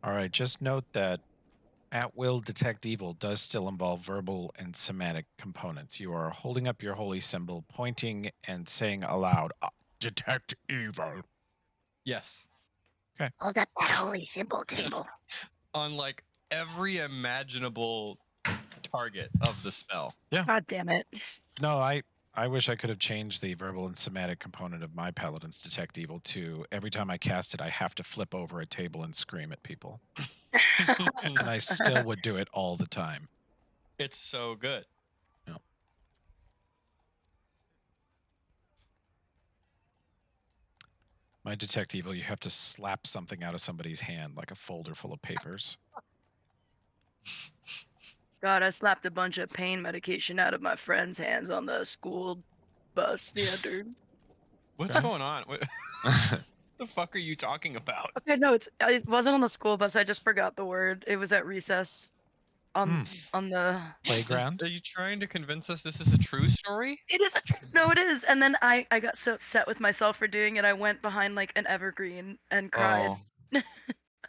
All right, just note that at will detect evil does still involve verbal and somatic components. You are holding up your holy symbol, pointing and saying aloud, detect evil. Yes. Okay. Hold up that holy symbol table. On like every imaginable target of the spell. Yeah. God damn it. No, I wish I could have changed the verbal and somatic component of my paladin's detect evil to every time I cast it, I have to flip over a table and scream at people. And I still would do it all the time. It's so good. No. My detect evil, you have to slap something out of somebody's hand, like a folder full of papers. God, I slapped a bunch of pain medication out of my friend's hands on the school bus the other. What's going on? What the fuck are you talking about? Okay, no, it wasn't on the school bus. I just forgot the word. It was at recess on the Playground? Are you trying to convince us this is a true story? It is a no, it is. And then I got so upset with myself for doing it. I went behind like an evergreen and cried. Oh,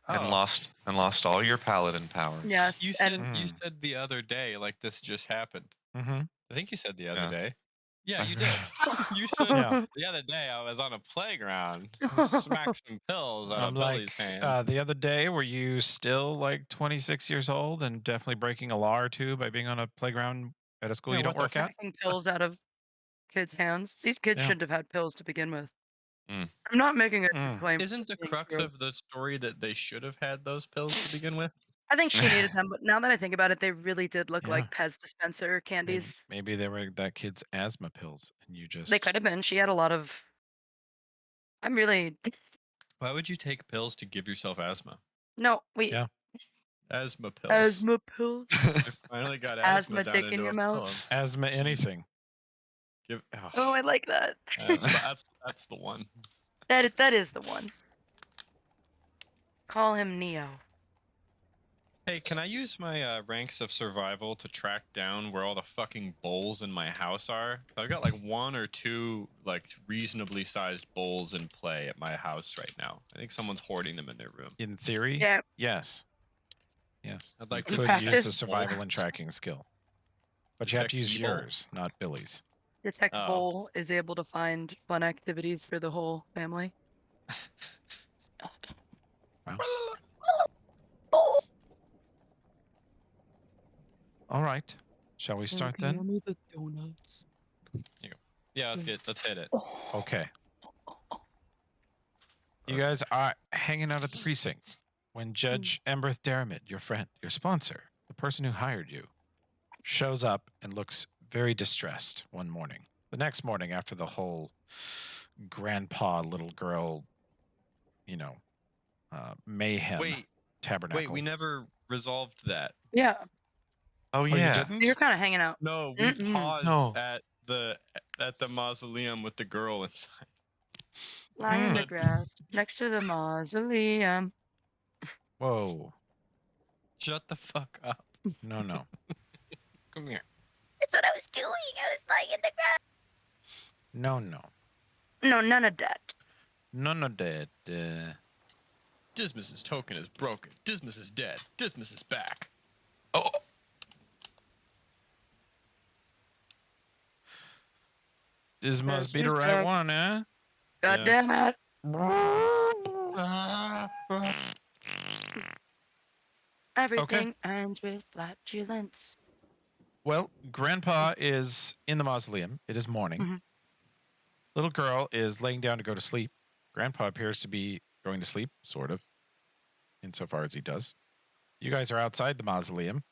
and Oh. lost all your paladin power. Yes, You said and you said the other day like this just happened. Mm-hmm. I think you said the other Yeah. day. Yeah, you did. You said Yeah. the other day I was on a playground, smacked some pills out I'm of like, Billy's hand. the other day, were you still like 26 years old and definitely breaking a law or two by being on a playground at a school Yeah, you don't what the work at? smacking pills out of kids' hands. These kids Yeah. shouldn't have had pills to begin with. Mm. I'm not making a Mm. claim. Isn't the being crux true. of the story that they should have had those pills to begin with? I think she needed them, but now that I think about it, they really did look Yeah. like Pez dispenser Maybe, candies. maybe they were that kid's asthma pills, and you just They could have been. She had a lot of. I'm really Why would you take pills to give yourself asthma? no. We Yeah. Asthma pills. asthma pills. I finally got asthma, Asthma down dick in into your a mouth. pill. asthma anything. Oh, I like that. That's the one. That is the one. Call him Neo. Hey, can I use my ranks of survival to track down where all the fucking bowls in my house are? I've got like one or two like reasonably sized bowls in play at my house right now. I think someone's hoarding them in their room. In theory, Yeah. yes. Yes. I'd like You to could use practice. the survival and tracking skill. But you have to Detect use evil. yours, not Billy's. Detect Oh. Bowl is able to find fun activities for the whole family. Wow. Oh. All right. Shall we start then? Me the donuts. Yeah, let's hit it. Okay. You guys are hanging out at the precinct when Judge Emberth Daramid, your friend, your sponsor, the person who hired you, shows up and looks very distressed one morning. The next morning, after the whole grandpa, little girl, mayhem tabernacle. Wait, we never resolved that. Yeah. Oh Oh, you yeah. didn't? You're kind of hanging out. No, we paused No. at the mausoleum with the girl inside. Lying in the grass next to the mausoleum. Whoa. Shut the fuck up. No, no. Come here. That's what I was doing. I was lying in the grass. No, no. No, none of that. None of that. Dismas's token is broken. Dismas is dead. Dismas is back. Oh. This must be the Dismas right back. one, eh? God Yeah. damn it. Everything ends with flatulence. Well, Grandpa is in the mausoleum. It is morning. Mhm. Little girl is laying down to go to sleep. Grandpa appears to be going to sleep, sort of, insofar as he does. You guys are outside the mausoleum.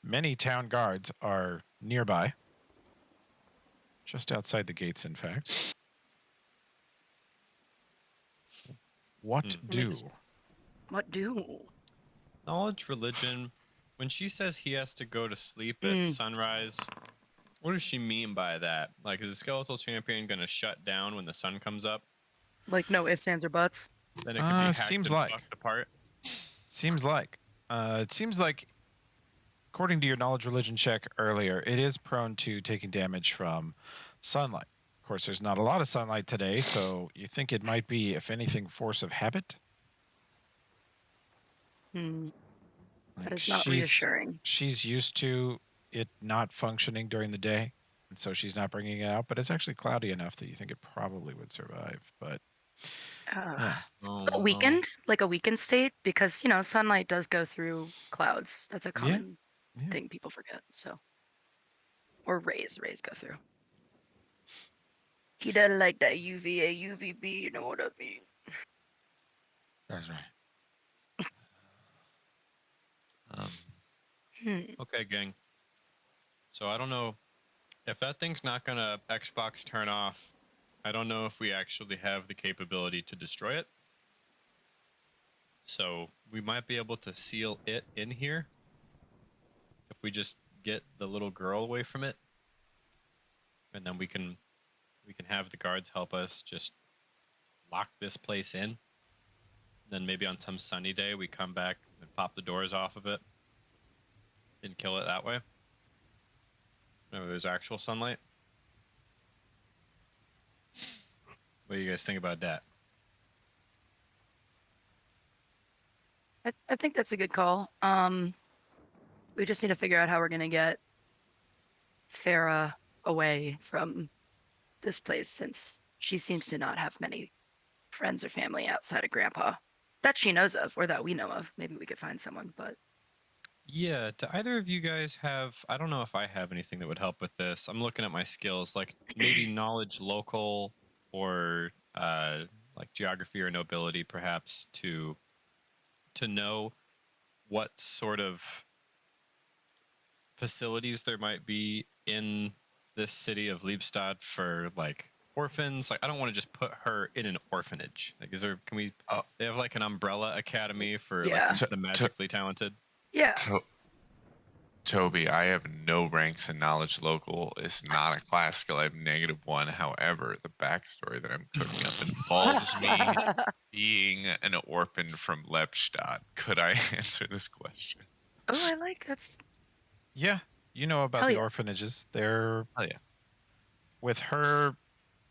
Many town guards are nearby. Just outside the gates, in fact. What do? What do? Knowledge religion. When she says he has to go to sleep at sunrise, what does she mean by that? Like, is the skeletal champion gonna shut down when the sun comes up? Like no ifs, ands, or buts. Then it could be hacked seems and like. fucked apart. Seems like. It seems like, according to your knowledge religion check earlier, it is prone to taking damage from sunlight. Of course, there's not a lot of sunlight today, so you think it might be, if anything, force of habit? Hmm, that Like is not reassuring. she's used to it not functioning during the day, and so she's not bringing it out. But it's actually cloudy enough that you think it probably would survive. But yeah, Oh A no. weakened, like a weakened state, because sunlight does go through clouds. That's a yeah, common yeah. thing people forget. So, or rays go through. He doesn't like that UVA, UVB. You know what I mean? That's right. Um, Hmm. Okay, gang. So I don't know if that thing's not gonna Xbox turn off. I don't know if we actually have the capability to destroy it. So we might be able to seal it in here if we just get the little girl away from it, and then we can have the guards help us just lock this place in. Then maybe on some sunny day we come back and pop the doors off of it and kill it that way. Whenever there's actual sunlight. What do you guys think about that? I think that's a good call. We just need to figure out how we're gonna get Farah away from this place, since she seems to not have many friends or family outside of Grandpa that she knows of, or that we know of. Maybe we could find someone, but Yeah, do either of you guys have, I don't know if I have anything that would help with this. I'm looking at my skills, like maybe knowledge local or like geography or nobility perhaps to know what sort of facilities there might be in this city of Liebstad for like orphans. Like I don't want to just put her in an orphanage. Like can we oh, they have like an umbrella academy for like yeah, to, the to, magically talented? yeah. to, Toby, I have no ranks in knowledge local. It's not a class skill. I have -1. However, the backstory that I'm cooking up involves me being an orphan from Lepstadt. Could I answer this question? Oh, I like that's Yeah, you know about hell the yeah. orphanages. They're Oh yeah. with her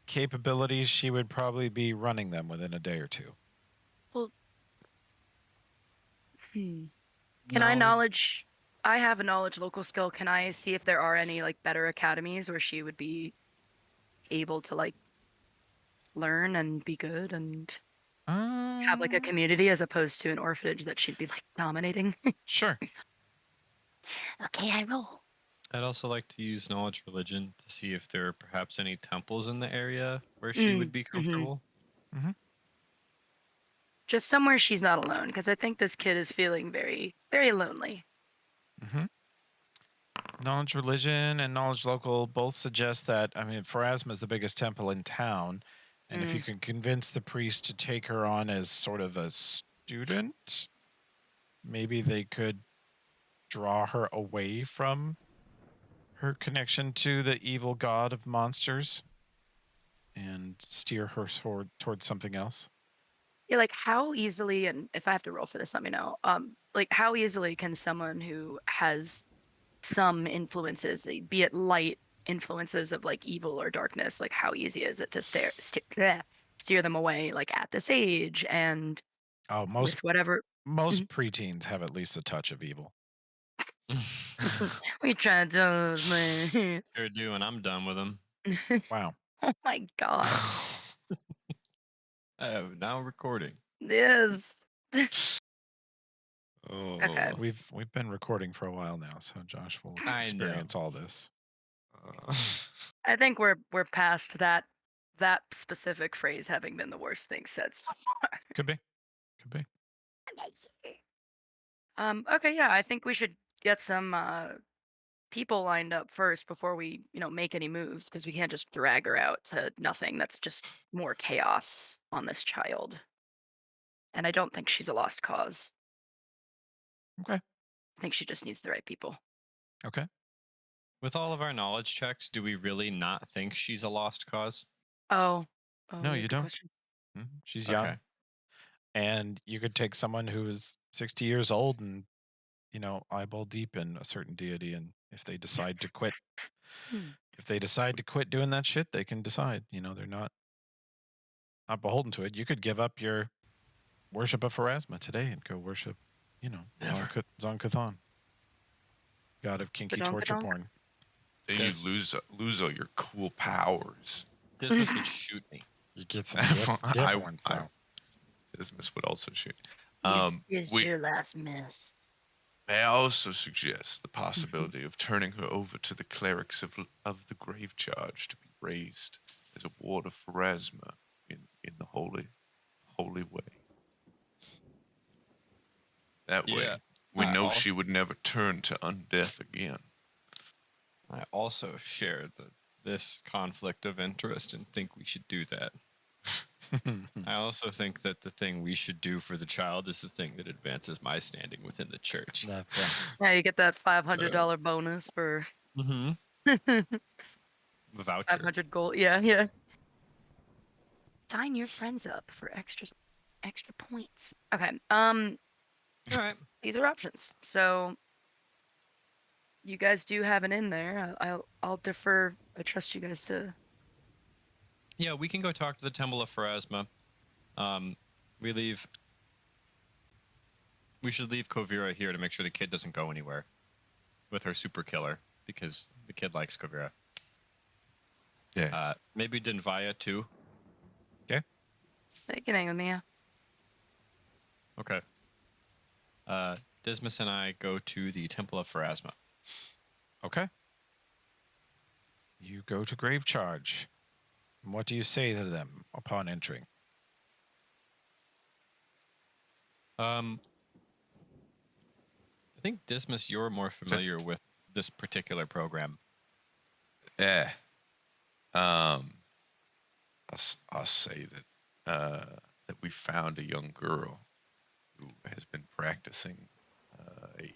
capabilities, she would probably be running them within a day or two. Well, hmm. Can I No, knowledge? I have a knowledge local skill. Can I see if there are any like better academies where she would be able to like learn and be good and have like a Um, community, as opposed to an orphanage that she'd be like dominating? sure. Okay, I roll. I'd also like to use knowledge religion to see if there are perhaps any temples in the area where she would be Mm-hmm. comfortable. Just somewhere she's not alone, because I think this kid is feeling very, very lonely. Mm-hmm. Knowledge religion and knowledge local both suggest that, I mean, Pharasma is the biggest temple in town. And if you Mm. can convince the priest to take her on as sort of a student, maybe they could draw her away from her connection to the evil god of monsters and steer her towards something else. Yeah, like how easily, and if I have to roll for this, let me know. Like how easily can someone who has some influences, be it light influences of like evil or darkness, like how easy is it to steer them away, like at this age and Oh, with whatever? most preteens have at least a touch of evil. What are you trying to tell us, man? Sure do, and I'm done with them. Wow. Oh my god. I have now recording. Yes. Okay. Oh. We've been recording for a while now, so Josh will I know. experience all this. uh, I think we're past that specific phrase having been the worst thing said so far. Could be. Could be. Okay, yeah, I think we should get some people lined up first before we, make any moves, because we can't just drag her out to nothing. That's just more chaos on this child. And I don't think she's a lost cause. Okay. I think she just needs the right people. Okay. With all of our knowledge checks, do we really not think she's a lost cause? Oh, No, yeah, you good don't. question. She's young. Okay. And you could take someone who's 60 years old and, eyeball deep in a certain deity. And if they decide to quit, Hmm. doing that shit, they can decide. They're not beholden to it. You could give up your worship of Pharasma today and go worship You know, Never. Zon-Kuthon. God of kinky torture Badonk-a-donk. porn. Then Does- you lose all your cool powers. Dismas could shoot me. You get some different out. Dismas would also shoot. This is We your last miss. may also suggest the possibility of turning her over to the clerics of the grave charge to be raised as a ward of Pharasma in the holy way. That way, Yeah. we I know al- she would never turn to undeath again. I also share this conflict of interest and think we should do that. I also think that the thing we should do for the child is the thing that advances my standing within the church. That's right. Yeah, you get that $500 bonus for Mm-hmm. 500 Voucher. gold. Yeah, yeah. Sign your friends up for extra points. Okay. All right. These are options. So you guys do have an in there. I'll defer. I trust you guys to. Yeah, we can go talk to the Temple of Pharasma. We leave. We should leave Kovira here to make sure the kid doesn't go anywhere with her super killer because the kid likes Kovira. Yeah. Maybe Denvaya too. They can hang with me. Yeah. Okay. Dismas and I go to the Temple of Pharasma. Okay. You go to grave charge. And what do you say to them upon entering? I think Dismas, you're more familiar with this particular program. Yeah. I'll say that we found a young girl who has been practicing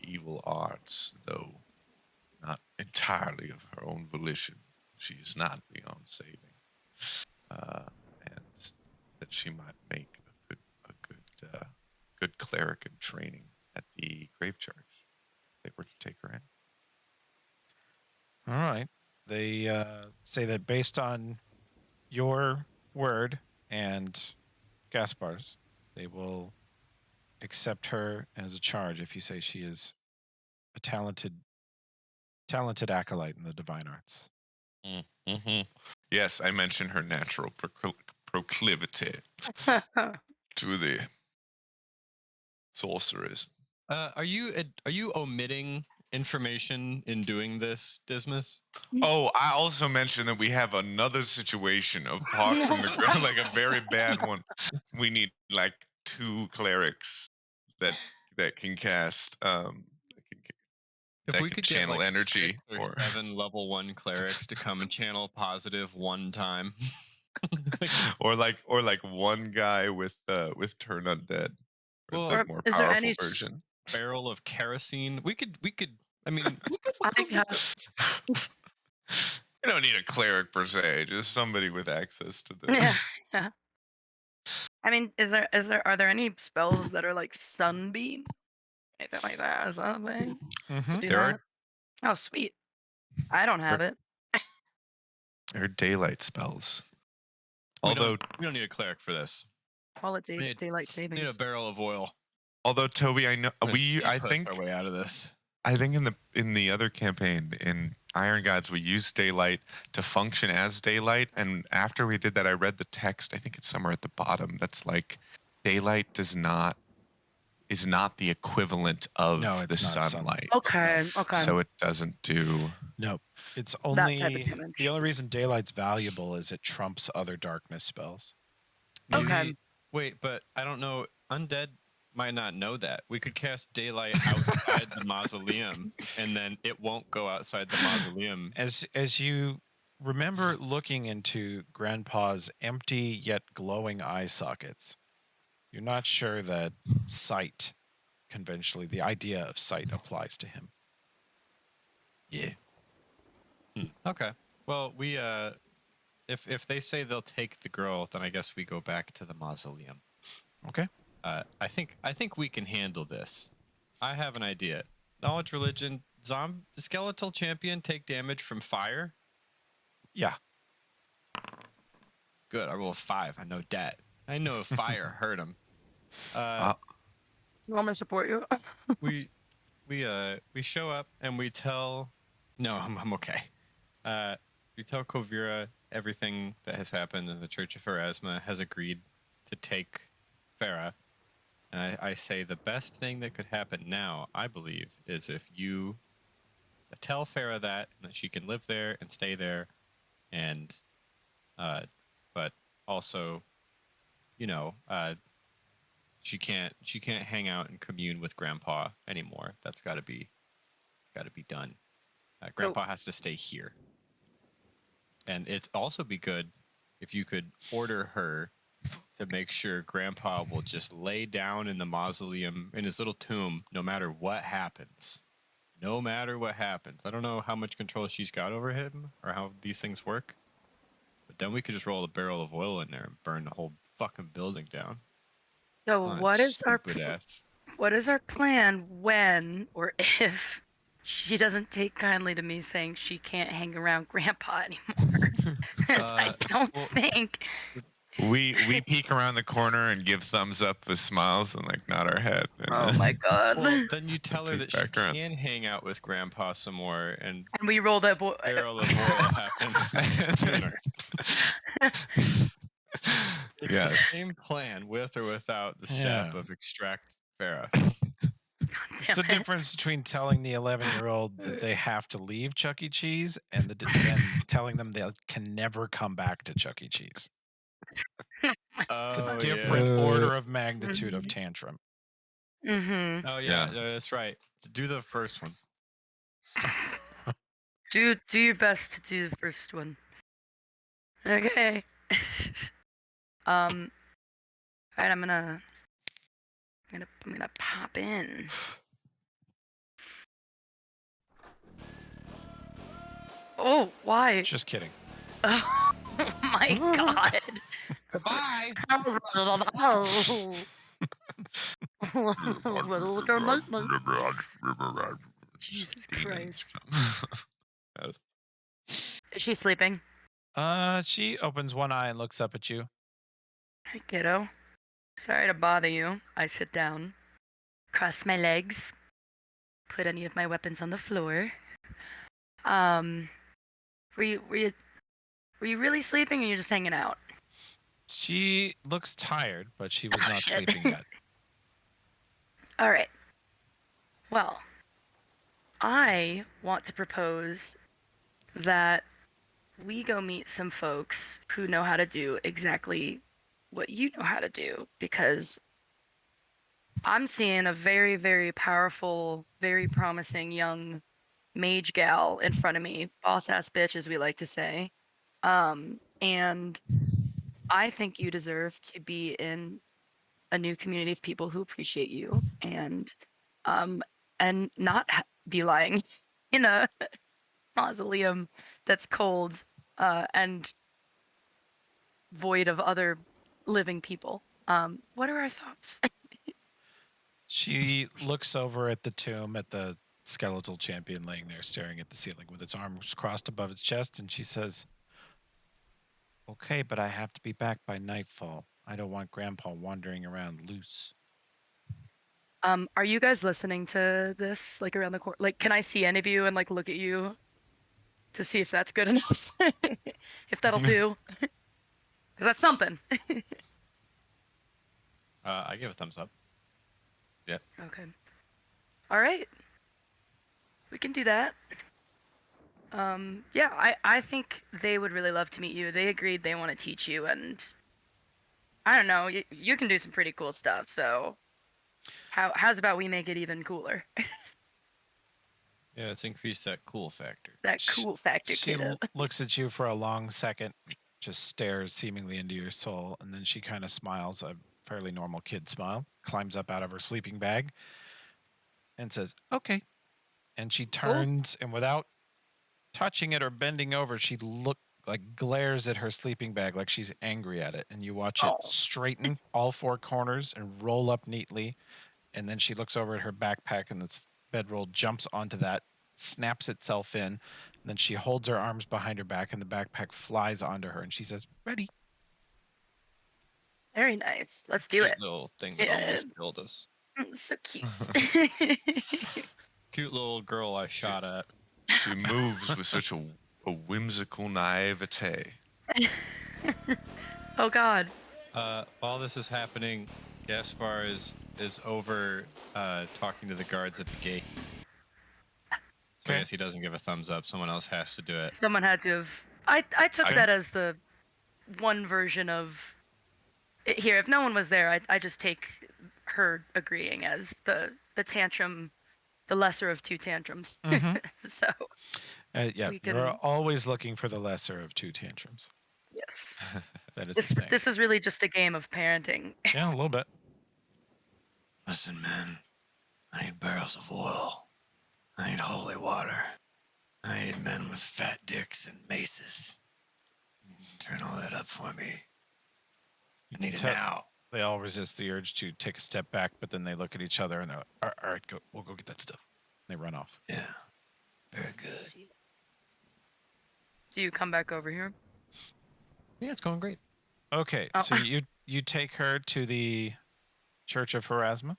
evil arts, though not entirely of her own volition. She is not beyond saving, and that she might make a good cleric in training at the grave charge. If they were to take her in. All right. They say that based on your word and Gaspar's, they will accept her as a charge if you say she is a talented acolyte in the divine arts. Mm-hmm. Yes, I mentioned her natural proclivity to the sorceress. Are you omitting information in doing this, Dismas? Oh, I also mentioned that we have another situation apart from the like a very bad one. We need like 2 clerics that can cast If that we can could get channel like energy 6 or 7 level 1 clerics to come and channel positive one time. or like one guy with turn undead, or Well, the Or more is there powerful any version. barrel of kerosene. We could. I mean, I have. You don't need a cleric per se, just somebody with access to this. Yeah. Yeah. I mean, are there any spells that are like sunbeam? Anything like that? Is that a thing? Mm-hmm. Do There are that? Oh, sweet. I don't have it. there are daylight spells. we Although don't need a cleric for this. Call it Need- daylight We need a savings. barrel of oil. Toby, I know We're gonna I puss think our way out of this. in the other campaign in Iron Gods we used daylight to function as daylight, and after we did that I read the text, I think it's somewhere at the bottom, that's like daylight is not the equivalent of No, the it's not sunlight. Okay. Okay. So it doesn't do No, it's That type of only damage. the only reason daylight's valuable is it trumps other darkness spells. Maybe. Okay. Wait, but I don't know. Undead might not know that. We could cast daylight outside the mausoleum, and then it won't go outside the mausoleum. As you remember looking into Grandpa's empty yet glowing eye sockets, you're not sure that sight, conventionally, the idea of sight applies to him. yeah. Okay. Well, we if they say they'll take the girl, then I guess we go back to the mausoleum. Okay. I think we can handle this. I have an idea. Knowledge, religion, skeletal champion take damage from fire. Yeah. Good. I roll a 5. I know that. I know if fire hurt him. Uh, You want me to support you? we show up and we tell. No, I'm okay. We tell Kovira everything that has happened, and the Church of Pharasma has agreed to take Farah. And I say the best thing that could happen now, I believe, is if you tell Farah that and that she can live there and stay there, and but also, you know, she can't hang out and commune with Grandpa anymore. That's got to be done. Grandpa has to stay here. And it'd also be good if you could order her to make sure Grandpa will just lay down in the mausoleum in his little tomb no matter what happens. No matter what happens. I don't know how much control she's got over him or how these things work. But then we could just roll a barrel of oil in there and burn the whole fucking building down. So Oh, what is our stupid ass. what is our plan when or if she doesn't take kindly to me saying she can't hang around Grandpa anymore? 'Cause I don't well- think. We peek around the corner and give thumbs up with smiles and like nod our head. And Oh my god! Well, then you tell her peek that she back around. can hang out with Grandpa some more, and And we roll that barrel of oil happens sooner. It's Yeah. the same plan with or without the step Yeah. of extract Farah. It's the difference between telling the 11-year-old that they have to leave Chuck E. Cheese and telling them they can never come back to Chuck E. Cheese. It's a different order of magnitude of tantrum. Mm-hmm. Oh yeah, that's right. Do the first one. Do your best to do the first one. Okay. All right, I'm gonna pop in. Oh, why? Just kidding. Oh my god. Goodbye. Jesus Demons Christ. come. Is she sleeping? She opens one eye and looks up at you. Hey, kiddo. Sorry to bother you. I sit down, cross my legs, put any of my weapons on the floor. Were you really sleeping, or you just hanging out? She looks tired, but she was Oh, not shit. sleeping yet. All right. Well, I want to propose that we go meet some folks who know how to do exactly what you know how to do, because I'm seeing a very, very powerful, very promising young mage gal in front of me, boss ass bitch, as we like to say. And I think you deserve to be in a new community of people who appreciate you and not be lying in a mausoleum that's cold and void of other living people. What are our thoughts? She looks over at the tomb, at the skeletal champion laying there staring at the ceiling with its arms crossed above its chest, and she says, "Okay, but I have to be back by nightfall. I don't want Grandpa wandering around loose." Are you guys listening to this like around the corner? Like, can I see any of you and like look at you to see if that's good enough? If that'll do, because that's something. I give a thumbs up. Okay. All right. We can do that. Yeah, I think they would really love to meet you. They agreed they want to teach you, and I don't know, you can do some pretty cool stuff. So, how's about we make it even cooler? Yeah, let's increase that cool factor. That cool factor, She kiddo. looks at you for a long second, just stares seemingly into your soul, and then she kind of smiles, a fairly normal kid smile, climbs up out of her sleeping bag, and says, "Okay." And she turns, and without touching it or bending over, she glares at her sleeping bag like she's angry at it, and you watch it straighten all four corners and roll up neatly, and then she looks over at her backpack, and the bedroll jumps onto that, snaps itself in, and then she holds her arms behind her back, and the backpack flies onto her, and she says, "Ready." Very nice. Let's do Cute it. little thing that Yeah. almost killed us. So cute. Cute little girl I shot at. She moves with such a whimsical naivete. Oh God. While this is happening, Gaspar is over talking to the guards at the gate. So I Okay. guess he doesn't give a thumbs up. Someone else has to do it. Someone had to have. I took Okay. that as the one version of here. If no one was there, I just take her agreeing as the tantrum, the lesser of two tantrums. Mhm. So Yeah, we you're can. always looking for the lesser of two tantrums. Yes. That is This the thing. this is really just a game of parenting. Yeah, a little bit. Listen, man. I need barrels of oil. I need holy water. I need men with fat dicks and maces. Turn all that up for me. I need it Tell- now. They all resist the urge to take a step back, but then they look at each other and they're like, all right, go. We'll go get that stuff. They run off. Yeah. Very good. Do you come back over here? Yeah, it's going great. Okay, Oh. so you take her to the Church of Pharasma.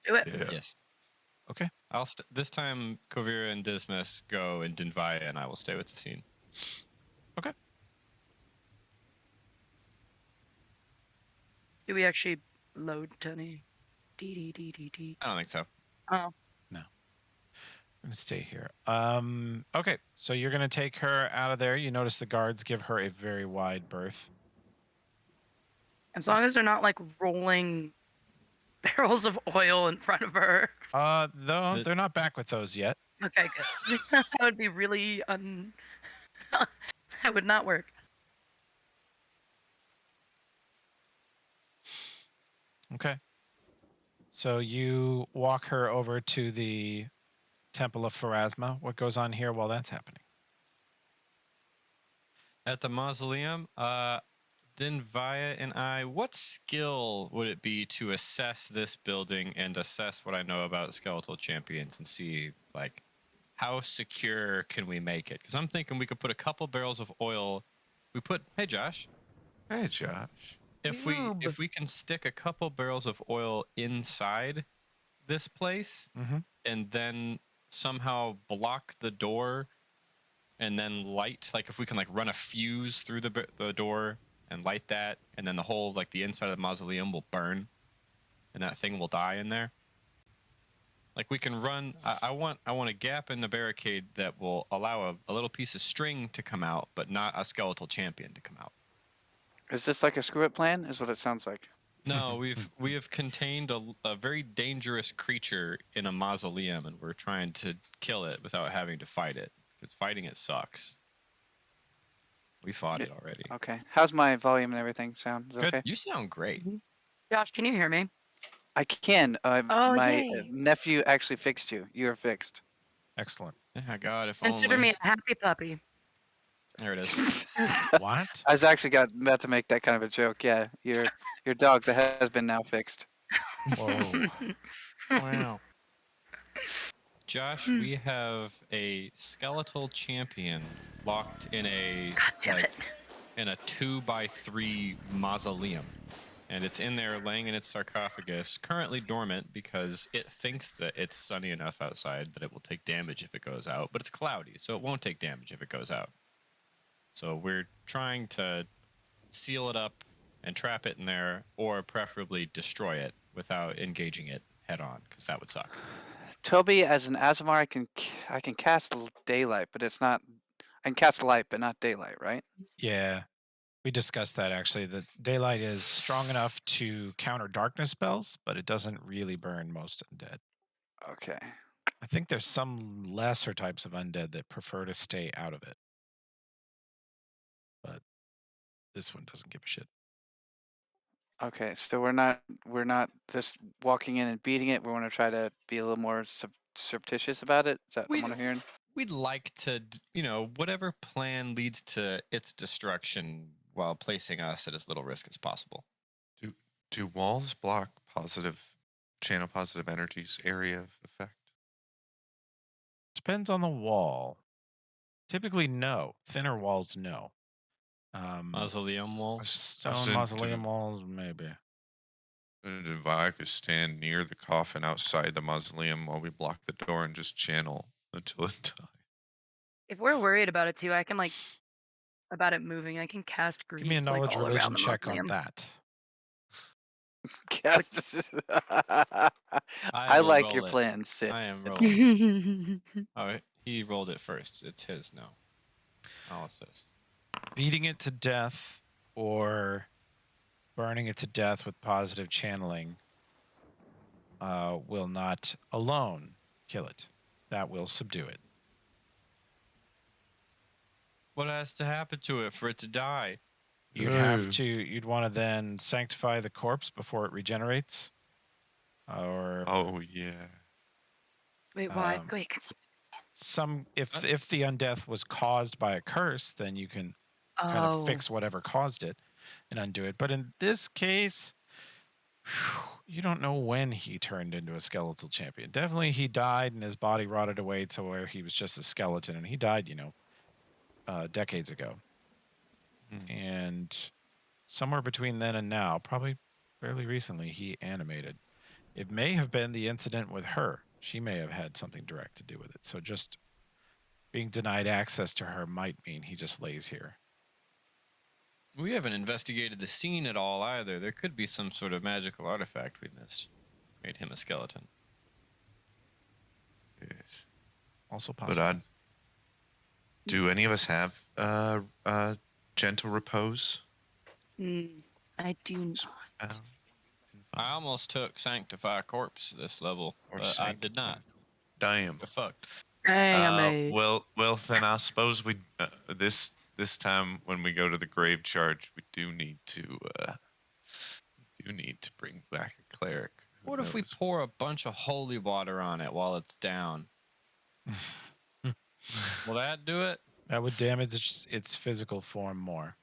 Do it. Yeah. Yes. Okay. This time Kovira and Dismas go and Dinvaya and I will stay with the scene. Okay. Do we actually load Tony? D. I don't think so. Oh. I'm gonna stay here. Okay, so you're gonna take her out of there. You notice the guards give her a very wide berth. As long as they're not like rolling barrels of oil in front of her. Though they're not back with those yet. Okay, good. That would be really that would not work. Okay. So you walk her over to the Temple of Pharasma. What goes on here while that's happening? At the mausoleum, Dinvaya and I, what skill would it be to assess this building and assess what I know about skeletal champions and see, like, how secure can we make it? Because I'm thinking we could put a couple barrels of oil. Hey Josh, Hey, Josh. if we can stick a couple barrels of oil inside this place Mm-hmm. and then somehow block the door and then light, like if we can like run a fuse through the door and light that, and then the whole, like the inside of the mausoleum will burn and that thing will die in there. Like we can run, I want a gap in the barricade that will allow a little piece of string to come out, but not a skeletal champion to come out. Is this like a screw it plan? Is what it sounds like. No, we have contained a very dangerous creature in a mausoleum, and we're trying to kill it without having to fight it. Because fighting it sucks. We fought it already. Okay. How's my volume and everything sound? Is it Good. okay? You sound great. Josh, can you hear me? I can. Oh, My yay. nephew actually fixed you. You are fixed. Excellent. Yeah, God, if Consider only. me a happy puppy. There it is. What? I was actually about to make that kind of a joke. Yeah, your dog that has been now fixed. Whoa. Wow. Josh, we have a skeletal champion locked in a God damn like it. in a 2x3 mausoleum. And it's in there laying in its sarcophagus, currently dormant because it thinks that it's sunny enough outside that it will take damage if it goes out, but it's cloudy, so it won't take damage if it goes out. So we're trying to seal it up and trap it in there, or preferably destroy it without engaging it head on, because that would suck. Toby, as an Azamar, I can cast daylight, but it's not. I can cast light, but not daylight, right? Yeah. We discussed that actually. The daylight is strong enough to counter darkness spells, but it doesn't really burn most undead. Okay. I think there's some lesser types of undead that prefer to stay out of it. But this one doesn't give a shit. Okay. So we're not just walking in and beating it. We want to try to be a little more surreptitious about it. Is that what I'm hearing? We'd like to, whatever plan leads to its destruction while placing us at as little risk as possible. Do walls block channel positive energies area of effect? Depends on the wall. Typically, no. Thinner walls, no. Mausoleum walls. Stone said mausoleum do- walls, maybe. And if I could stand near the coffin outside the mausoleum while we block the door and just channel until it dies. If we're worried about it too, I can about it moving. I can cast Give me a grease knowledge all around religion the check on mausoleum. that. Yes. I I will like roll your it. plan, Sid. I am rolling. Oh, he rolled it first. It's his now. I'll assist. Beating it to death or burning it to death with positive channeling will not alone kill it. That will subdue it. What has to happen to it for it to die? You'd want to then sanctify the corpse before it regenerates. Or Oh yeah. Wait, why? Um, Wait, if the undeath was caused by a curse, then you can kind of oh, fix whatever caused it and undo it. But in this case, you don't know when he turned into a skeletal champion. Definitely he died and his body rotted away to where he was just a skeleton, and he died, decades ago. Hmm. And somewhere between then and now, probably fairly recently, he animated. It may have been the incident with her. She may have had something direct to do with it. So just being denied access to her might mean he just lays here. We haven't investigated the scene at all either. There could be some sort of magical artifact we missed. Made him a skeleton. Yes. Also But possible. do any of us have gentle repose? I do not. Spell? I almost took Sanctify Corpse this level, Or but I did not. Damn. The fuck? Damn it. Well, then I suppose we this time when we go to the grave charge, we do need to bring back a cleric. Who What if we knows? pour a bunch of holy water on it while it's down? Will that do it? That would damage its physical form more.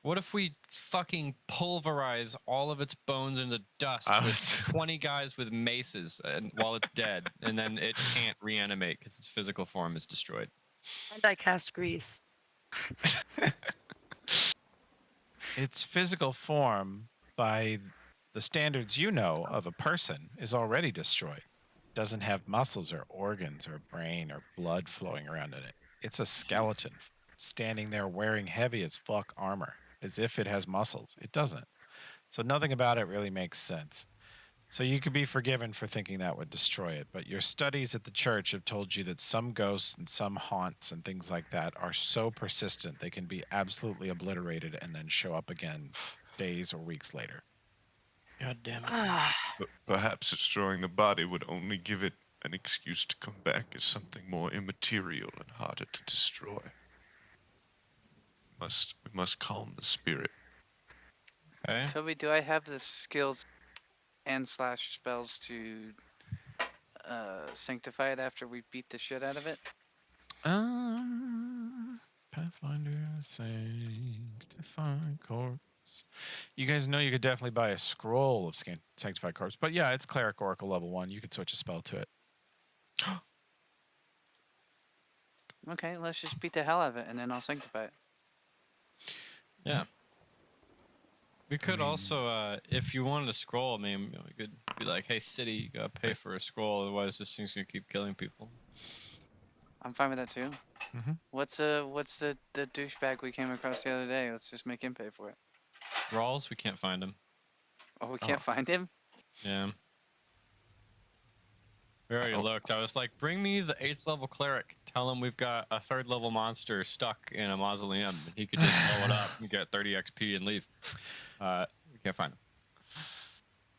What if we fucking pulverize all of its bones into dust I with was- 20 guys with maces while it's dead, and then it can't reanimate because its physical form is destroyed? And I cast grease. Its physical form, by the standards you know of a person, is already destroyed. Doesn't have muscles or organs or brain or blood flowing around in it. It's a skeleton standing there wearing heavy as fuck armor, as if it has muscles. It doesn't. So nothing about it really makes sense. So you could be forgiven for thinking that would destroy it, but your studies at the church have told you that some ghosts and some haunts and things like that are so persistent they can be absolutely obliterated and then show up again days or weeks later. God damn it. But perhaps destroying the body would only give it an excuse to come back as something more immaterial and harder to destroy. We must calm the spirit. Okay. Toby, do I have the skills and slash spells to sanctify it after we beat the shit out of it? Pathfinder, Sanctify Corpse. You guys know you could definitely buy a scroll of Sanctified Corpse, but yeah, it's Cleric Oracle level 1. You could switch a spell to it. Okay, let's just beat the hell out of it and then I'll sanctify it. Yeah. We could also, if you wanted a scroll, I mean, we could be like, hey, city, you gotta pay for a scroll, otherwise this thing's gonna keep killing people. I'm fine with that too. Mhm. What's the douchebag we came across the other day? Let's just make him pay for it. Rawls, we can't find him. Oh, we can't find him? Yeah. We already looked. I was like, bring me the 8th level cleric. Tell him we've got a 3rd level monster stuck in a mausoleum, and he could just blow it up and get 30 XP and leave. We can't find him.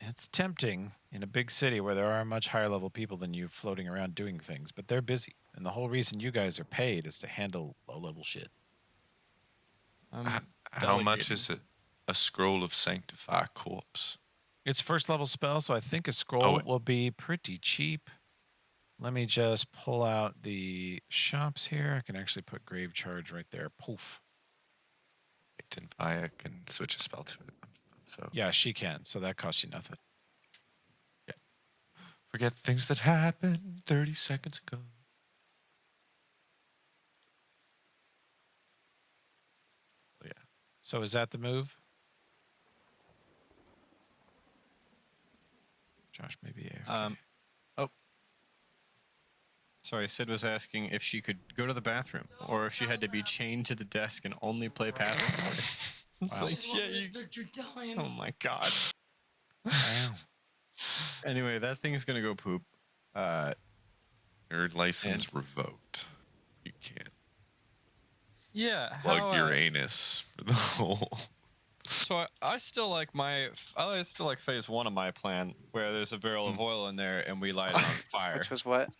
It's tempting in a big city where there are much higher level people than you floating around doing things, but they're busy. And the whole reason you guys are paid is to handle low level shit. How much is a scroll of Sanctify Corpse? It's first level spell, so I think a scroll will be pretty cheap. Let me just pull out the shops here. I can actually put Grave Charge right there. Poof. And Vaya can switch a spell to it. So Yeah, she can. So that costs you nothing. Yeah. Forget things that happened 30 seconds ago. Yeah. So is that the move? Josh, maybe AFK. Oh. Sorry, Sid was asking if she could go to the bathroom or if she had to be chained to the desk and only play Pathfinder. It's Wow. like, yeah, you... Oh my god. Wow. Anyway, that thing's gonna go poop. Your license And- revoked. You can't Yeah, plug your anus for the whole. So I still like phase 1 of my plan, where there's a barrel of oil in there and we light it on fire. Which was what?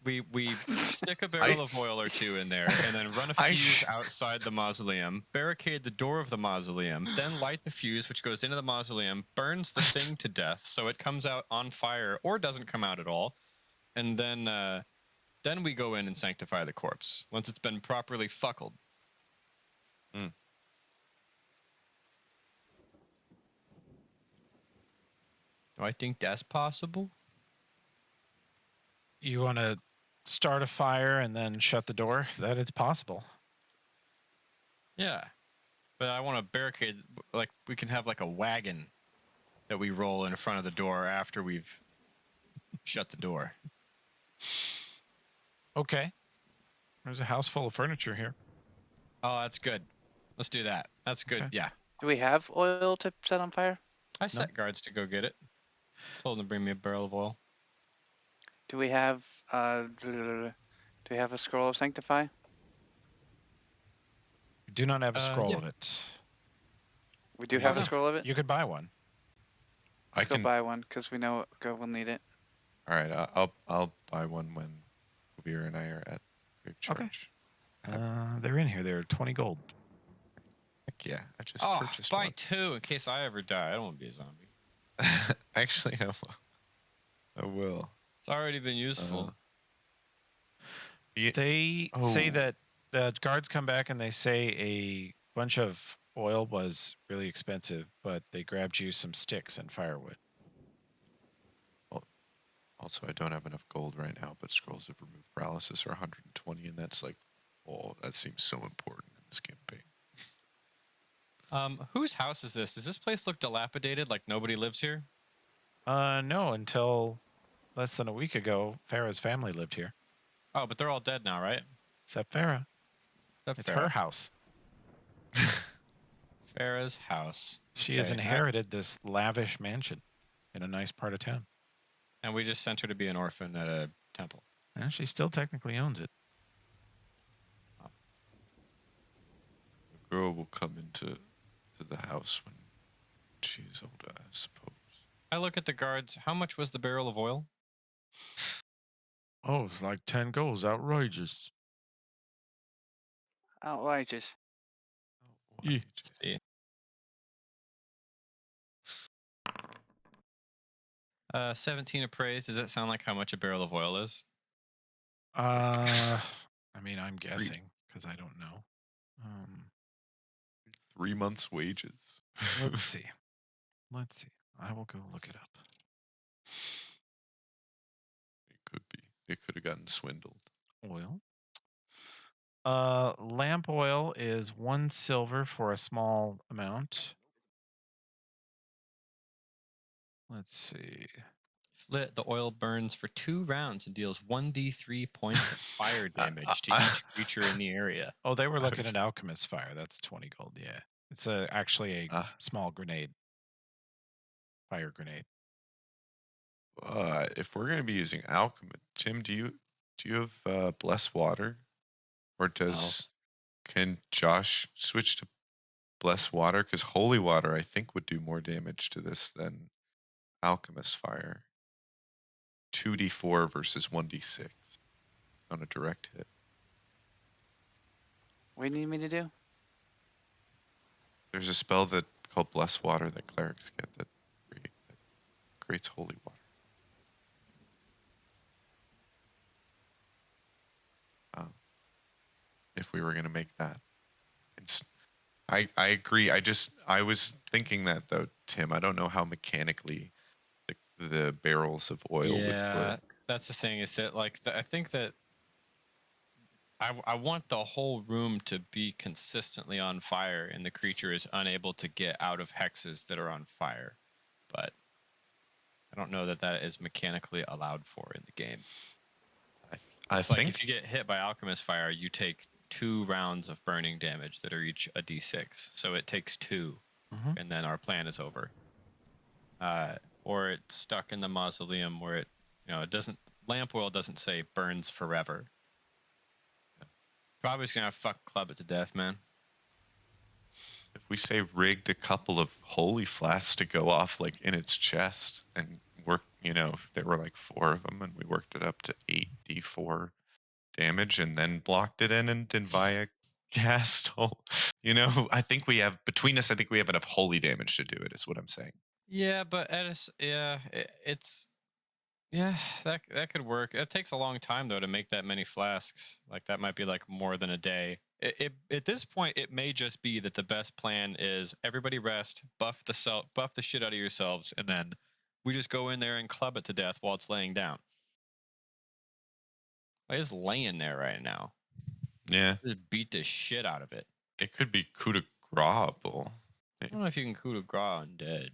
We stick a barrel of oil or two in there, and then run a fuse outside the mausoleum, barricade the door of the mausoleum, then light the fuse, which goes into the mausoleum, burns the thing to death, so it comes out on fire or doesn't come out at all, and then we go in and sanctify the corpse once it's been properly fuckled. Mm. Do I think that's possible? You want to start a fire and then shut the door? That is possible. Yeah. But I want to barricade, like, we can have like a wagon that we roll in front of the door after we've shut the door. Okay. There's a house full of furniture here. Oh, that's good. Let's do that. That's good. Okay. Yeah. Do we have oil to set on fire? I set guards to go get it. Told them to bring me a barrel of oil. Do we have do we have a scroll of sanctify? We do not have a scroll yeah. of it. We do have a scroll of it. You could buy one. Let's go buy one because we know we'll need it. All right, I'll buy one when Kabir and I are at Big Church. Okay. They're in here. They're 20 gold. Heck yeah, I just Oh, purchased buy one. 2 in case I ever die. I don't want to be a zombie. Actually, I will. It's already been useful. They say that the guards come back and they say a bunch of oil was really expensive, but they grabbed you some sticks and firewood. Also, I don't have enough gold right now, but scrolls of remove paralysis are 120, and that's like, oh, that seems so important in this campaign. Whose house is this? Does this place look dilapidated, like nobody lives here? No, until less than a week ago, Farah's family lived here. Oh, but they're all dead now, right? Except Farah. It's her house. Farah's house. She has inherited this lavish mansion in a nice part of town. And we just sent her to be an orphan at a temple. And she still technically owns it. The girl will come into the house when she's older, I suppose. I look at the guards. How much was the barrel of oil? Oh, it's like 10 goals. Outrageous. Outrageous. Yeah. See. 17 appraised. Does that sound like how much a barrel of oil is? I mean, I'm guessing because I don't know. 3 months' wages. Let's see. I will go look it up. It could be. It could have gotten swindled. Oil. Lamp oil is 1 silver for a small amount. Let's see. If lit, the oil burns for 2 rounds and deals 1d3 points of fire damage to each creature in the area. Oh, they were looking at alchemist fire. That's 20 gold. Yeah, it's actually a small grenade. Fire grenade. If we're going to be using alchemy, Tim, do you have bless water, or can Josh switch to bless water? Because holy water, I think, would do more damage to this than alchemist fire. 2d4 versus 1d6 on a direct hit. What do you need me to do? There's a spell called bless water that clerics get that creates holy water. If we were going to make that, I agree. I was thinking that though, Tim. I don't know how mechanically the barrels of oil would work. That's the thing. Is that I think that I want the whole room to be consistently on fire, and the creature is unable to get out of hexes that are on fire. But I I don't know that is mechanically allowed for in the game. I It's like think if you get hit by alchemist fire, you take 2 rounds of burning damage that are each a d6. So it takes 2, and then our plan is over. Or it's stuck in the mausoleum where it doesn't. Lamp oil doesn't say burns forever. Probably just gonna have fuck club it to death, man. if we say rigged a couple of holy flasks to go off like in its chest and work, if there were like 4 of them and we worked it up to 8d4 damage and then blocked it in and didn't buy a gas hole. I think we have between us. I think we have enough holy damage to do it. Is what I'm saying. Yeah, but it's that could work. It takes a long time though to make that many flasks. Like that might be like more than a day. At this point, it may just be that the best plan is everybody rest, buff the shit out of yourselves, and then we just go in there and club it to death while it's laying down. Like it's laying there right now. Yeah, Just beat the shit out of it. it could be coup de grace. I don't know if you can coup de grace undead.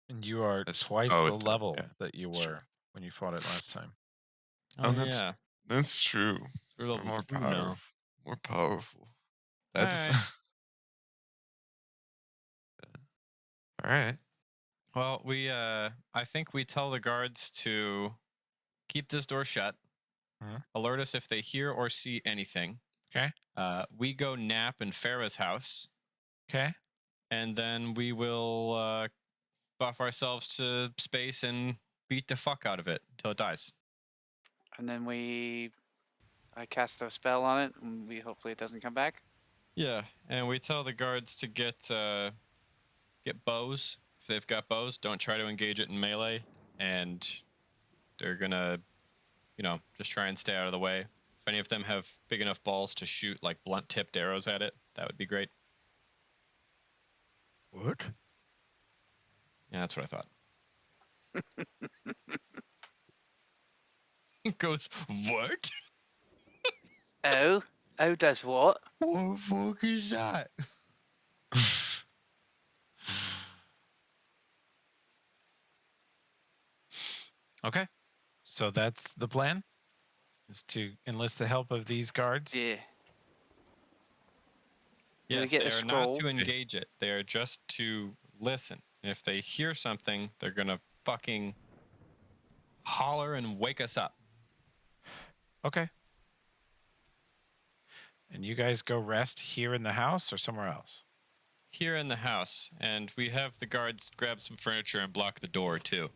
And you are That's- twice oh, the it's- level yeah, that you that's true. were when you fought it last time. Oh, that's yeah, that's true. we're We're level more 2 now. More powerful. That's Alright. all right. Well, I think we tell the guards to keep this door shut. Alert us if they hear or see anything. Okay. We go nap in Farah's house, Okay. and then we will buff ourselves to space and beat the fuck out of it until it dies. And then I cast a spell on it, and hopefully it doesn't come back. Yeah, and we tell the guards to get bows. If they've got bows, don't try to engage it in melee, and they're gonna, just try and stay out of the way. If any of them have big enough balls to shoot like blunt-tipped arrows at it, that would be great. What? Yeah, that's what I thought. It goes, what? Oh does what? What the fuck is that? Okay. So that's the plan, is to enlist the help of these guards. Yeah. Do we Yes, get they a are not scroll? to engage it. They are just to listen. And if they hear something, they're gonna fucking holler and wake us up. Okay. And you guys go rest here in the house or somewhere else? Here in the house, and we have the guards grab some furniture and block the door too,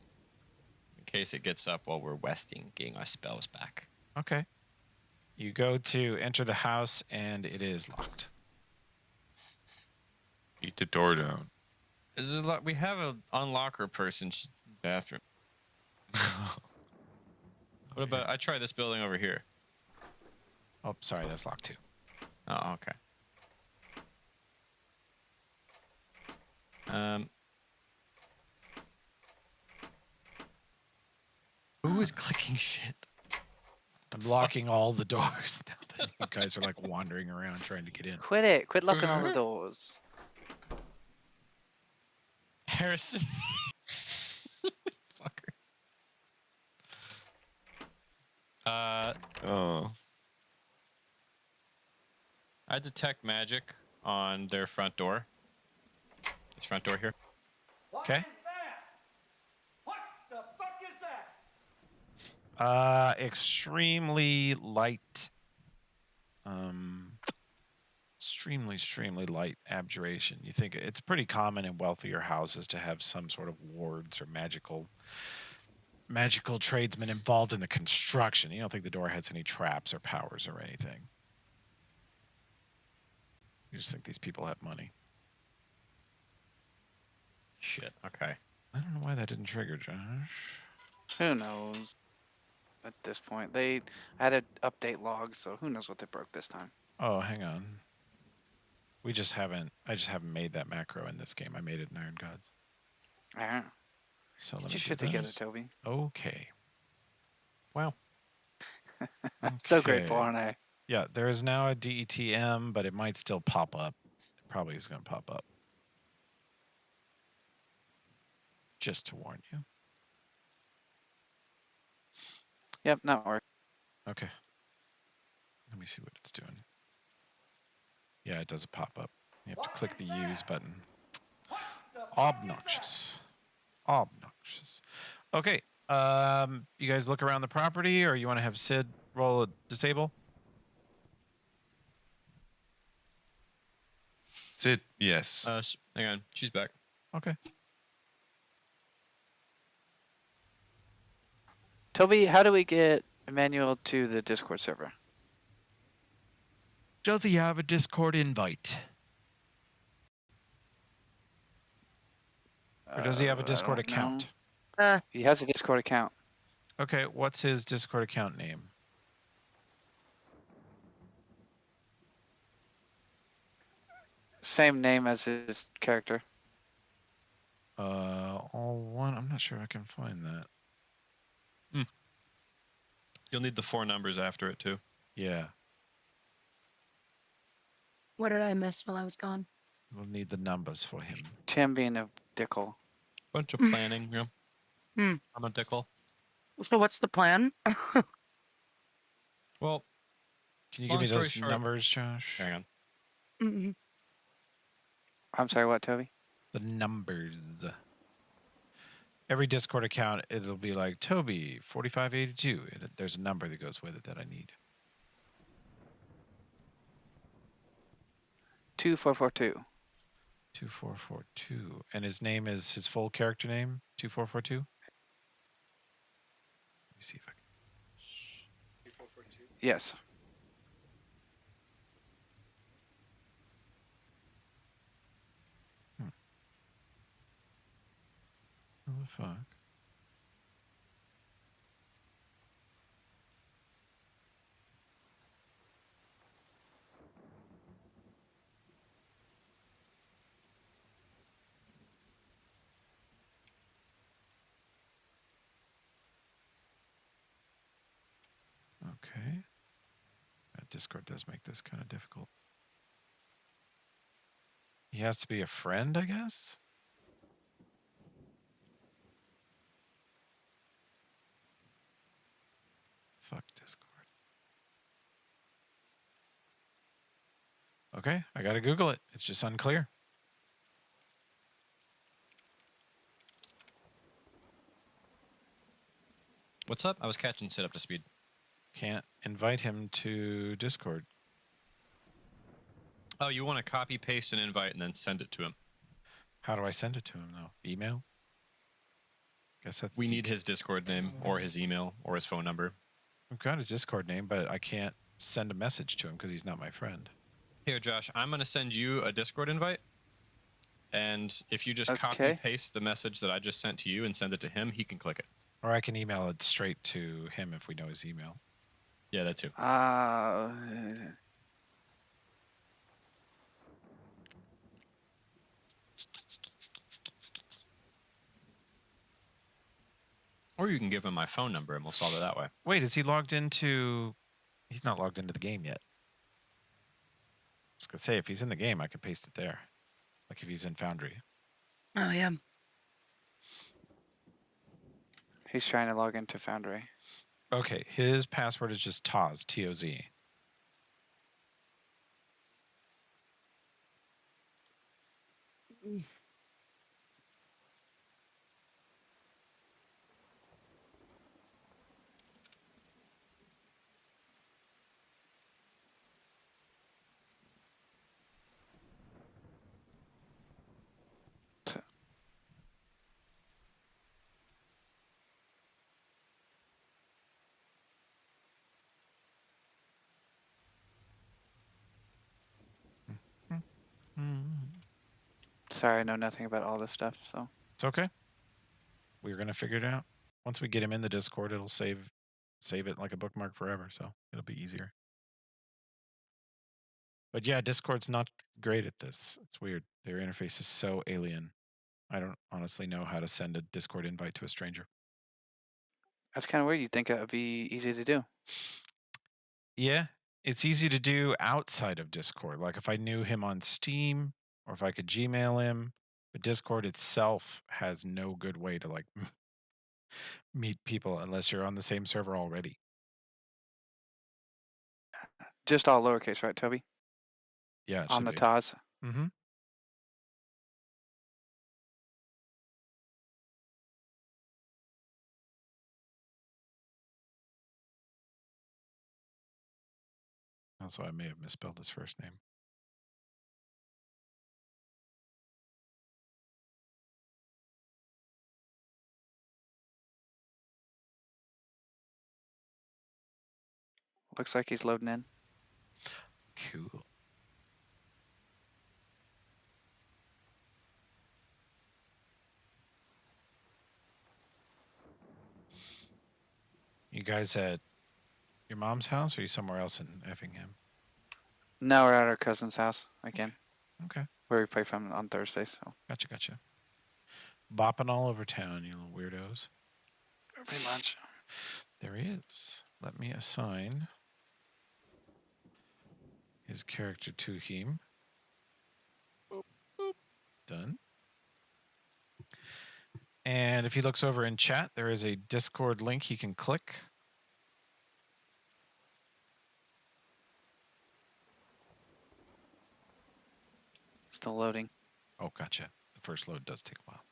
in case it gets up while we're resting, getting our spells back. Okay. You go to enter the house and it is locked. Beat the door down. We have an unlocker person. She's in the bathroom. What about I try this building over here? Oh, sorry, that's locked too. Oh, okay. Who is clicking shit? I'm locking all the doors now that you guys are like wandering around trying to get in. Quit it. Quit locking all the doors. Harrison. Fucker. Oh. I detect magic on their front door. This front door here. Okay. What is that? What the fuck is that? Extremely light. Extremely light abjuration. You think it's pretty common in wealthier houses to have some sort of wards or magical tradesmen involved in the construction. You don't think the door has any traps or powers or anything. You just think these people have money. Shit. Okay. I don't know why that didn't trigger, Josh. Who knows? At this point, I had an update log, so who knows what they broke this time. Oh, hang on. I just haven't made that macro in this game. I made it in Iron Gods. Ah, So let get me your do shit together, this. Toby. Okay. Wow. So Okay. grateful, aren't I? Yeah, there is now a DETM, but it might still pop up. It probably is going to pop up. Just to warn you. Yep, not work. Okay. Let me see what it's doing. Yeah, it does a pop-up. You have to What click is the that? use button. What the fuck is Obnoxious. Obnoxious. Okay. You guys look around the property, or you want to have Sid roll a disable? Sid, yes. Hang on, she's back. Okay. Toby, how do we get Emmanuel to the Discord server? Does he have a Discord invite? Or does he have a I Discord don't know. account? He has a Discord account. Okay, what's his Discord account name? Same name as his character. All one. I'm not sure I can find that. You'll need the 4 numbers after it too. Yeah, What did I miss while I was gone? we'll need the numbers for him. Tim being a dickle. Bunch of planning. Yeah. Hmm. I'm a dickle. So what's the plan? Well, Can you Long give me story those short- numbers, Josh? hang on. Mhm. I'm sorry, what, Toby? The numbers. Every Discord account, it'll be like Toby 4582. There's a number that goes with it that I need. 2442. 2442. And his name is his full character name? 2442? Let me see if I can. Yes. What the fuck? Okay. Discord does make this kind of difficult. He has to be a friend, I guess? Fuck Discord. Okay, I gotta Google it. It's just unclear. What's up? I was catching Sid up to speed. Can't invite him to Discord. Oh, you want to copy paste an invite and then send it to him? How do I send it to him, though? Email? Guess that's We need his Discord name or his email or his phone number. I've got his Discord name, but I can't send a message to him because he's not my friend. Here, Josh, I'm going to send you a Discord invite. And if you just copy Okay. paste the message that I just sent to you and send it to him, he can click it. Or I can email it straight to him if we know his email. Yeah, that too. Or you can give him my phone number and we'll solve it that way. Wait, is he logged into... He's not logged into the game yet. I was going to say, if he's in the game, I could paste it there. Like if he's in Foundry. Oh yeah. He's trying to log into Foundry. Okay, his password is just Toz, T-O-Z. Sorry, I know nothing about all this stuff, so. It's okay. We're going to figure it out. Once we get him in the Discord, it'll save it like a bookmark forever, so it'll be easier. But yeah, Discord's not great at this. It's weird. Their interface is so alien. I don't honestly know how to send a Discord invite to a stranger. That's kind of weird. You'd think it would be easy to do. Yeah, it's easy to do outside of Discord. Like if I knew him on Steam or if I could Gmail him, but Discord itself has no good way to like meet people unless you're on the same server already. Just all lowercase, right, Toby? Yeah, it On should the be. TOS. Mm-hmm. Also, I may have misspelled his first name. Looks like he's loading in. Cool. You guys at your mom's house, or are you somewhere else in Effingham? No, we're at our cousin's house again, Okay. where we play from on Thursdays. So Gotcha. Bopping all over town, you little weirdos. pretty much. There he is. Let me assign his character to him. Boop, boop. Done. And if he looks over in chat, there is a Discord link he can click. Still loading. Oh, gotcha. The first load does take a while.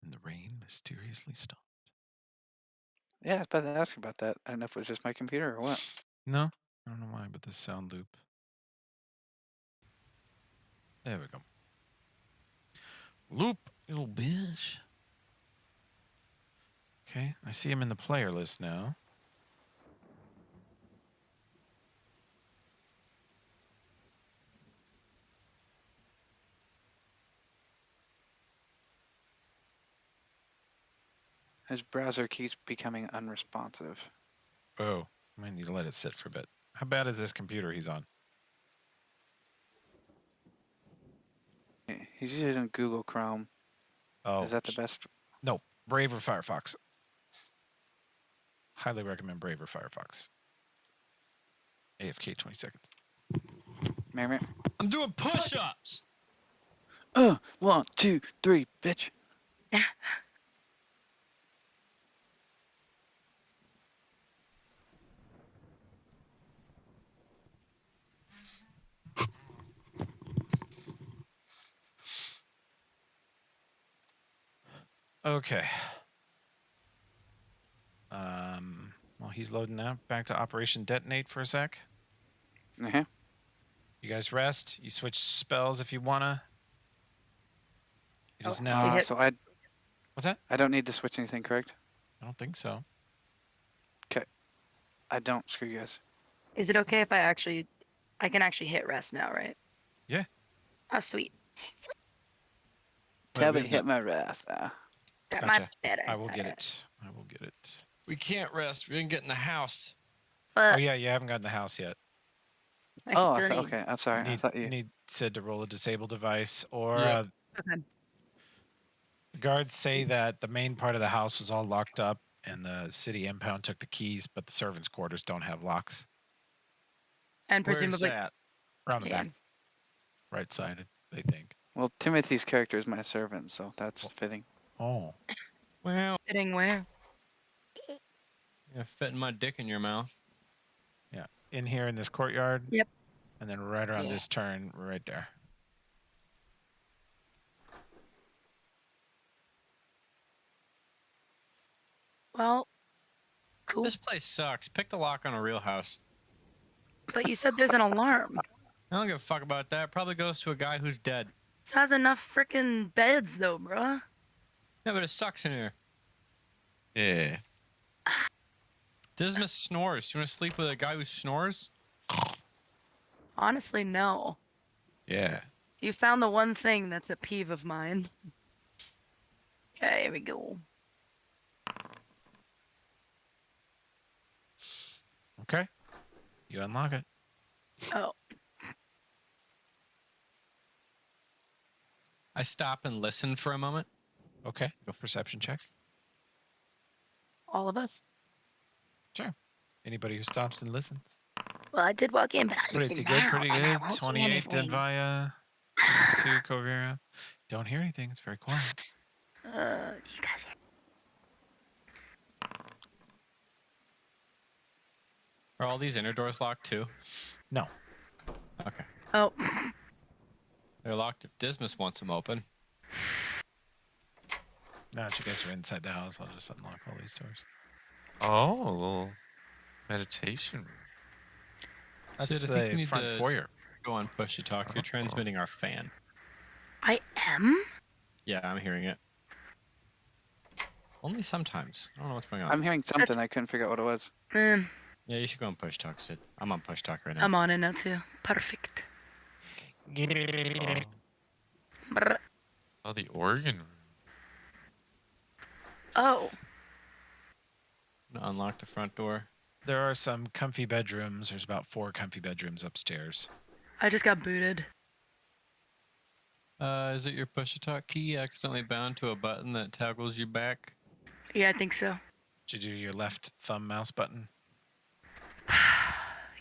And the rain mysteriously stopped. Yeah, I was about to ask about that. I don't know if it was just my computer or what. No, I don't know why, but this sound loop. There we go. Loop, little bitch. Okay, I see him in the player list now. His browser keeps becoming unresponsive. Oh, I might need to let it sit for a bit. How bad is this computer he's on? He's using Google Chrome. Oh, Is that the best? no, Brave or Firefox. Highly recommend Brave or Firefox. AFK 20 seconds. Mary? I'm doing push-ups. 1, 2, 3, bitch. Okay. While he's loading that, back to Operation Detonate for a sec. Uh-huh. You guys rest. You switch spells if you wanna. It is Oh, now. we hit- So What's that? I don't need to switch anything, correct? I don't think so. Okay. I don't. Screw you guys. Is it okay if I can actually hit rest now, right? Yeah. Oh, sweet. Tell me we've hit got- my wrist. Got Gotcha. much better. I will get it. I will get it. We can't rest. We didn't get in the house. But Oh yeah, you haven't gotten the house yet. I Oh, still need. okay. I'm sorry. I Need thought you. need Sid to roll a disable device, or Yep. Okay. the guards say that the main part of the house was all locked up, and the city impound took the keys, but the servants' quarters don't have locks. And Where's presumably, that? Around the yeah. back, right sided, they think. Well, Timothy's character is my servant, so that's fitting. Oh, Well, Fitting where? you're fitting my dick in your mouth. yeah. In here in this courtyard. Yep. And then right around Yeah. this turn, right there. Well, cool. This place sucks. Pick the lock on a real house. But you said there's an alarm. I don't give a fuck about that. Probably goes to a guy who's dead. This has enough freaking beds, though, bruh. Yeah, but it sucks in here. Yeah. Dismas snores. You want to sleep with a guy who snores? Honestly, no. Yeah. You found the one thing that's a peeve of mine. Okay, here we go. Okay. You unlock it. Oh, I stop and listen for a moment. Okay. Go perception check. all of us. Sure. Anybody who stops and listens. Well, I did walk in, but I Pretty listened good. now, Pretty and I good. won't hear 28 anything. Denvaya. 2 Covera. Don't hear anything. It's very quiet. You guys hear? Are all these inner doors locked too? No. Okay. Oh, They're locked if Dismas wants them open. Now that you guys are inside the house, I'll just unlock all these doors. Oh, a little meditation room. That's Sid, I think we the need front to foyer. go on push to talk. You're transmitting our fan. I am? Yeah, I'm hearing it. Only sometimes. I don't know what's going on. I'm hearing something. I couldn't figure out what it was. Yeah, you should go on push talk, Sid. I'm on push talk right now. I'm on it now too. Perfect. Brr. Oh, the organ room. Oh, Gonna unlock the front door. There are some comfy bedrooms. There's about 4 comfy bedrooms upstairs. I just got booted. Is it your push to talk key accidentally bound to a button that toggles you back? Yeah, I think so. Did you do your left thumb mouse button?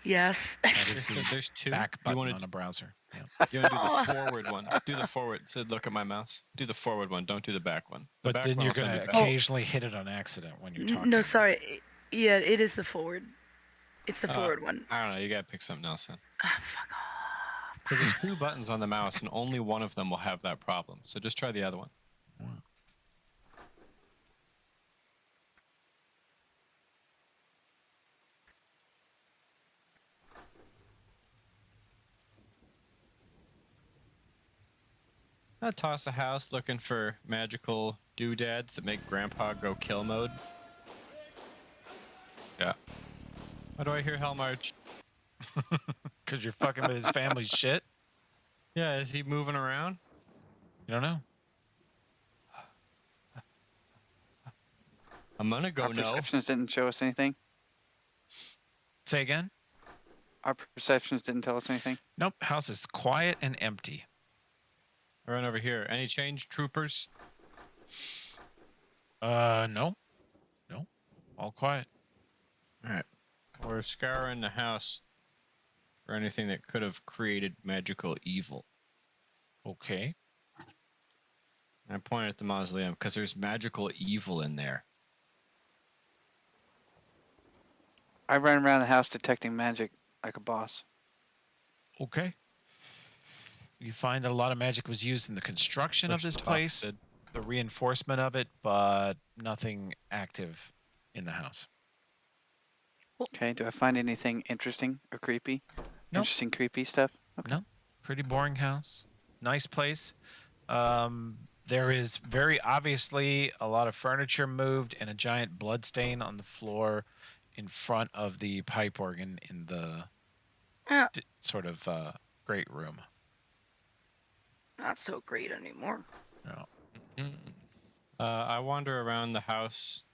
Yes. That is Sid, the there's two. back You button want on to a browser. Yeah. do the forward one. Do the forward. Sid, look at my mouse. Do the forward one. Don't do the back one. The But back then one you're will send going you to back. occasionally hit it on accident when you're talking. No, sorry. Yeah, it is the forward. It's the forward one. I don't know. You gotta pick something else then. Fuck off. Because there's 2 buttons on the mouse, and only one of them will have that problem. So just try the other one. I toss a house looking for magical doodads that make Grandpa go kill mode. Yeah. Why do I hear Hell March? Because you're fucking with his family's shit? Yeah, is he moving around? You don't know? I'm gonna go Our no. perceptions didn't show us anything. Say again? Our perceptions didn't tell us anything. Nope. House is quiet and empty. I run over here. Any change, troopers? No. No. All quiet. All right. We're scouring the house for anything that could have created magical evil. Okay. I point at the mausoleum because there's magical evil in there. I ran around the house detecting magic like a boss. Okay. You find that a lot of magic was used in the construction of Push this talk, place, Sid. the reinforcement of it, but nothing active in the house. Okay, do I find anything interesting or creepy? Nope. Interesting, creepy stuff? Okay. No. Pretty boring house. Nice place. There is very obviously a lot of furniture moved and a giant blood stain on the floor in front of the pipe organ in the Yeah, sort of great room. not so great anymore. No. I wander around the house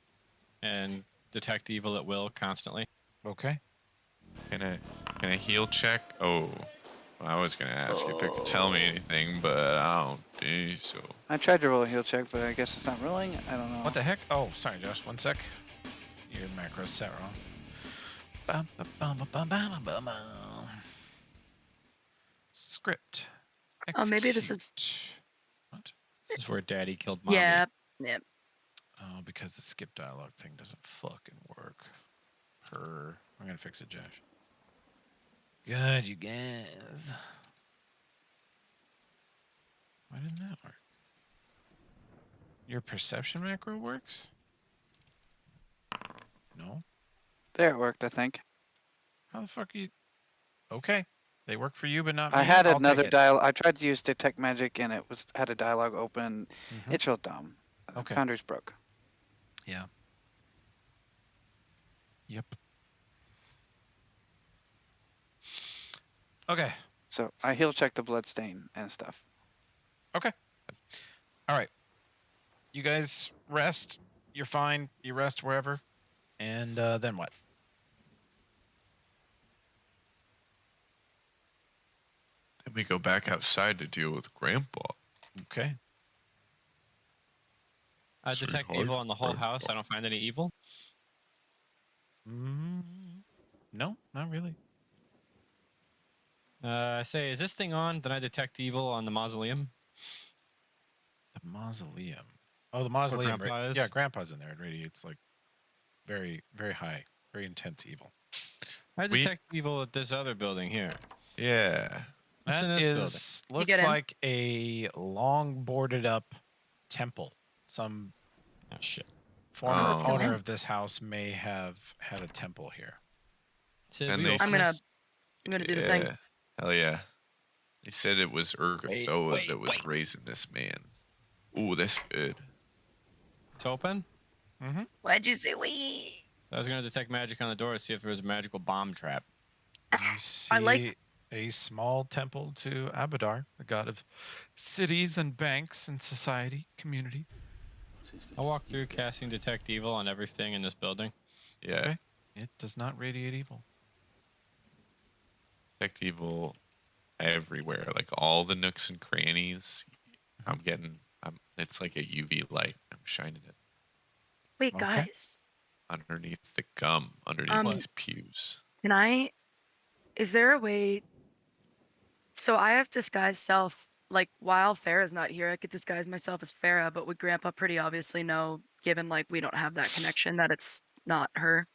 and detect evil at will constantly. Okay. Can I heal check? Oh, I was gonna ask if it could tell me anything, but I don't think so. I tried to roll a heal check, but I guess it's not rolling. I don't know. What the heck? Oh, sorry, Josh. One sec. Your macro's set wrong. Script. Oh, maybe this is- Execute. What? This is where Daddy killed Mommy. Yeah. Yep. Oh, because the skip dialogue thing doesn't fucking work. I'm gonna fix it, Josh. Good, you guys. Why didn't that work? Your perception macro works? No? There it worked, I think. How the fuck are you? Okay. They work for you, but not me. I had I'll take another it. dial. I tried to use detect magic, and it had a dialogue open. Mhm. It's real dumb. Okay. Foundry's broke. Yeah. Yep. Okay. So I heal check the blood stain and stuff. Okay. All right. You guys rest. You're fine. You rest wherever. And then what? Then we go back outside to deal with Grandpa. Okay. I detect Sweetheart, evil on the whole Grandpa. house. I don't find any evil. No, not really. I say, is this thing on? Then I detect evil on the mausoleum. The mausoleum. Oh, the mausoleum. Grandpa is? Yeah, Grandpa's in there. It radiates like very, very high, very intense evil. I We- detect evil at this other building here. Yeah. What's in That this building? is You looks get in? like a long boarded up temple. Some Oh shit! former Oh. owner of this house may have had a temple here. Sid, And we they- open I'm gonna this? do the thing. Yeah. Hell yeah. They said it was Urgathoa that was raising this man. Ooh, that's good. It's open. Why'd you say we? I was gonna detect magic on the door to see if there was a magical bomb trap. You see I like- a small temple to Abadar, the god of cities and banks and society, community. I walk through casting detect evil on everything in this building. Yeah. Okay. It does not radiate evil. Detect evil everywhere. Like all the nooks and crannies. It's like a UV light. I'm shining it Wait, Okay. guys. underneath the gum, underneath Um, these pews. Can I? Is there a way? So I have disguised self. Like while Farah's not here, I could disguise myself as Farah, but would Grandpa pretty obviously know, given like we don't have that connection, that it's not her?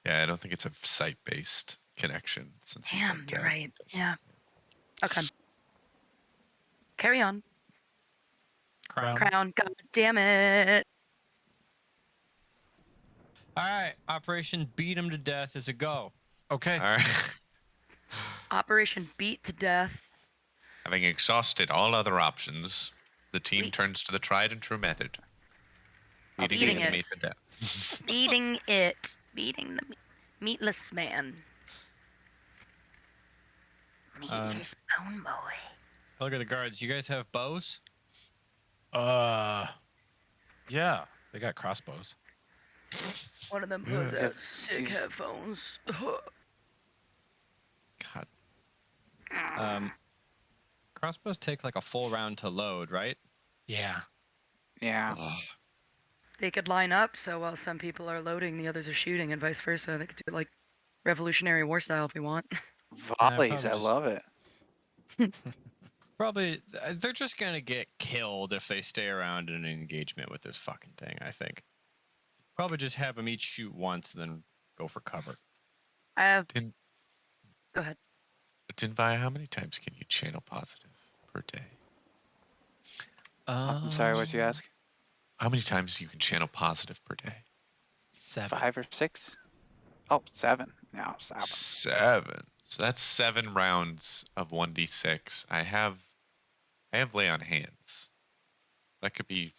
Yeah, I don't think it's a site-based connection since he's Damn, undead. you're right. It doesn't- Yeah. Okay. Carry on. Crown. Crown. God damn it. All right, Operation Beat Him to Death is a go. Okay. All right. Operation Beat to Death. Having exhausted all other options, the team We- turns to the tried and true method. Of Beating eating the enemy it. to death. Beating it. Beating the meatless man. Meatless bone boy. Look at the guards. You guys have bows? Yeah, they got crossbows. One of them Yeah. has If sick she's- headphones. God. Crossbows take like a full round to load, right? Yeah. Yeah. They could line up so while some people are loading, the others are shooting, and vice versa. They could do it like Revolutionary War style if we want. Volleys. probably I just- love it. Probably, they're just gonna get killed if they stay around in an engagement with this fucking thing. I think. Probably just have them each shoot once, and then go for cover. I have. Didn't- Go ahead. Dinvaya, how many times can you channel positive per day? I'm sorry, what you ask? How many times you can channel positive per day? 7. 5 or 6? Oh, 7. No, 7. 7. So that's 7 rounds of 1d6. I have lay on hands. That could be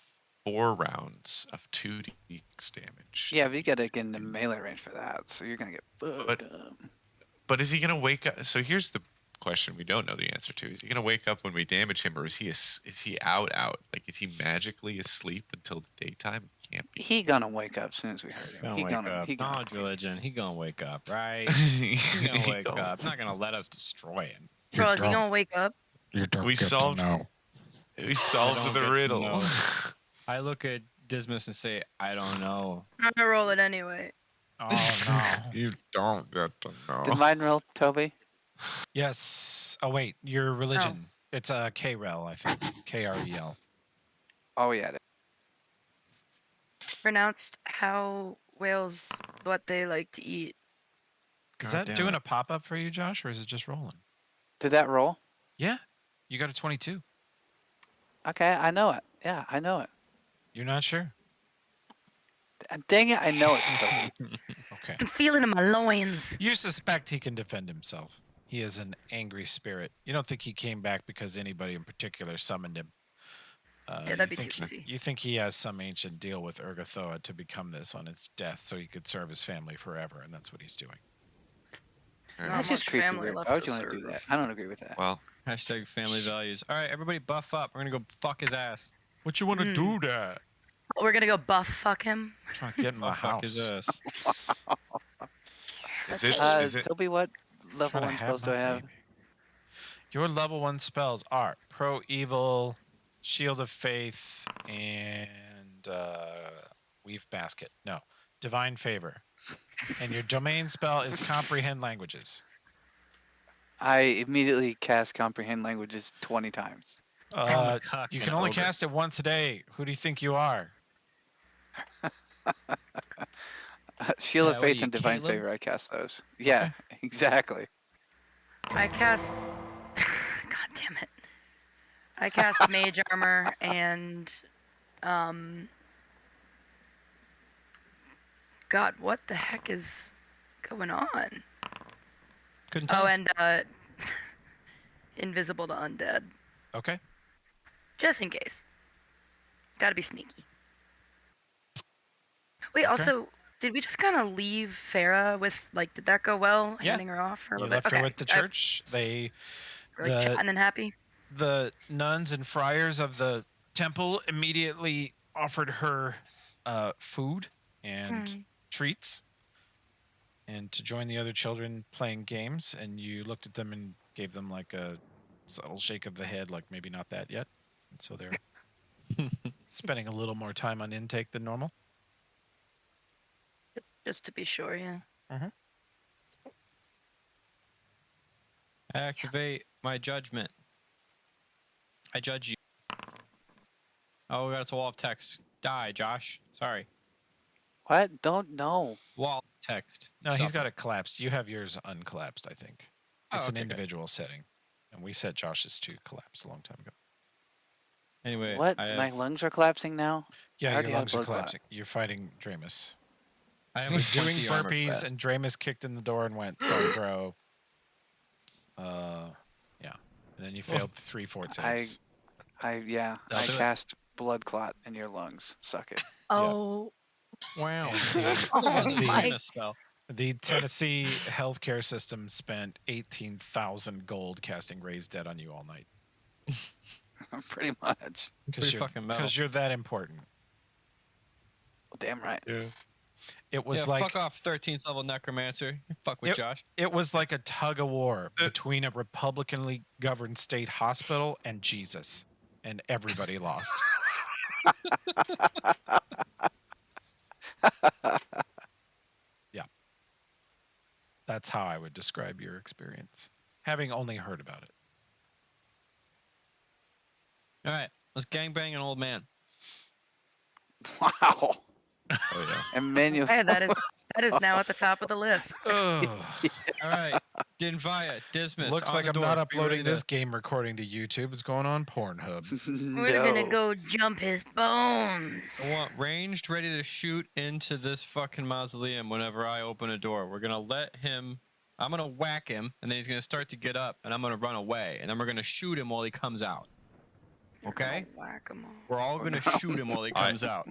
4 rounds of 2d6 damage. Yeah, but you gotta get into melee range for that, so you're gonna get fucked up. But is he gonna wake up? So here's the question we don't know the answer to. Is he gonna wake up when we damage him, or is he out? Like, is he magically asleep until the daytime? Can't be. He gonna wake up as soon as we hurt him. Gonna He wake gonna, up. he gonna Knowledge religion. He gonna wake up, right? He He gonna wake don't. up. Not gonna let us destroy him. Bro, is he gonna wake up? You don't We get solved- to know. We solved don't the get to riddle. know. I look at Dismas and say, I don't know. I'm gonna roll it anyway. Oh no. You don't get to know. Did mine roll, Toby? Yes. Oh wait, your religion. It's a KREL, I think. KREL. Oh yeah. it- Pronounced how whales what they like to eat. Is God that damn doing it. a pop up for you, Josh, or is it just rolling? Did that roll? Yeah. You got a 22. Okay, I know it. Yeah, I know it. You're not sure? Dang it, I know it, Toby. Okay. I can feel it in my loins. You suspect he can defend himself. He is an angry spirit. You don't think he came back because anybody in particular summoned him. Yeah, that'd be think too easy. You think he has some ancient deal with Urgathoa to become this on its death so he could serve his family forever, and that's what he's doing. Alright. Not That's just much creepy family weird. left Why would to you want to do that? serve. I don't agree with that. Well, Hashtag family values. All right, everybody buff up. We're gonna go fuck his ass. What you want to do that? We're gonna go buff fuck him. Trying to get in my Buff fuck his house. ass. is it? Okay. Is it? Toby, what level Try to 1 have spells do my I have? baby. Your level 1 spells are Pro Evil, Shield of Faith, and Weave Basket. No, Divine Favor. And your domain spell is Comprehend Languages. I immediately cast Comprehend Languages 20 times. You can only cast it once a day. Who do you think you are? Shield Yeah, of what are Faith you, and Divine Caleb? Favor, I cast those. Yeah, exactly. I cast. God damn it! I cast Mage Armor and God, what the heck is going on? Couldn't tell. Oh, and Invisible to Undead, Okay. just in case. Gotta be sneaky. Wait, Okay. also, did we just kind of leave Farah with like? Did that go well? Yeah. Handing her off for a You little left bit. her Okay. with the church. They We're like chatting and happy. the nuns and friars of the temple immediately offered her food and treats and to join the other children playing games, and you looked at them and gave them like a subtle shake of the head, like maybe not that yet. And so they're spending a little more time on intake than normal. Just to be sure, yeah. Activate my judgment. I judge you. Oh, that's a wall of text. Die, Josh. Sorry. What? Don't know. Wall of text. No, he's Suffer. got it collapsed. You have yours uncollapsed, I think. Oh, It's an okay, good. individual setting. And we set Josh's to collapse a long time ago. Anyway, What? I My have, lungs are collapsing now? Yeah, already your had a lungs are blood clot. collapsing. You're fighting Dramus. I have We're a doing 20 armor burpees, class. and Dramus kicked in the door and went, "Sorry, bro." Yeah. And then you failed 3 fort saves. I That'll do it. cast blood clot in your lungs. Suck it. Oh, Wow. And That was a the- Jaina spell. The Tennessee healthcare system spent 18,000 gold casting Raise Dead on you all night Pretty much. Pretty fucking metal. because you're that important. Damn right. Yeah. It was Yeah, like fuck off, 13th level necromancer. Fuck with Josh. it was like a tug of war between a Republicanly governed state hospital and Jesus, and everybody lost. Yeah, that's how I would describe your experience, having only heard about it. All right, let's gangbang an old man. Wow. Oh yeah. Emmanuel. hey, that is now at the top of the list. Ugh. All right, Dinvaya, Dismas. Looks on like the I'm door. not Be uploading ready to- this game recording to YouTube. It's going on Pornhub. We're gonna No. go jump his bones. I want ranged, ready to shoot into this fucking mausoleum whenever I open a door. We're gonna let him. I'm gonna whack him, and then he's gonna start to get up, and I'm gonna run away, and then we're gonna shoot him while he comes out. Okay? Whack-a-mole. We're all gonna shoot him while he comes out.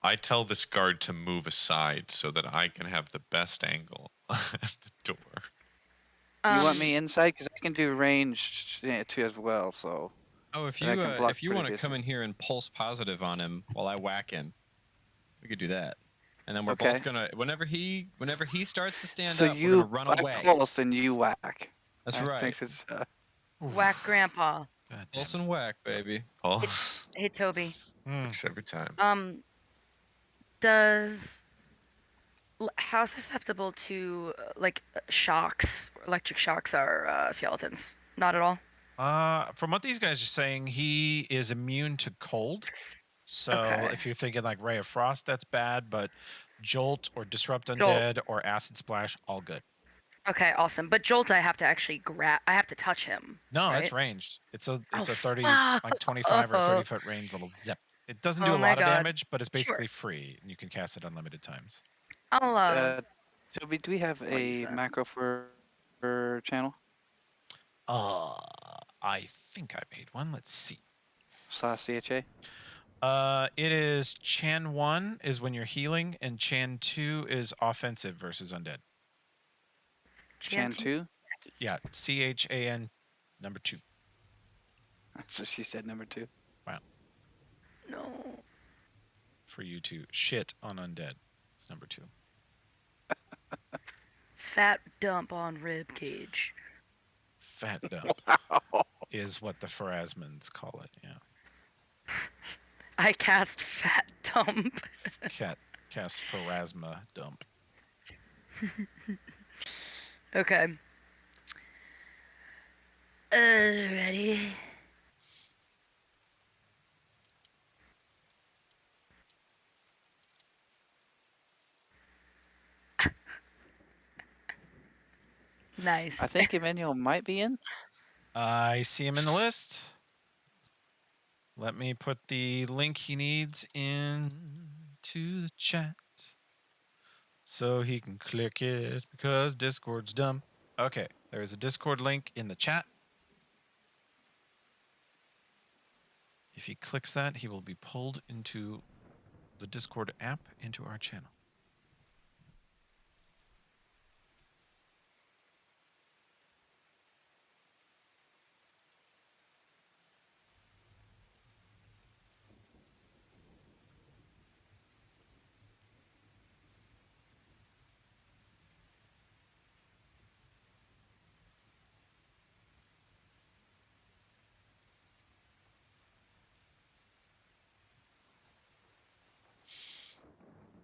I tell this guard to move aside so that I can have the best angle at the door. You want me inside? Because I can do range too as well. So Oh, if But I you can block if you pretty want to come decent. in here and pulse positive on him while I whack him, we could do that. And then we're Okay. both gonna whenever he starts to stand so up, you we're gonna run I away. pulse and you whack. That's I right. think it's, Whack Grandpa. God damn Pulse it. and whack, baby. Oh, Hey Toby. works every time. Does how susceptible to shocks, electric shocks, are skeletons? Not at all. From what these guys are saying, he is immune to cold. So Okay. if you're thinking like Ray of Frost, that's bad, but Jolt or Disrupt Undead or Acid Splash, all good. Okay, awesome. But Jolt, I have to actually grab. I have to touch him. No, right? it's ranged. It's a Oh, 30, fuck. like 25 or 30 foot range little zip. It doesn't do Oh a my lot of God. damage, but it's Sure. basically free, and you can cast it unlimited times. I'll Toby, do we have I'll use a that. macro for channel? I think I made one. Let's see. /CHA? It is Chan 1 is when you're healing, and Chan 2 is offensive versus undead. Chan 2? Yeah, CHAN number 2. So she said number 2. No. For you to shit on undead. It's number 2. Fat dump on rib cage. Fat dump is what the Pharasmans call it. Yeah. I cast fat dump. Cast Pharasma dump. Okay. Ready? Nice. I think Emmanuel might be in. I see him in the list. Let me put the link he needs into the chat so he can click it because Discord's dumb. Okay, there's a Discord link in the chat. If he clicks that, he will be pulled into the Discord app into our channel.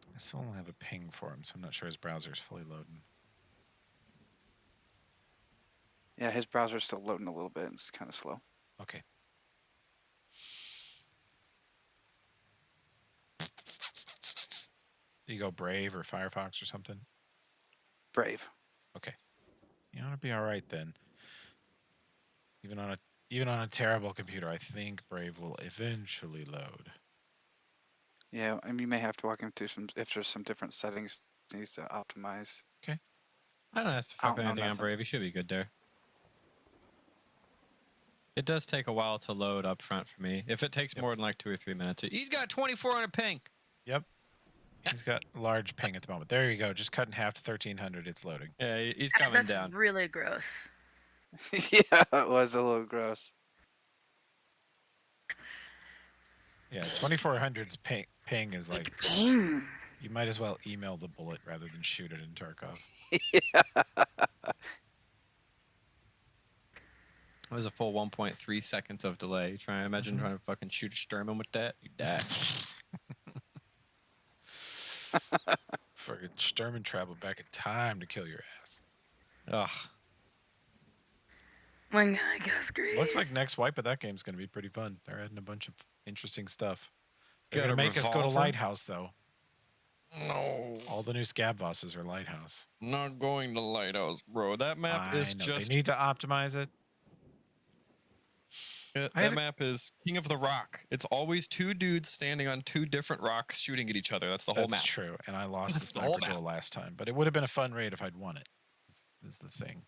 I still don't have a ping for him, so I'm not sure his browser's fully loading. Yeah, his browser's still loading a little bit. It's kind of slow. Okay. You go Brave or Firefox or something? Brave. Okay. You ought to be all right then. Even on a terrible computer, I think Brave will eventually load. Yeah, and you may have to walk him through some if there's some different settings he needs to optimize. I don't have to I fuck don't know anything on nothing. Brave. You should be good there. It does take a while to load up front for me. If it takes more than like 2 or 3 minutes, he's got 2400 ping. Yep. He's got large ping at the moment. There you go. Just cut in half to 1300. It's loading. Yeah, he's Guys, coming that's down. really gross. Yeah, it was a little gross. Yeah, 2400's ping is like Game. you might as well email the bullet rather than shoot it in Tarkov. It was a full 1.3 seconds of delay. Imagine trying to fucking shoot a Sturman with that. You die. Fucking Sturman traveled back in time to kill your ass. Ugh. One guy goes grease. Looks like next wipe of that game's going to be pretty fun. They're adding a bunch of interesting stuff. They're Got going to a make us go to revolver? Lighthouse, though. No. All the new scab bosses are Lighthouse. Not going to Lighthouse, bro. That map I is know. just... They need to optimize it. That map is King of the Rock. It's always 2 dudes standing on 2 different rocks shooting at each other. That's the whole That's map. true. And I lost That's the the whole sniper duel last time. But it would have been a fun raid if I'd won it. Is the thing.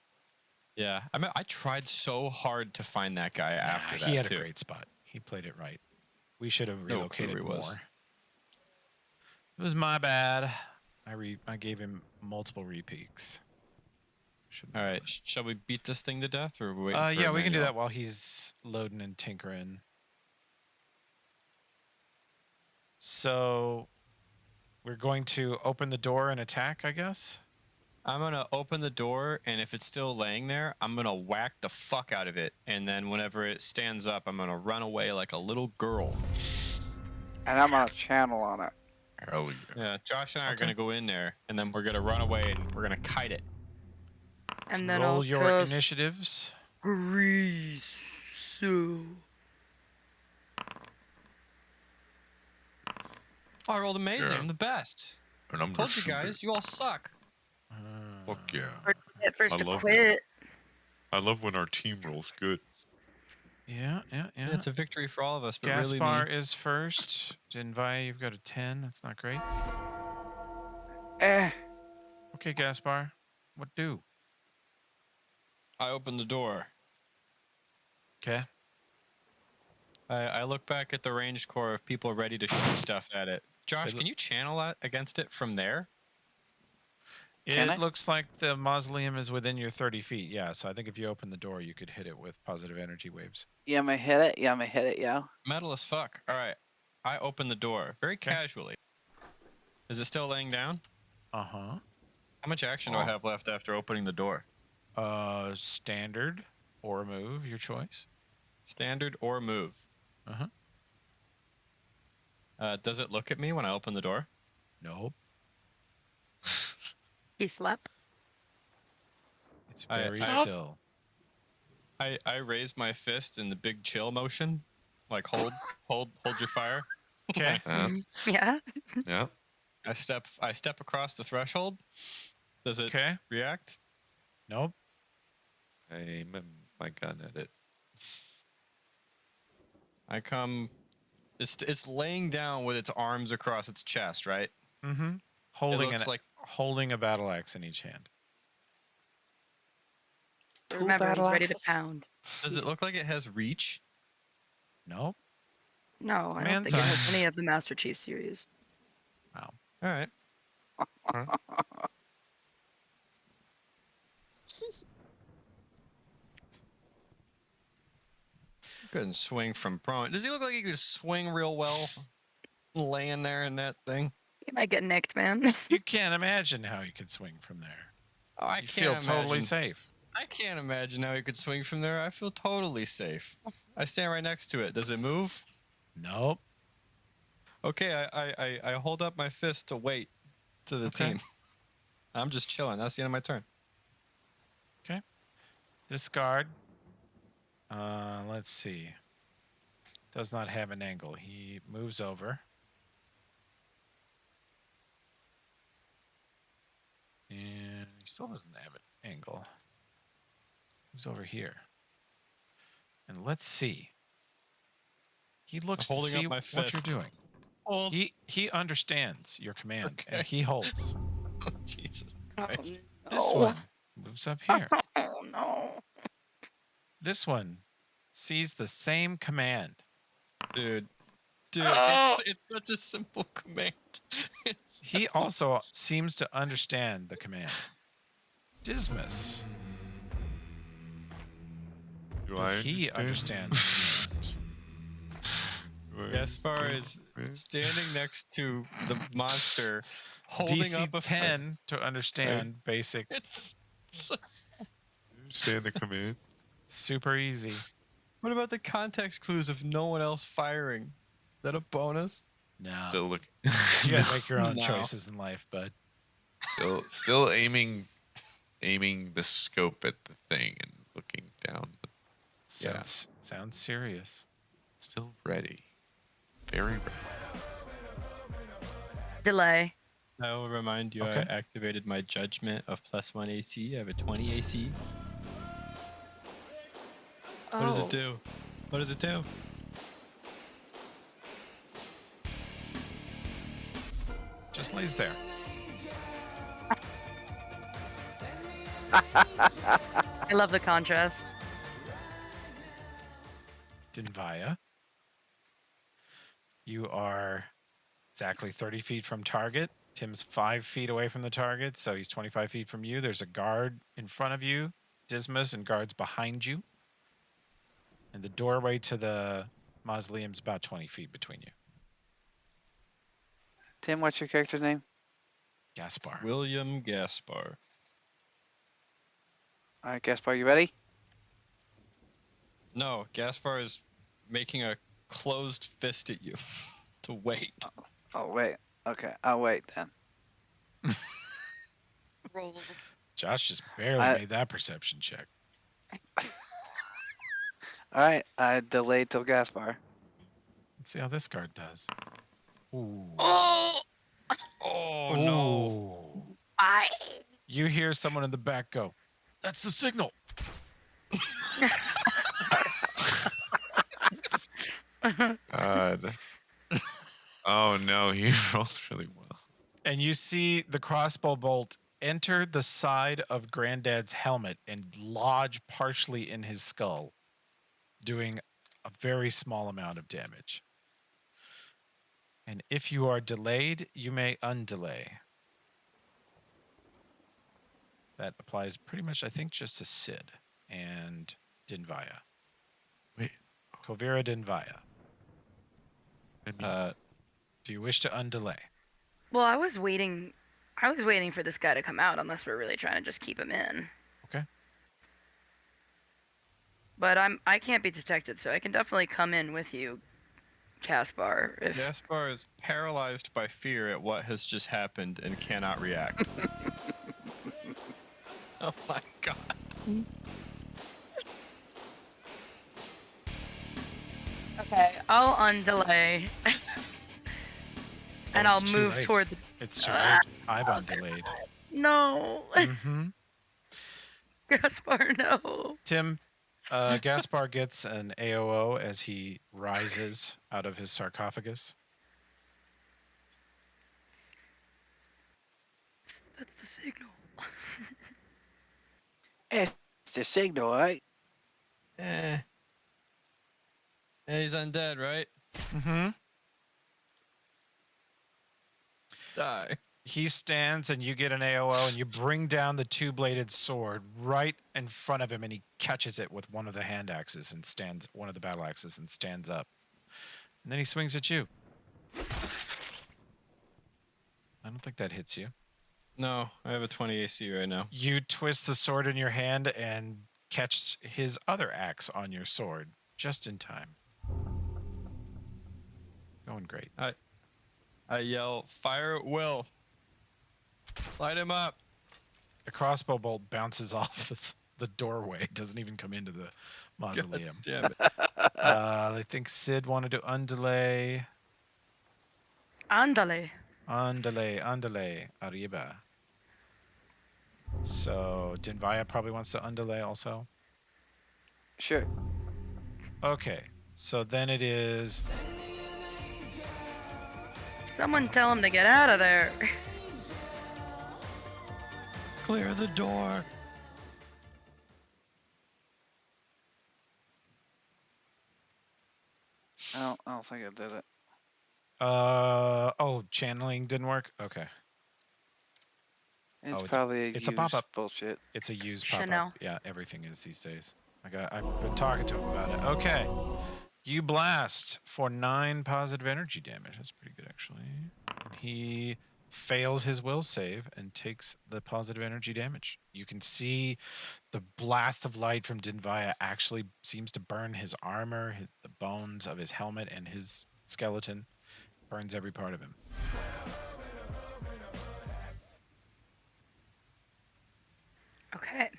Yeah. I mean, I tried so hard to find that guy after that, he had too. a great spot. He played it right. We should have No clue relocated he more. was. It was my bad. I gave him multiple repeaks. All right. Shall we beat this thing to death, or wait? Yeah, we can do that while he's loading and tinkering. So we're going to open the door and attack, I guess. I'm gonna open the door, and if it's still laying there, I'm gonna whack the fuck out of it. And then whenever it stands up, I'm gonna run away like a little girl. And I'm on a channel on it. Hell yeah. Yeah, Josh and I are Okay. gonna go in there, and then we're gonna run away, and we're gonna kite it. And then Roll I'll your cast initiatives. grease. So Oh, I rolled amazing. Yeah. I'm the best. And I'm Told you just super- guys, you all suck. Fuck yeah. at first I to love quit. I love when our team rolls good. Yeah. Yeah, it's a victory for all of us, but Gaspar really me. is first. Jinvai, you've got a 10. That's not great. Eh. Okay, Gaspar. What do? I opened the door. Okay. I look back at the ranged core of people ready to shoot stuff at it. Josh, They can you channel that against it from there? Can I? It looks like the mausoleum is within your 30 feet. Yeah, so I think if you open the door, you could hit it with positive energy waves. Yeah, I'm gonna hit it. Yeah, I'm gonna hit it. Yeah. Metal as fuck. All right. I open the door very Okay. casually. Is it still laying down? Uh-huh. How much action do I have left after opening the door? Standard or move, your choice. Standard or move? Uh-huh. Does it look at me when I open the door? Nope. He slept. It's I- very I- still. I raise my fist in the big chill motion, like hold your fire. Okay. Yeah. Yeah. I step across the threshold. Does it Okay. react? Nope. I aim my gun at it. I come. It's laying down with its arms across its chest, right? Mm-hmm. Holding a battle axe in each hand. Just Two remember, he's battle ready to axes? pound. Does it look like it has reach? Nope. No, I don't Command think it has sign. any of the Master Chief series. Wow. All right. Couldn't swing from prone. Does he look like he could swing real well, laying there in that thing? He might get nicked, man. You can't imagine how you could swing from there. Oh, I You feel can't totally imagine. safe. I can't imagine how he could swing from there. I feel totally safe. I stand right next to it. Does it move? Nope. Okay, I hold up my fist to wait to the Okay. team. I'm just chilling. That's the end of my turn. This guard, let's see, does not have an angle. He moves over. And he still doesn't have an angle. Moves over here. And let's see. He looks to holding up see my what you're fist. doing. Hold. He understands your command, and Okay. he holds. Jesus Oh, Christ. This no. one moves up here. Oh no. This one sees the same command. Dude, Oh. it's such a simple command. He also seems to understand the command. Dismas, Do does I he understand the command? Do I Gaspar is understand? standing next to the monster, holding DC up a 10 to understand basic. It's Understand the command? Super easy. what about the context clues of no one else firing? Is that a bonus? No. Still look. You gotta make your own No. choices in life, bud. still aiming the scope at the thing and looking down. Yeah. Sounds serious. Still ready. Very ready. Delay. I will remind you Okay. I activated my judgment of +1 AC. I have a 20 AC. What does it do? What does it do? Just lays there. I love the contrast. Dinvaya. You are exactly 30 feet from target. Tim's 5 feet away from the target, so he's 25 feet from you. There's a guard in front of you, Dismas, and guards behind you. And the doorway to the mausoleum's about 20 feet between you. Tim, what's your character's name? Gaspar. William Gaspar. All right, Gaspar, you ready? No, Gaspar is making a closed fist at you to wait. Oh, wait. Okay, I'll wait then. Roll. Josh just barely I- made that perception check. All right, I delayed till Gaspar. Let's see how this guard does. Ooh. Oh, Oh no. Ooh. I. You hear someone in the back go, "That's the signal." God. Oh no, he rolled really well. And you see the crossbow bolt enter the side of Granddad's helmet and lodge partially in his skull, doing a very small amount of damage. And if you are delayed, you may undelay. That applies pretty much, I think, just to Sid and Dinvaya. Wait. Kovira Dinvaya. And Do you wish to undelay? Well, I was waiting for this guy to come out unless we're really trying to just keep him in. Okay. But I can't be detected, so I can definitely come in with you, Caspar. If Gaspar is paralyzed by fear at what has just happened and cannot react. Oh my god. Okay, I'll undelay. And Oh, I'll it's too move late. toward the It's too late. I've undelayed. No. Mm-hmm. Gaspar, no. Tim, Gaspar gets an AOO as he rises out of his sarcophagus. That's the signal. It's the signal, right? Eh. He's undead, right? Mm-hmm. Die. He stands and you get an AOO and you bring down the two-bladed sword right in front of him and he catches it with one of the hand axes and one of the battle axes and stands up. And then he swings at you. I don't think that hits you. No, I have a 20 AC right now. You twist the sword in your hand and catch his other axe on your sword just in time. Going great. I yell, fire at will. Light him up. The crossbow bolt bounces off the doorway. It doesn't even come into the mausoleum. Damn it. I think Sid wanted to undelay. Andale. Andale, arriba. So Dinvaya probably wants to undelay also. Sure. Okay, so then it is. Someone tell him to get out of there. Clear the door. I don't think I did it. Channeling didn't work. Okay, It's Oh, probably it's a used pop-up. bullshit. it's a used Chanel. pop-up. Yeah, everything is these days. I've been talking to him about it. Okay, you blast for 9 positive energy damage. That's pretty good actually. He fails his will save and takes the positive energy damage. You can see the blast of light from Dinvaya actually seems to burn his armor, the bones of his helmet, and his skeleton. Burns every part of him. Okay.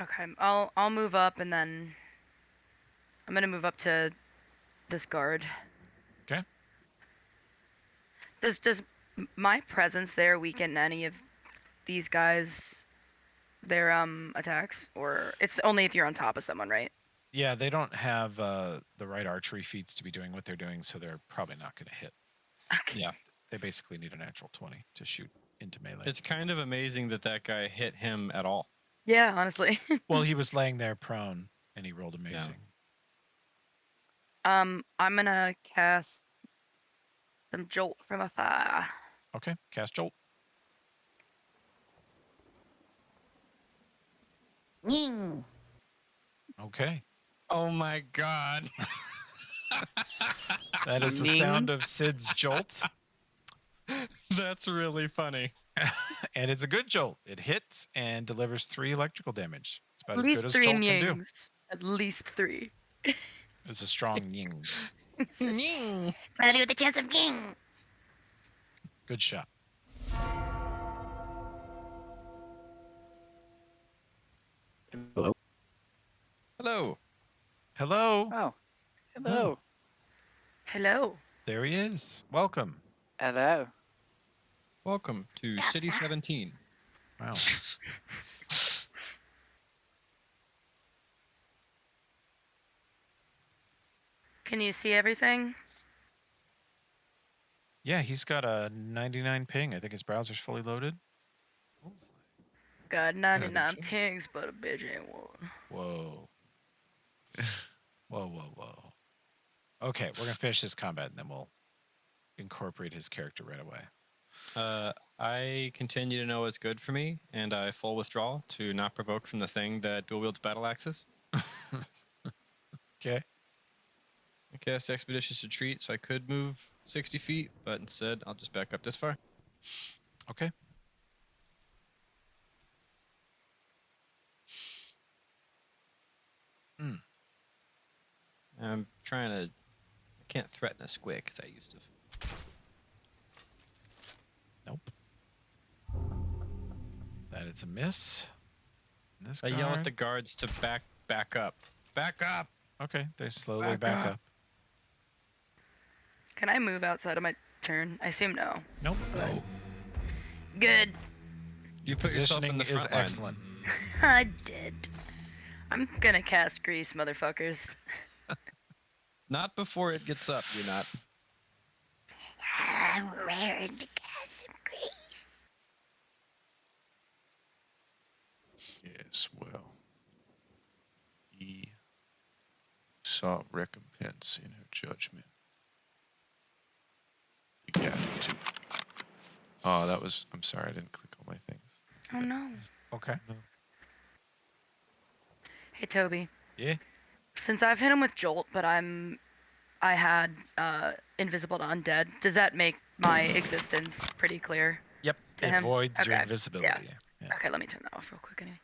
Okay, I'll move up and then I'm gonna move up to this guard. Okay. Does my presence there weaken any of these guys their attacks, or it's only if you're on top of someone, right? Yeah, they don't have the right archery feats to be doing what they're doing, so they're probably not going to hit. Okay. Yeah. They basically need a natural 20 to shoot into melee. It's kind of amazing that guy hit him at all. Yeah, honestly. Well, he was laying there prone, and he rolled amazing. I'm gonna cast some jolt from afar. Okay, cast Jolt. Okay. Oh my god. That is the sound of Sid's Jolt, That's really funny. and it's a good jolt. It hits and delivers 3 electrical damage. It's about At as least good as 3 Jolt can do. yings. At least 3. It's a strong ying. Ready with the chance of king. Good shot. Hello. Hello. Oh, hello. Hello. There he is. Welcome. Hello. Welcome to City 17. Wow. Can you see everything? Yeah, he's got a 99 ping. I think his browser's fully loaded. Got 99 check. pings, but a bitch ain't one. Whoa. Whoa. Okay, we're going to finish this combat and then we'll incorporate his character right away. I continue to know what's good for me, and I full withdrawal to not provoke from the thing that dual wields battle axes. Okay. I cast Expeditious Retreat, so I could move 60 feet, but instead I'll just back up this far. Okay. I'm trying to. I can't threaten a squig because I used to. Nope. That is a miss. This I yell at the guard- guards to back up. Back up! Okay, they slowly back up. Can I move outside of my turn? I assume no. Nope. Good. You put yourself Positioning in the is front line. excellent. I did. I'm gonna cast grease, motherfuckers. Not before it gets up, you're not. I'm raring to cast some grease. Yes, well. He sought recompense in her judgment. You got it too. Oh, that was. I'm sorry, I didn't click all my things. Oh no. Okay. Hey Toby. Yeah. Since I've hit him with Jolt, but I had invisible to undead. Does that make my existence pretty clear? Yep. To It him? voids your Okay, invisibility. Yeah. Okay, let me turn that off real quick anyway.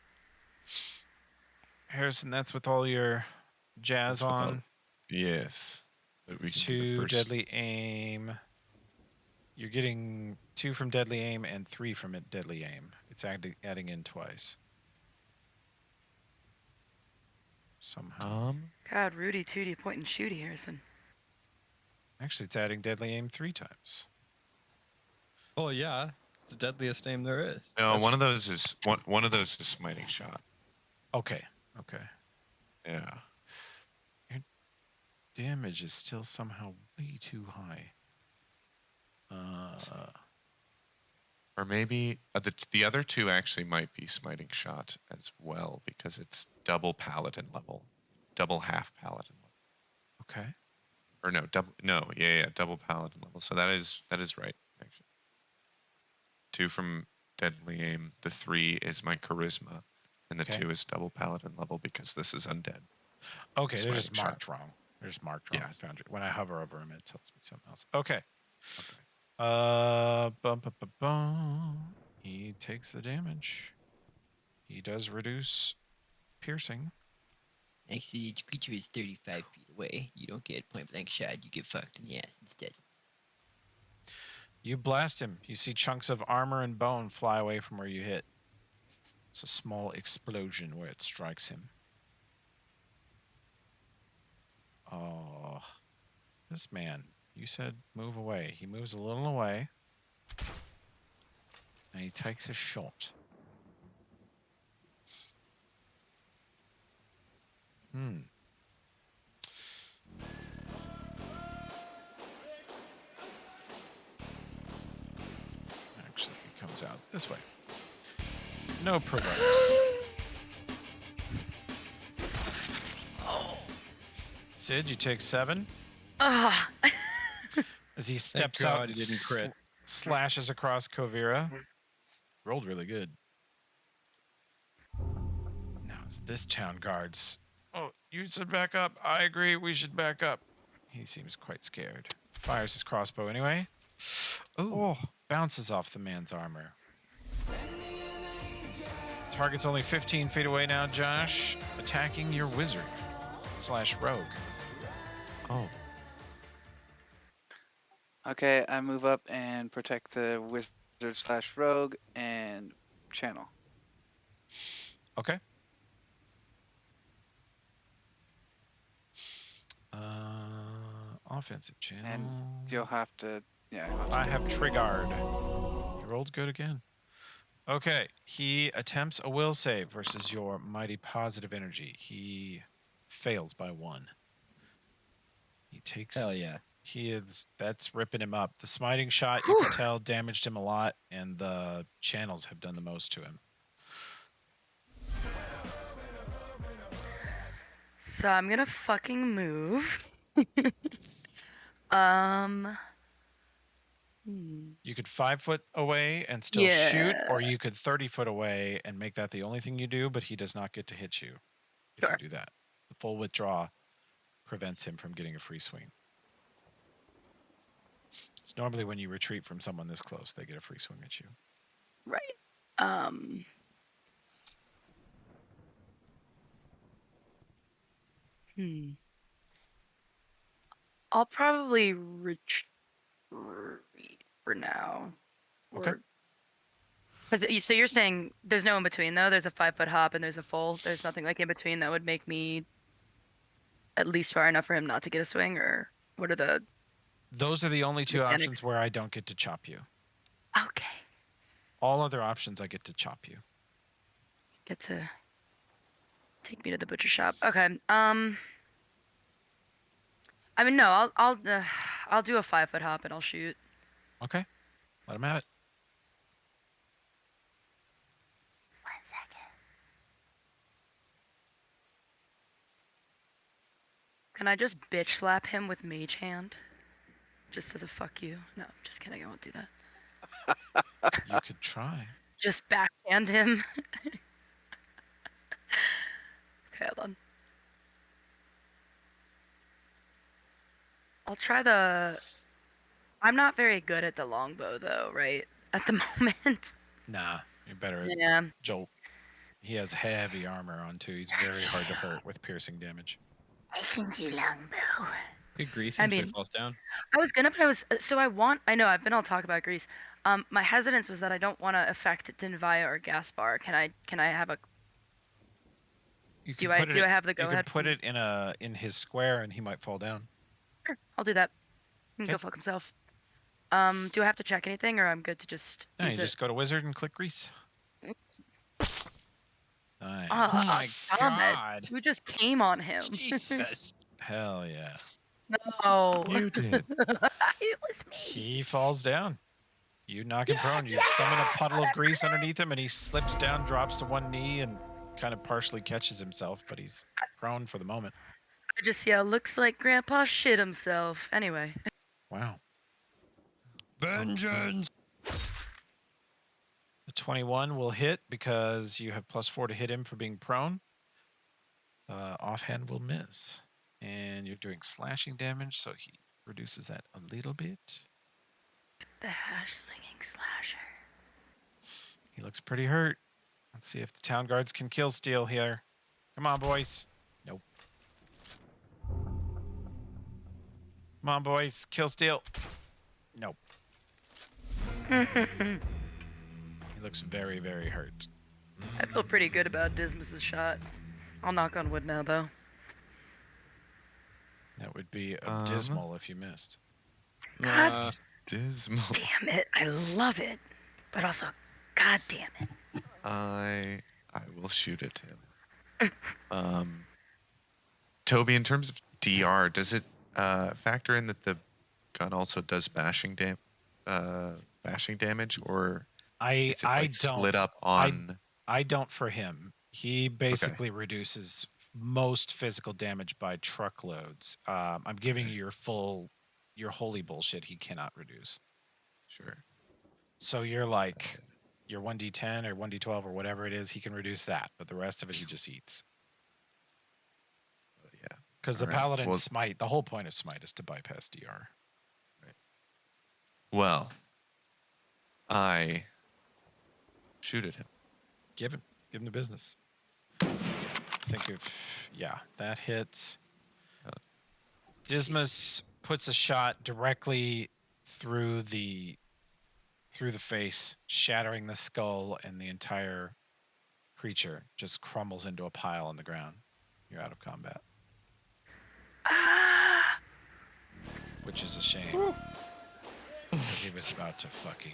Harrison, that's with all your jazz That's with all- on. Yes. But we can do the 2 first. deadly aim. You're getting 2 from deadly aim and 3 from it deadly aim. It's adding in twice. Somehow. God, Rudy, Tooty, point and shooty, Harrison. Actually, it's adding deadly aim 3 times. Oh yeah, it's the deadliest name there is. No, That's- one of those is one of those is smiting shot. Okay. Okay. Yeah. Damage is still somehow way too high. Or maybe the other two actually might be smiting shot as well because it's double paladin level, double half paladin level. Okay. Or no, double paladin level. So that is right actually. 2 from deadly aim. The 3 is my charisma, and the Okay. 2 is double paladin level because this is undead. Okay, they're just Smiting shot. marked wrong. They're just marked wrong. Yeah. I found it. When I hover over them, it tells me something else. Okay. Okay. Bum, bum, bum, bum. He takes the damage. He does reduce piercing. Actually, each creature is 35 feet away. You don't get point blank shot, you get fucked in the ass instead. You blast him. You see chunks of armor and bone fly away from where you hit. It's a small explosion where it strikes him. Oh, this man. You said move away. He moves a little away. And he takes a shot. Actually, he comes out this way. No provokes. Sid, you take 7. Ah, As he steps God out he didn't crit. slashes across Kovira. Rolled really good. Now it's this town guard's. Oh, you said back up. I agree. We should back up. He seems quite scared. Fires his crossbow anyway. Ooh, bounces off the man's armor. Target's only 15 feet away now, Josh. Attacking your wizard / rogue. Oh. Okay, I move up and protect the wizard / rogue and channel. Okay. Offensive channel. And you'll have to, yeah. you'll have to I do have it. triggered. He rolled good again. Okay. He attempts a will save versus your mighty positive energy. He fails by 1. He takes. Hell yeah. That's ripping him up. The smiting shot, you can tell, damaged him a lot, and the channels have done the most to him. so I'm gonna fucking move. You could 5 foot away and still shoot, or Yeah. you could 30 foot away and make that the only thing you do, but he does not get to hit you if Sure. you do that. The full withdraw prevents him from getting a free swing. It's normally when you retreat from someone this close, they get a free swing at you. Right. I'll probably retreat for now. Okay. So you're saying there's no in between though? There's a 5 foot hop and there's a full. There's nothing like in between that would make me at least far enough for him not to get a swing, or what are the Those are the only two mechanics? options where I don't get to chop you. Okay. All other options, I get to chop you. Get to take me to the butcher shop. Okay. I mean, no, I'll do a 5 foot hop and I'll shoot. Okay. Let him have it. 1 second. Can I just bitch slap him with mage hand? Just as a fuck you? No, just kidding. I won't do that. You could try. Just backhand him. Okay, hold on. I'll try the. I'm not very good at the longbow though, right? At the moment. Nah, you're better at Yeah. Jolt. He has heavy armor on too. He's very hard to hurt with piercing damage. I can do longbow. Good grease I until he mean- falls down. I was gonna, but I was. So I know I've been all talk about grease. My hesitance was that I don't want to affect Dinvaya or Gaspar. Can I have a? You Do could I put do it, I have the You go could ahead? put it in his square, and he might fall down. Sure, I'll do that. He can go Okay. fuck himself. Do I have to check anything, or I'm good to just No, you use just go to wizard and click grease. Nice. Oh my damn it. God. Who just came on him? Jesus. Hell yeah. No. You did. It was me. He falls down. You knock him prone. You summon a puddle of grease underneath him, and he slips down, drops to one knee, and kind of partially catches himself, but he's prone for the moment. I just looks like Grandpa shit himself. Anyway. Wow. Vengeance. The 21 will hit because you have +4 to hit him for being prone. Offhand will miss. And you're doing slashing damage, so he reduces that a little bit. The hash slinging slasher. He looks pretty hurt. Let's see if the town guards can kill Steel here. Come on, boys. Nope. Come on, boys. Kill Steel. Nope. He looks very, very hurt. I feel pretty good about Dismas's shot. I'll knock on wood now, though. That would be abysmal if you missed. Uh, Dismal. Damn it. I love it. But also, god damn it. I will shoot at him. Toby, in terms of DR, does it factor in that the gun also does bashing damage, or I is it I like don't split up on? I don't for him. He basically reduces most physical damage by truckloads. I'm giving you your holy bullshit. He cannot reduce. Sure. So you're like your 1d10 or 1d12 or whatever it is. He can reduce that, but the rest of it he just eats. Yeah. Because the All right. paladin Well- smite, the whole point of smite is to bypass DR. Well, I shoot at him. Give him the business. Think of that hits. Dismas puts a shot directly through the face, shattering the skull, and the entire creature just crumbles into a pile on the ground. You're out of combat. Which is a shame. Because he was about to fucking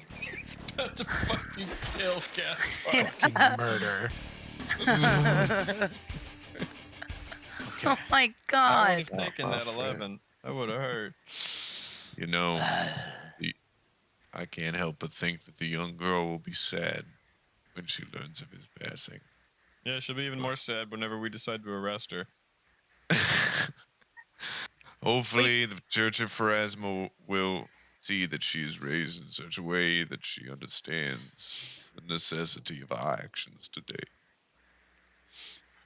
about to fucking kill Gaspar. fucking murder. Okay. Oh my I god. would have taken that 11. That would have hurt. You know, I can't help but think that the young girl will be sad when she learns of his passing. Yeah, she'll be even more sad whenever we decide to arrest her. Hopefully, the Church of Pharasma will see that she is raised in such a way that she understands the necessity of our actions today.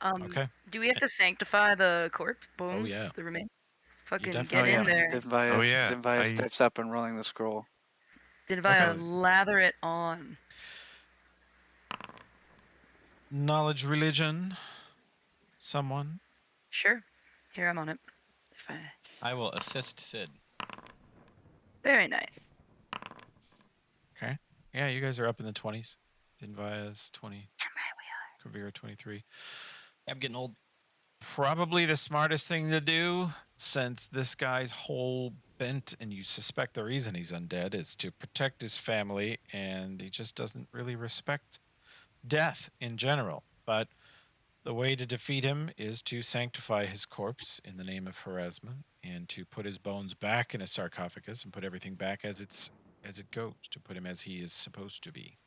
Okay. Do we have to sanctify the corpse bones? yeah. The remain. Fucking definitely get in have to. there. Denvaya, Oh, yeah, Denvaya steps up and rolling the scroll. Denvaya, Okay. lather it on. Knowledge, religion. Someone. Sure. Here, I'm on it. If I... I will assist Sid. Very nice. Okay. Yeah, you guys are up in the 20s. Dinvaya's 20. Kavira 23. I'm getting old. Probably the smartest thing to do, since this guy's whole bent, and you suspect the reason he's undead, is to protect his family, and he just doesn't really respect death in general. But the way to defeat him is to sanctify his corpse in the name of Pharasma, and to put his bones back in a sarcophagus and put everything back as it goes, to put him as he is supposed to be.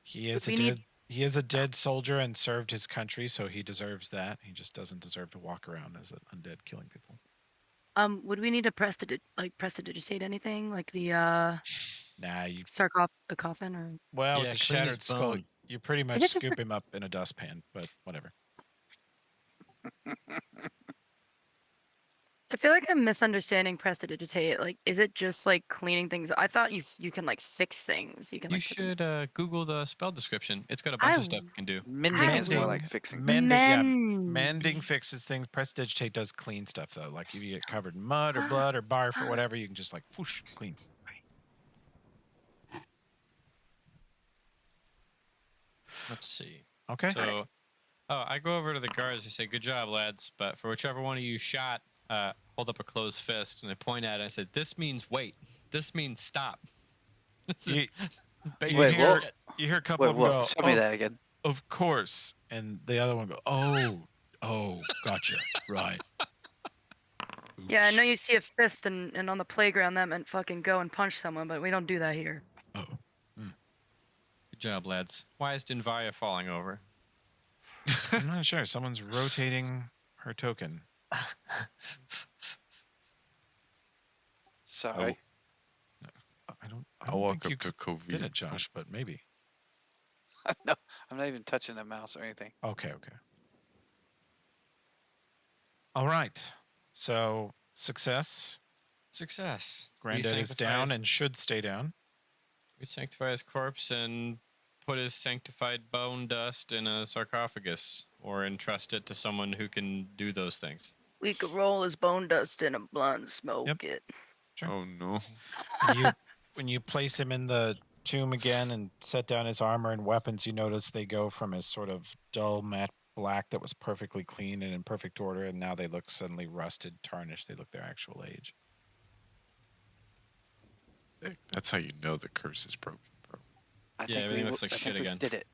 He is he is a dead soldier and served his country, so he deserves that. He just doesn't deserve to walk around as an undead killing people. Would we need to prestidigitate anything like the Nah, you a coffin or? well, Yeah, with the clean his shattered skull, bone. you pretty much it just scoop him up in a dustpan, but whatever. I feel like I'm misunderstanding prestidigitate. Like, is it just like cleaning things? I thought you can like fix things. You can. You Like, put them- should Google the spell description. It's got a bunch of stuff you can do. Mending is more like fixing. Mending fixes things. Prestidigitate does clean stuff though. Like if you get covered in mud or blood or barf or whatever, you can just like whoosh, clean. Let's see. Okay. So, I go over to the guards and say, "Good job, lads." But for whichever one of you shot, hold up a closed fist and I point at it. I said, "This means wait. This means stop." This is You- basic Wait, hear, shit. you hear a couple Wait, of them go, show me that again. Of course. And the other one go, oh, gotcha. Right. Yeah, I Oops. know you see a fist and on the playground that meant fucking go and punch someone, but we don't do that here. Oh. Good job, lads. Why is Dinvaya falling over? I'm not sure. Someone's rotating her token. Sorry. I don't I'll walk think you up to Kovi. did it, Josh, but maybe. No, I'm not even touching the mouse or anything. Okay. All right. So, success. Success. We Granddad is sanctify down his- and should stay down. We sanctify his corpse and put his sanctified bone dust in a sarcophagus or entrust it to someone who can do those things. We could roll his bone dust in a blunt and smoke Yep. it. Sure. Oh no. When you place him in the tomb again and set down his armor and weapons, you notice they go from his sort of dull matte black that was perfectly clean and in perfect order, and now they look suddenly rusted, tarnished. They look their actual age. That's how you know the curse is broken, bro. I Yeah, think everything we looks like I think shit we again. Did it.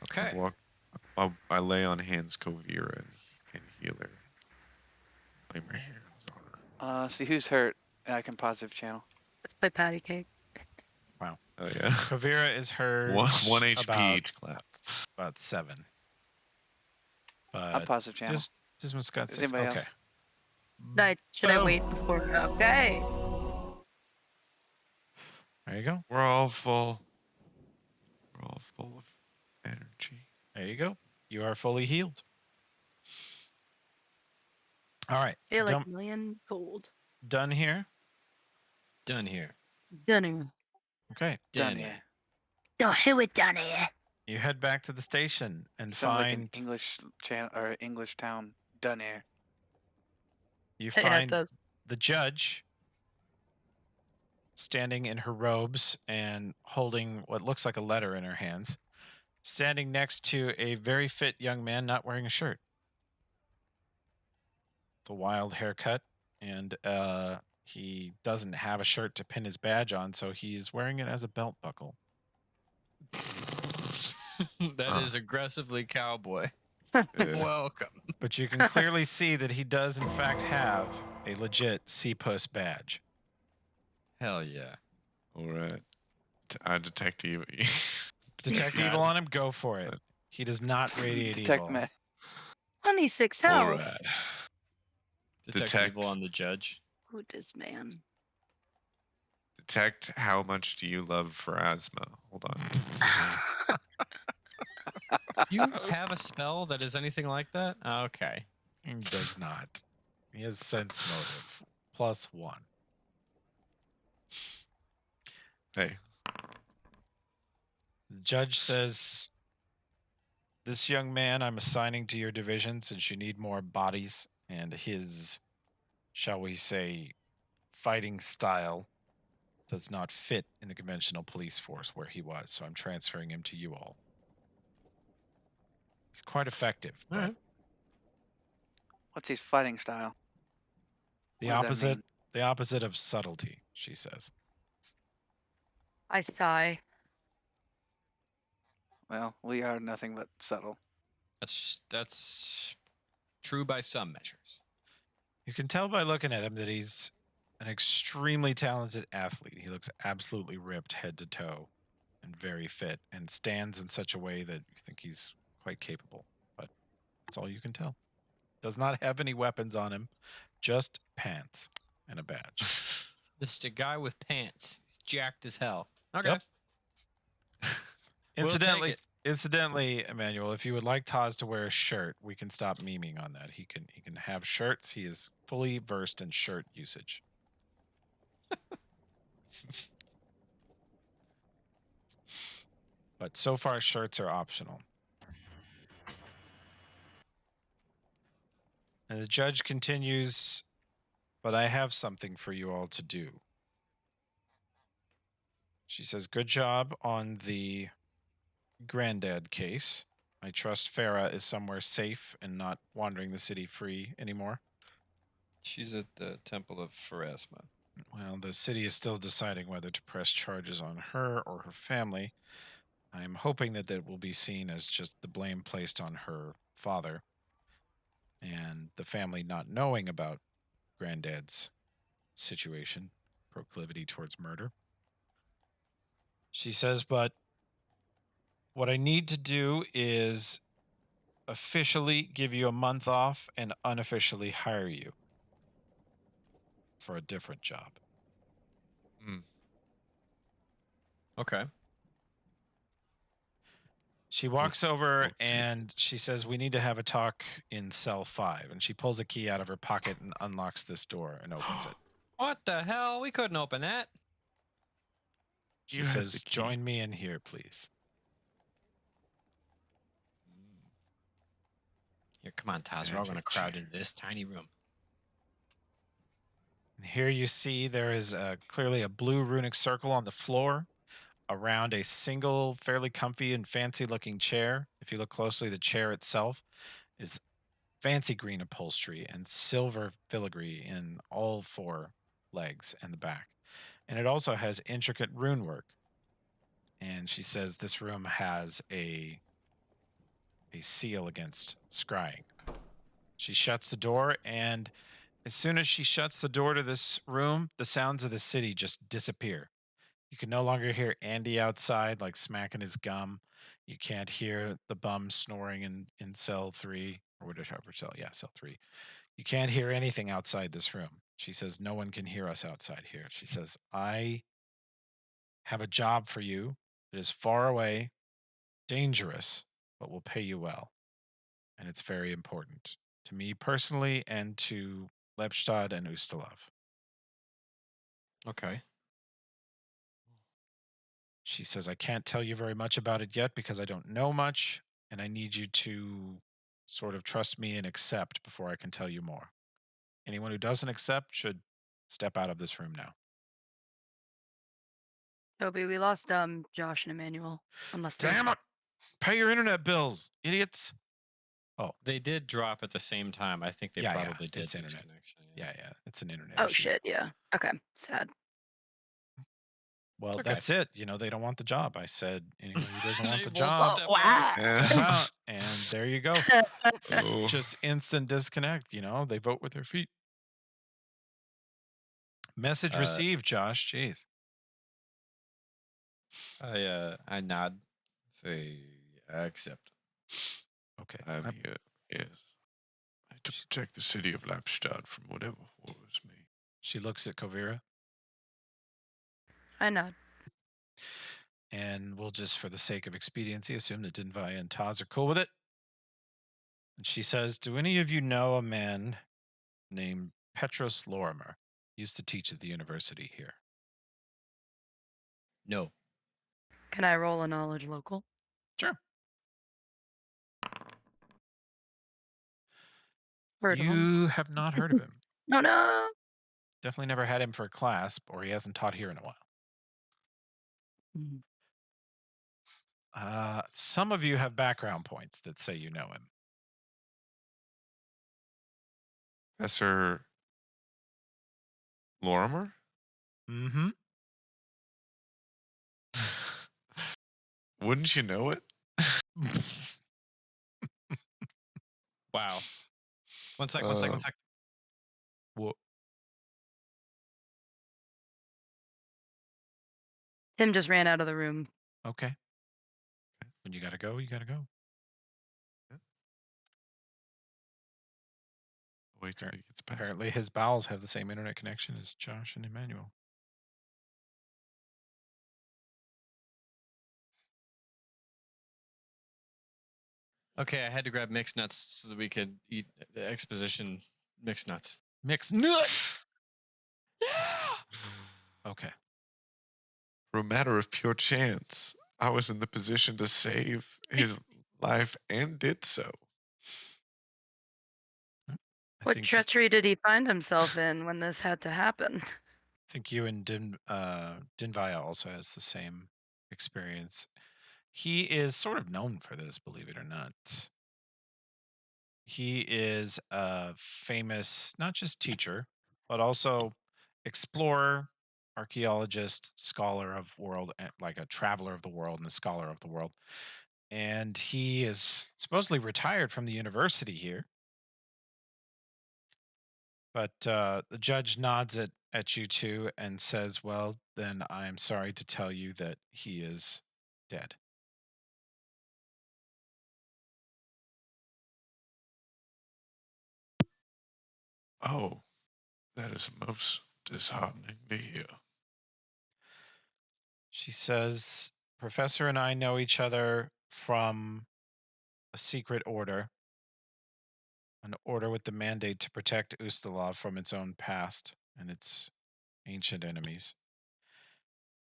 Okay. I lay on hands Kovira and heal her. Lay my hands on her. See who's hurt. I can positive channel. Let's play patty cake. Oh yeah. Kavira is hurt. One HP about, each clap. about 7. I'm But positive channel. this one's got Is 6. anybody Okay. else? Should I wait before? Okay. There you go. We're all full. We're all full of energy. There you go. You are fully healed. All right. Feel like a million gold. Done here. Done here. Done. Okay. Done here. Don't who it done here. You head back to the station and Sounds like find an English channel or English town. Done here. you Yeah, it find does. the judge standing in her robes and holding what looks like a letter in her hands, standing next to a very fit young man not wearing a shirt. The wild haircut, and he doesn't have a shirt to pin his badge on, so he's wearing it as a belt buckle. That is aggressively cowboy. Yeah. Welcome. But you can clearly see that he does, in fact, have a legit CPUS badge. Hell yeah. All right. I detect evil. Detect evil on him? Go for it. He does not radiate Detect evil. me. 26 All health. right. Detect Detect. evil on the judge. Who this man? Detect how much do you love Pharasma? Hold on. You have a spell that is anything like that? Okay. He does not. He has sense motive. +1. Hey, The judge says, this young man I'm assigning to your division since you need more bodies, and his, shall we say, fighting style does not fit in the conventional police force where he was, so I'm transferring him to you all. He's quite effective, All but right. What's his fighting style? the What does that opposite mean? the opposite of subtlety, she says. I sigh. Well, we are nothing but subtle. That's true by some measures. You can tell by looking at him that he's an extremely talented athlete. He looks absolutely ripped head to toe and very fit and stands in such a way that you think he's quite capable. But that's all you can tell. Does not have any weapons on him, just pants and a badge. Just a guy with pants. He's jacked as hell. Okay. Yep. We'll take Incidentally, it. incidentally, Emmanuel, if you would like Taz to wear a shirt, we can stop memeing on that. He can have shirts. He is fully versed in shirt usage. But so far, shirts are optional. And the judge continues, but I have something for you all to do. She says, good job on the granddad case. I trust Farah is somewhere safe and not wandering the city free anymore. She's at the Temple of Pharasma. Well, the city is still deciding whether to press charges on her or her family. I'm hoping that it will be seen as just the blame placed on her father and the family not knowing about granddad's situation, proclivity towards murder. She says, but what I need to do is officially give you a month off and unofficially hire you for a different job. Hmm. Okay. She walks over Okay. and she says, we need to have a talk in cell 5. And she pulls a key out of her pocket and unlocks this door and opens it. What the hell? We couldn't open that. She You had the says, key. join me in here, please. Here, come on, Taz. We're all going to Magic crowd chair. into this tiny room. And here you see there is clearly a blue runic circle on the floor around a single fairly comfy and fancy looking chair. If you look closely, the chair itself is fancy green upholstery and silver filigree in all 4 legs and the back. And it also has intricate rune work. And she says this room has a seal against scrying. She shuts the door, and as soon as she shuts the door to this room, the sounds of the city just disappear. You can no longer hear Andy outside, like smacking his gum. You can't hear the bum snoring in cell 3, or whatever cell. Yeah, cell 3. You can't hear anything outside this room. She says, no one can hear us outside here. She says, I have a job for you. It is far away, dangerous, but will pay you well. And it's very important to me personally and to Lepstad and Ustalov. Okay. She says, I can't tell you very much about it yet because I don't know much, and I need you to sort of trust me and accept before I can tell you more. Anyone who doesn't accept should step out of this room now. Toby, we lost Josh and Emmanuel. Unless they're Damn it! Pay your internet bills, idiots! They did drop at the same time. I think they Yeah, probably did it's lose internet. connection. Yeah, it's an internet Oh issue. shit, yeah. Okay. Sad. Well, Okay. that's it. They don't want the job. I said anyone who doesn't want They the won't job, step wow. step out. And there you go. Oh. Just instant disconnect. They vote with their feet. Message received, Josh. Jeez. I nod. Say accept. Okay. Have you? Yes. to protect the city of Lapstadt from whatever horrors me. She looks at Kovira, I nod. and we'll just, for the sake of expediency, assume that Dinvaya and Taz are cool with it. And she says, "Do any of you know a man named Petros Lorimer? He used to teach at the university here." No. Can I roll a knowledge local? Sure. Heard of him? You have not heard of him. Oh no. Definitely never had him for a class, or he hasn't taught here in a while. Mm. Some of you have background points that say you know him. Professor Lorimer? Mm-hmm. Wouldn't you know it? Wow. One sec. One sec. One sec. Well, Tim just ran out of the room. okay. When you gotta go, you gotta go. Wait till he gets back. Apparently, his bowels have the same internet connection as Josh and Emmanuel. Okay, I had to grab mixed nuts so that we could eat the exposition mixed nuts. Mixed nuts. Okay. For a matter of pure chance, I was in the position to save his life and did so. What treachery did he find himself in when this had to happen? I think you and Dinvaya also has the same experience. He is sort of known for this, believe it or not. He is a famous, not just teacher, but also explorer, archaeologist, scholar of world, like a traveler of the world and a scholar of the world. And he is supposedly retired from the university here. But the judge nods at you two and says, "Well, then I'm sorry to tell you that he is dead." Oh, that is most disheartening to hear. She says, "Professor and I know each other from a secret order, an order with the mandate to protect Ustalov from its own past and its ancient enemies.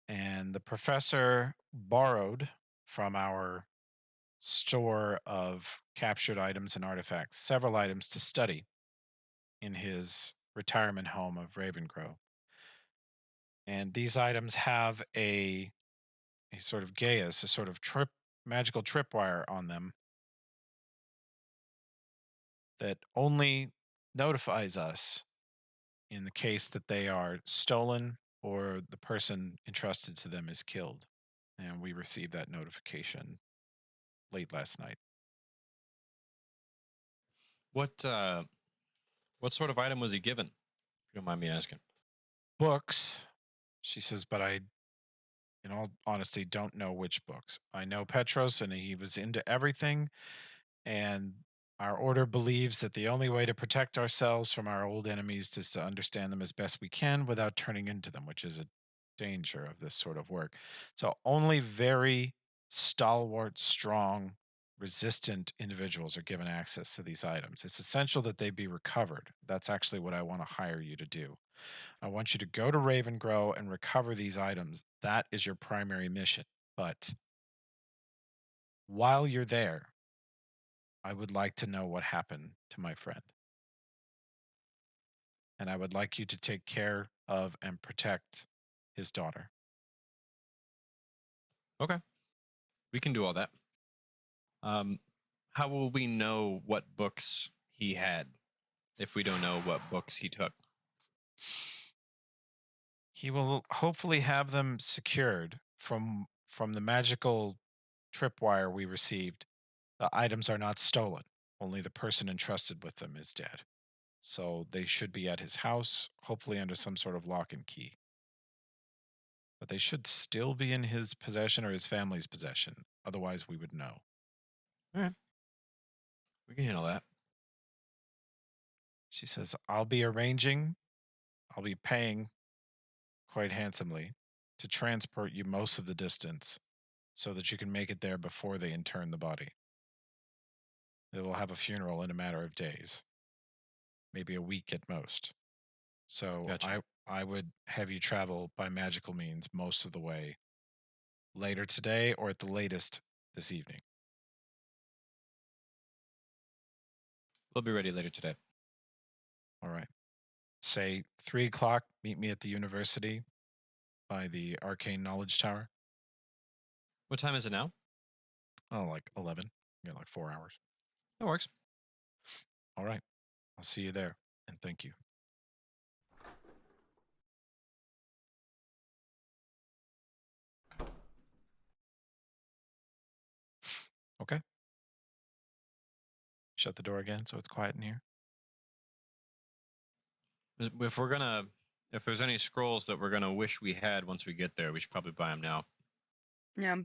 And the professor borrowed from our store of captured items and artifacts several items to study in his retirement home of Ravengrow. And these items have a sort of geas, a sort of magical tripwire on them that only notifies us in the case that they are stolen or the person entrusted to them is killed. And we received that notification late last night." What sort of item was he given? If you don't mind me asking. Books, she says, but I, in all honesty, don't know which books. I know Petros and he was into everything. And our order believes that the only way to protect ourselves from our old enemies is to understand them as best we can without turning into them, which is a danger of this sort of work. So only very stalwart, strong, resistant individuals are given access to these items. It's essential that they be recovered. That's actually what I want to hire you to do. I want you to go to Ravengrow and recover these items. That is your primary mission. But while you're there, I would like to know what happened to my friend. And I would like you to take care of and protect his daughter. Okay. We can do all that. How will we know what books he had if we don't know what books he took? He will hopefully have them secured from the magical tripwire we received. The items are not stolen. Only the person entrusted with them is dead. So they should be at his house, hopefully under some sort of lock and key. But they should still be in his possession or his family's possession. Otherwise, we would know. All right. We can handle that. She says, I'll be paying quite handsomely to transport you most of the distance so that you can make it there before they intern the body. They will have a funeral in a matter of days, maybe a week at most. So Gotcha. I would have you travel by magical means most of the way later today or at the latest this evening. We'll be ready later today. All right. Say 3 o'clock, meet me at the university by the Arcane Knowledge Tower. What time is it now? Oh, like 11. You got like 4 hours. That works. All right. I'll see you there. And thank you. Okay. Shut the door again so it's quiet in here. If there's any scrolls that we're gonna wish we had once we get there, we should probably buy them now. Yeah.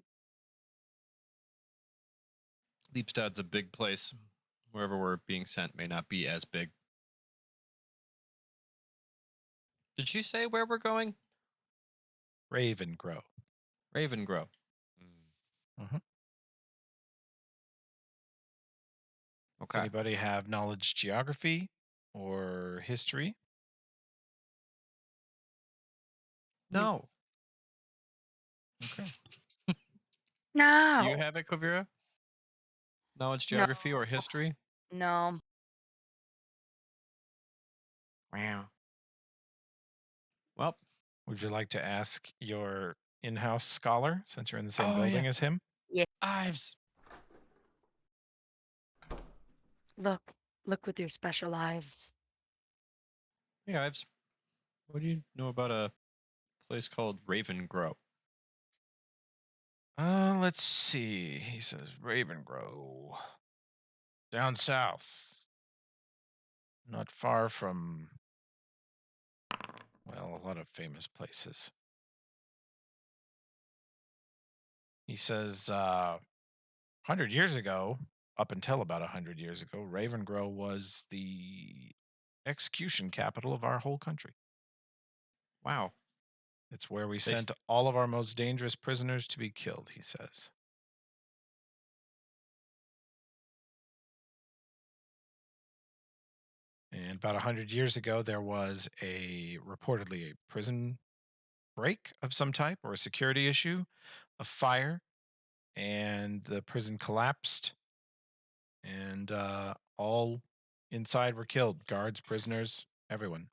Leapstad's a big place. Wherever we're being sent may not be as big. Did she say where we're going? Raven Grow. Ravengrow. Uh-huh. Does Okay. anybody have knowledge geography or history? No. Okay. No. Do you have it, Kavira? Knowledge, No. geography, or history? No. Wow. Well, Would you like to ask your in-house scholar since you're in the same Oh, building yeah. as him? Ives. Look with your special eyes. Hey, Ives. What do you know about a place called Ravengrow? Let's see. He says Raven Grow. Down south. Not far from, well, a lot of famous places. He says 100 years ago, up until about 100 years ago, Ravengrow was the execution capital of our whole country. Wow. It's where we They sent all of our most dangerous prisoners to be killed, he says. And about 100 years ago, there was reportedly a prison break of some type or a security issue, a fire, and the prison collapsed, and all inside were killed. Guards, prisoners, everyone.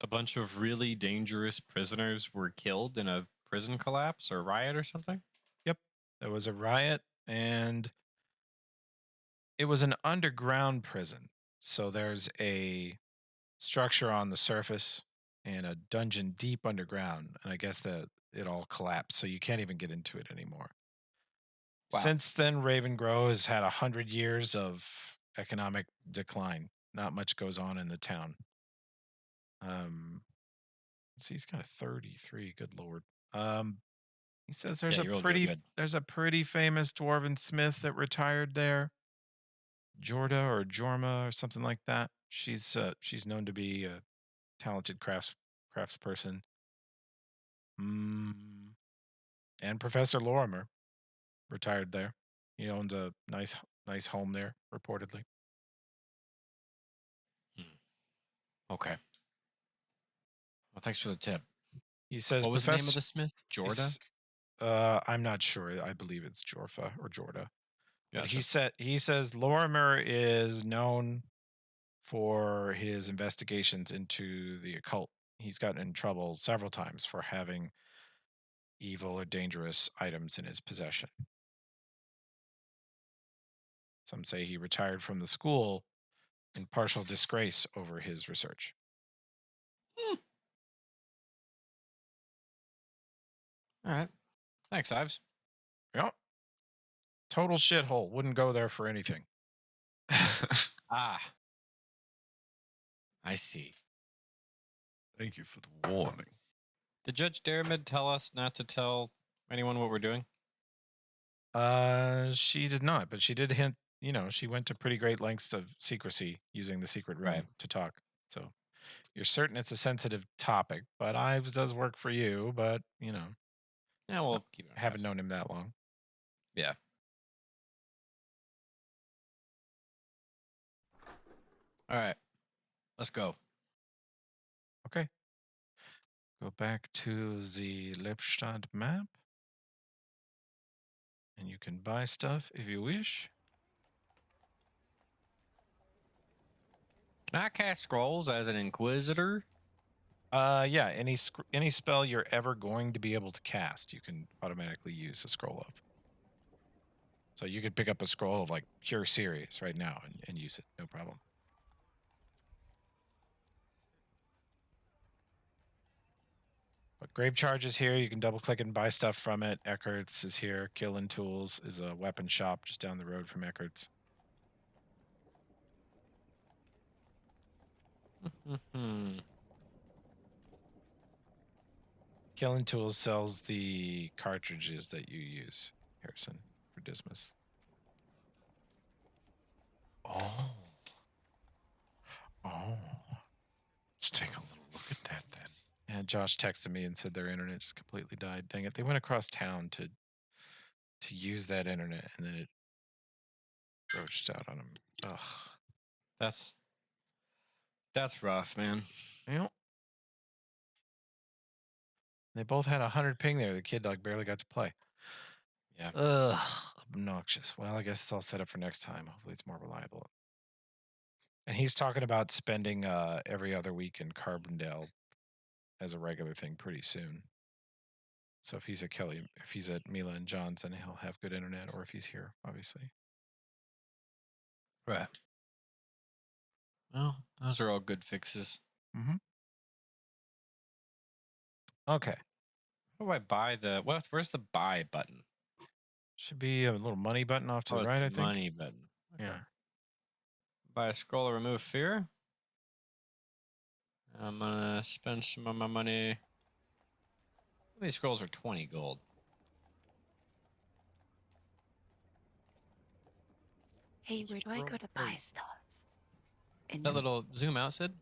A bunch of really dangerous prisoners were killed in a prison collapse or riot or something? Yep. There was a riot, and it was an underground prison. So there's a structure on the surface and a dungeon deep underground. And I guess that it all collapsed. So you can't even get into it anymore. Wow. Since then, Ravengrow has had 100 years of economic decline. Not much goes on in the town. See, he's kind of 33. Good lord. He says Yeah, you're old, you're good. there's a pretty famous dwarven smith that retired there, Jorda or Jorma or something like that. She's known to be a talented craftsperson. And Professor Lorimer retired there. He owns a nice home there, reportedly. Okay. Well, thanks for the tip. He says, What was the name of the smith? He's- Jorda? I'm not sure. I believe it's Jorfa or Jorda. But Gotcha. he says Lorimer is known for his investigations into the occult. He's gotten in trouble several times for having evil or dangerous items in his possession. Some say he retired from the school in partial disgrace over his research. All right. Thanks, Ives. Yep. Total shithole. Wouldn't go there for anything. Ah. I see. Thank you for the warning. Did Judge Daramid tell us not to tell anyone what we're doing? She did not, but she did hint you know, she went to pretty great lengths of secrecy using the secret room Right. to talk. So you're certain it's a sensitive topic, but Ives does work for you. But you know, Yeah, we'll keep it. I haven't known him that long. Yeah. All right. Let's go. Okay. Go back to the Lepstadt map. And you can buy stuff if you wish. Can I cast scrolls as an inquisitor? Yeah, any spell you're ever going to be able to cast, you can automatically use a scroll of. So you could pick up a scroll of like Cure Serious right now and use it, no problem. But Grave Charge is here. You can double click and buy stuff from it. Eckert's is here. Killing Tools is a weapon shop just down the road from Eckert's. Killing Tools sells the cartridges that you use, Harrison, for Dismas. Oh, Oh. let's take a little look at that then. And Josh texted me and said their internet just completely died. Dang it. They went across town to use that internet and then it roached out on them. Ugh. That's rough, man. Well, they both had 100 ping there. The kid like barely got to play. Yeah. Ugh, obnoxious. Well, I guess it's all set up for next time. Hopefully it's more reliable. And he's talking about spending every other week in Carbondale as a regular thing pretty soon. So if he's at Kelly, if he's at Mila and John's, then he'll have good internet, or if he's here, obviously. Right. Well, those are all good fixes. Mm-hmm. Okay. How do I buy the where's the buy button? Should be a little money button off to Oh, the it's right, the I think. money button. Okay. Yeah. Buy a scroll or remove fear. I'm gonna spend some of my money. These scrolls are 20 gold. Hey, where do I go to buy stuff? In That little zoom out, Sid.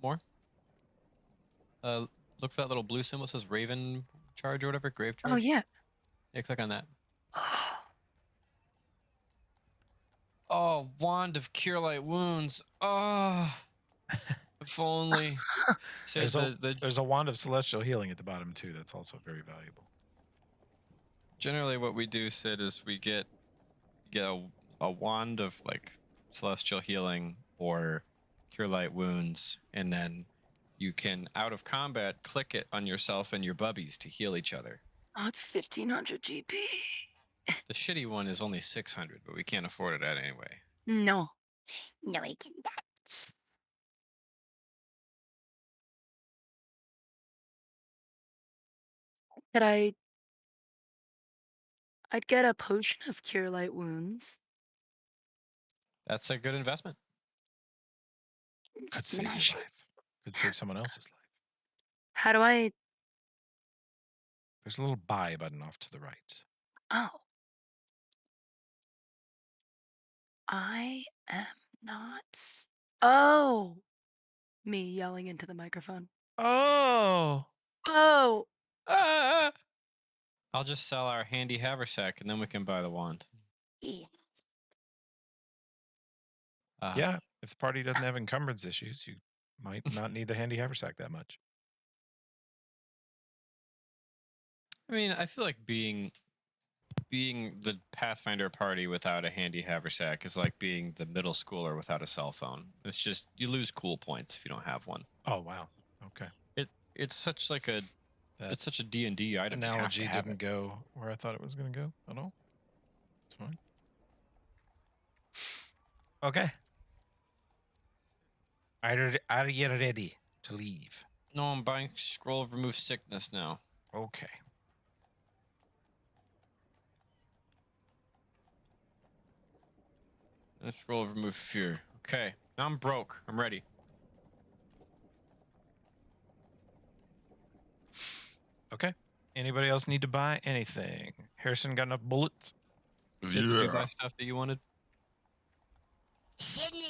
More. Look for that little blue symbol that says Raven Charge or whatever, Grave Charge. Oh yeah. Yeah, click on that. Oh, Wand of Cure Light Wounds. Oh, if only. Sid, There's a wand of celestial healing at the bottom too. That's also very valuable. Generally, what we do, Sid, is we get a wand of like celestial healing or cure light wounds, and then you can out of combat click it on yourself and your bubbies to heal each other. Oh, it's 1500 GP. The shitty one is only 600, but we can't afford it at anyway. No. No, I cannot. Could I'd get a potion of cure light wounds. That's a good investment. Could save Smash your it. life. Could save someone else's life. How do I? There's a little buy button off to the right. Oh. I am not. Oh. Me yelling into the microphone. Oh. Oh. Ah. I'll just sell our handy haversack and then we can buy the wand. Yeah. Yeah. If the party doesn't have encumbrance issues, you might not need the handy haversack that much. I mean, I feel like being the Pathfinder party without a handy haversack is like being the middle schooler without a cell phone. It's just you lose cool points if you don't have one. Oh wow. Okay. It's such like a That it's such a D&D item. You have to analogy have didn't it. go where I thought it was going to go at all. It's fine. Okay. Are you ready to leave? No, I'm buying scroll of remove sickness now. Okay. And scroll of remove fear. Okay, now I'm broke. I'm ready. Okay. Anybody else need to buy anything? Harrison got enough bullets? Sid, did you Yeah. buy stuff that you wanted? Sydney!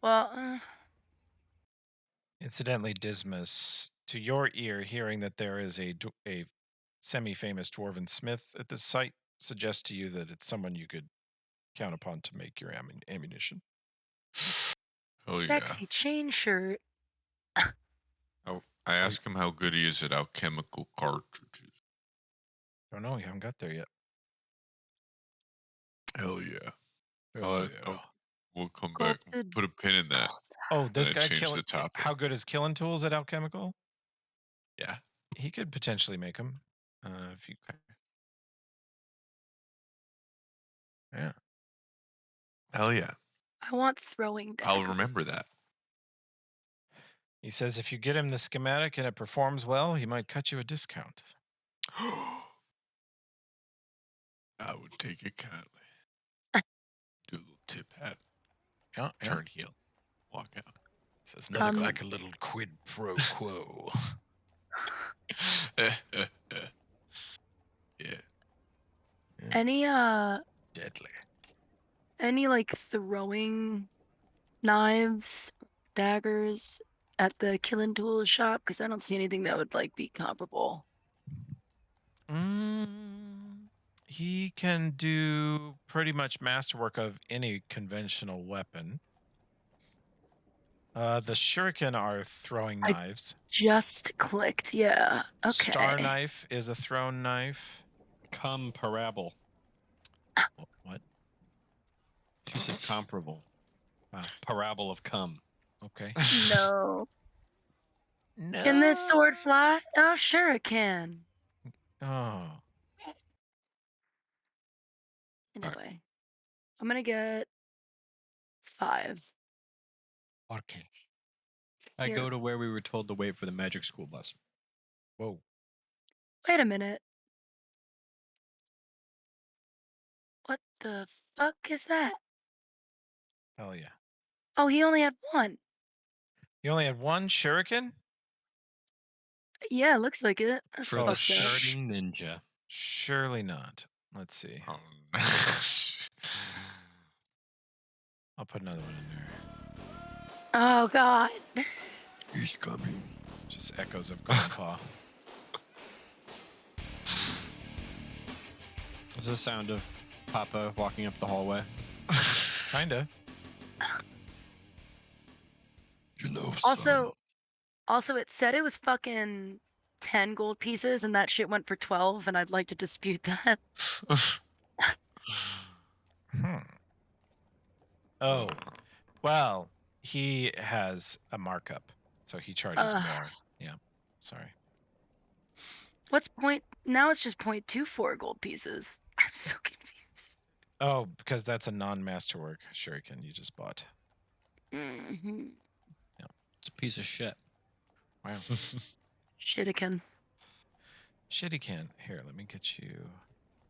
Well, Incidentally, Dismas, to your ear, hearing that there is a semi-famous dwarven smith at this site suggests to you that it's someone you could count upon to make your ammunition. Oh yeah. sexy chain shirt. I asked him how good he is at alchemical cartridges. Don't know. You haven't got there yet. Hell yeah. Oh, We'll come back. Sculpted Put a pin in that. Oh, this Gonna guy change killing. the topic. How good is killing tools at alchemical? Yeah. He could potentially make them. If you, yeah. Hell yeah. I want throwing dagger. I'll remember that. He says if you get him the schematic and it performs well, he might cut you a discount. I would take it kindly. Do a little tip hat, Yeah. turn heel, walk out. Says nothing Um, like a little quid pro quo. Yeah. Any Deadly. any like throwing knives, daggers at the killing tools shop? Because I don't see anything that would like be comparable. He can do pretty much masterwork of any conventional weapon. The shuriken are throwing knives. Just clicked, yeah. Okay. Star knife is a thrown knife. Cum parable. What? She said comparable. Wow. Parable of cum. Okay. No. No. Can this sword fly? Oh, sure it can. Oh. Anyway, I'm gonna get 5. Okay. I Here. go to where we were told to wait for the magic school bus. Whoa. Wait a minute. What the fuck is that? Hell yeah. Oh, he only had 1. You only had one shuriken? Yeah, looks like it. That's For Oh, the fucked up. starting ninja. Surely not. Let's see. Oh, I'll put another one in there. Oh god. He's coming. Just echoes of Grandpa. What's the sound of Papa walking up the hallway? Kinda. You know, Also, it said it was fucking 10 gold pieces, and that shit went for 12, and I'd like to dispute that. Oh. Well, he has a markup, so he charges more. Yeah. Sorry. What's point? Now it's just 0.24 gold pieces. I'm so confused. Oh, because that's a non-masterwork shuriken you just bought. Mm-hmm. it's a piece of shit. Wow. Shitiken. Shitty can. Here, let me get you.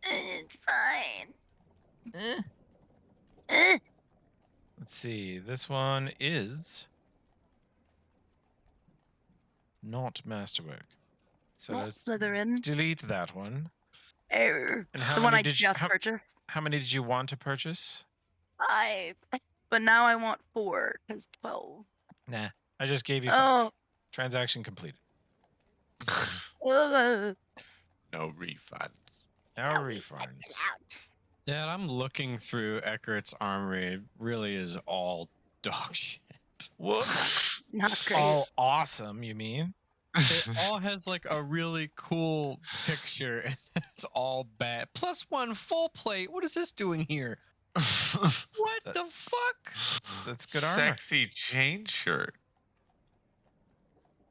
It's fine. Let's see. This one is not masterwork. So Not let's Slytherin. delete that one. Err. And how The many one I did just you, purchased. how many did you want to purchase? 5. But now I want 4, because 12. Nah. I just gave you 5. Oh. Transaction completed. Ugh. No refunds. Now refund. Yeah, I'm looking through Eckert's armory. It really is all dog shit. What? Not great. All awesome, you mean? It all has like a really cool picture, and it's all bad. +1 full plate. What is this doing here? What the fuck? That's good armor. Sexy chain shirt.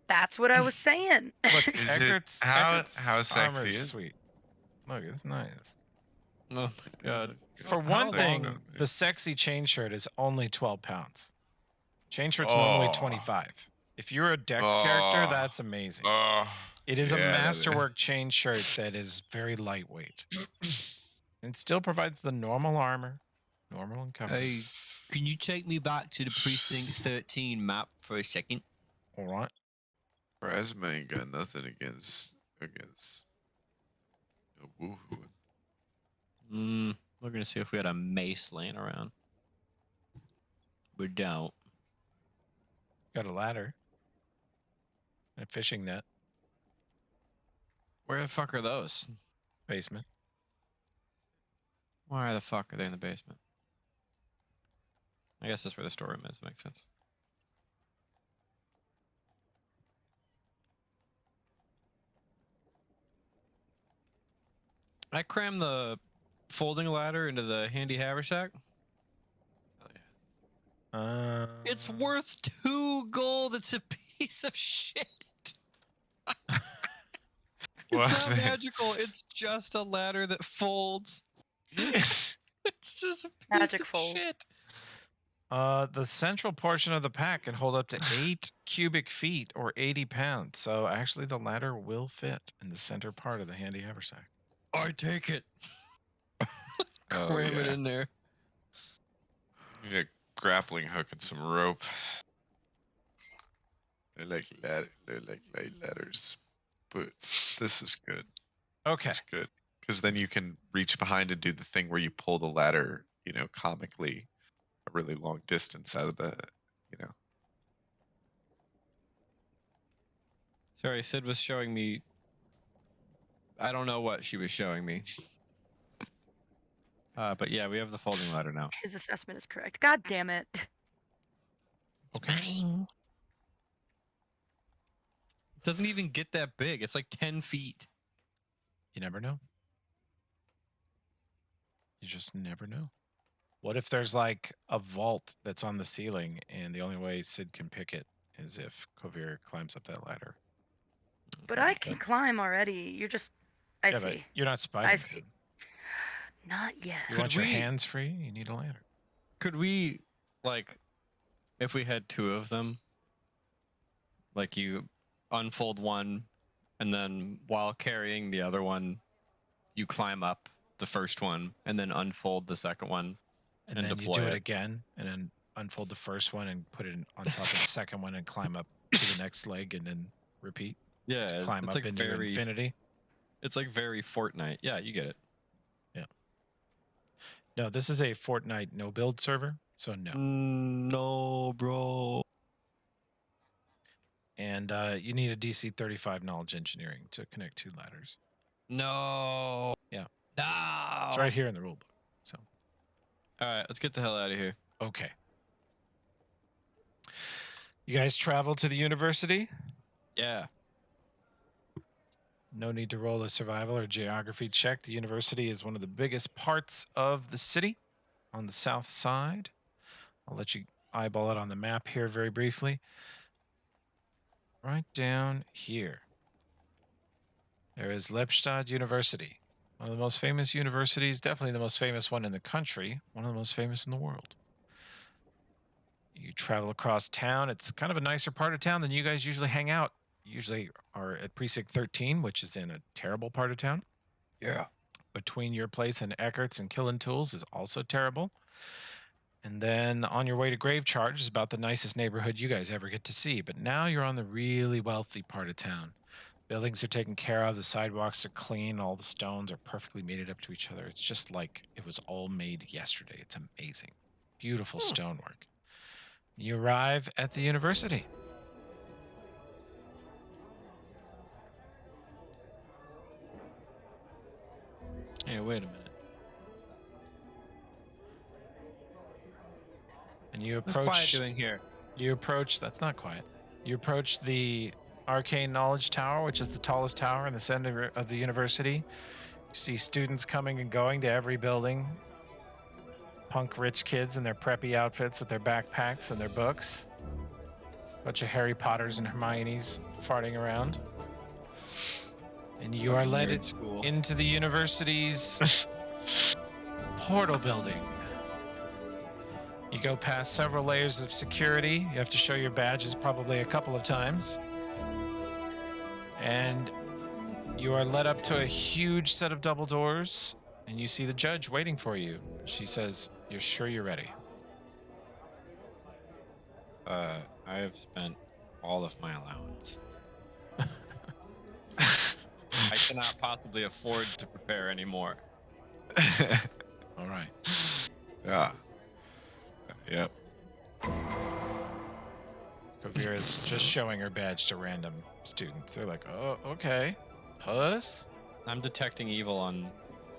That's what I was saying. Look, Is it- Eckert's, how Eckert's sexy armor is is it? sweet. Look, it's nice. Oh my god. For How one thing, long- the sexy chain shirt is only 12 pounds. Chain shirt's normally Oh. 25. If you're a Dex character, Oh. that's amazing. Oh, It is a yeah, that is. masterwork chain shirt that is very lightweight. It still provides the normal armor, normal and cover. Hey, can you take me back to the Precinct 13 map for a second? All right. Plasma ain't got nothing against Woohoo. We're gonna see if we had a mace laying around. We don't. Got a ladder. And a fishing net. Where the fuck are those? Basement. Why the fuck are they in the basement? I guess that's where the storeroom is. Makes sense. I crammed the folding ladder into the handy haversack. Hell yeah. It's worth 2 gold. It's a piece of shit. What? It's not magical. It's just a ladder that folds. It's just a piece Magic of fold. shit. The central portion of the pack can hold up to 8 cubic feet or 80 pounds. So actually, the ladder will fit in the center part of the handy haversack. I take it. Oh, Cram it yeah. in there. Need a grappling hook and some rope. I like light ladders, but this is good. Okay. This is good because then you can reach behind and do the thing where you pull the ladder, comically a really long distance out of the, Sorry, Sid was showing me. I don't know what she was showing me. But yeah, we have the folding ladder now. His assessment is correct. God damn it. Okay. It doesn't even get that big. It's like 10 feet. You never know. You just never know. What if there's like a vault that's on the ceiling and the only way Sid can pick it is if Kovir climbs up that ladder? But I can climb already. You're just. I Yeah, see. but you're not Spider-Man. see. Not yet. You Could want your we- hands free? You need a ladder. Could we, like, if we had 2 of them, like you unfold one, and then while carrying the other one, you climb up the first one, and then unfold the second one, And and then you deploy do it it. again and then unfold the first one and put it on top of the second one and climb up to the next leg and then repeat. Yeah, Climb it's up like into very, infinity. It's like very Fortnite. Yeah, you get it. No, this is a Fortnite no build server, so no. No, bro. And you need a DC 35 knowledge engineering to connect 2 ladders. No. Yeah. No. It's right here in the rulebook. So All right, let's get the hell out of here. okay. You guys travel to the university? Yeah. No need to roll a survival or geography check. The university is one of the biggest parts of the city on the south side. I'll let you eyeball it on the map here very briefly. Right down here, there is Lepstad University, one of the most famous universities, definitely the most famous one in the country, one of the most famous in the world. You travel across town. It's kind of a nicer part of town than you guys usually hang out. You usually are at Precinct 13, which is in a terrible part of town. Yeah. Between your place and Eckert's and Killing Tools is also terrible. And then on your way to Grave Charge is about the nicest neighborhood you guys ever get to see. But now you're on the really wealthy part of town. Buildings are taken care of. The sidewalks are clean. All the stones are perfectly mated up to each other. It's just like it was all made yesterday. It's amazing. Beautiful stonework. You arrive at the university. Hey, wait a minute. And you What's Quiet approach. doing here? You approach. That's not quiet. You approach the Arcane Knowledge Tower, which is the tallest tower in the center of the university. You see students coming and going to every building. Punk rich kids in their preppy outfits with their backpacks and their books. Bunch of Harry Potters and Hermiones farting around. And you are Fucking led nerd school. into the university's portal building. You go past several layers of security. You have to show your badges probably a couple of times. And you are led up to a huge set of double doors, and you see the judge waiting for you. She says, "You're sure you're ready?" I have spent all of my allowance. I cannot possibly afford to prepare anymore. All right. Yeah. Yep. Kavira's just showing her badge to random students. They're like, oh, okay. Puss? I'm detecting evil on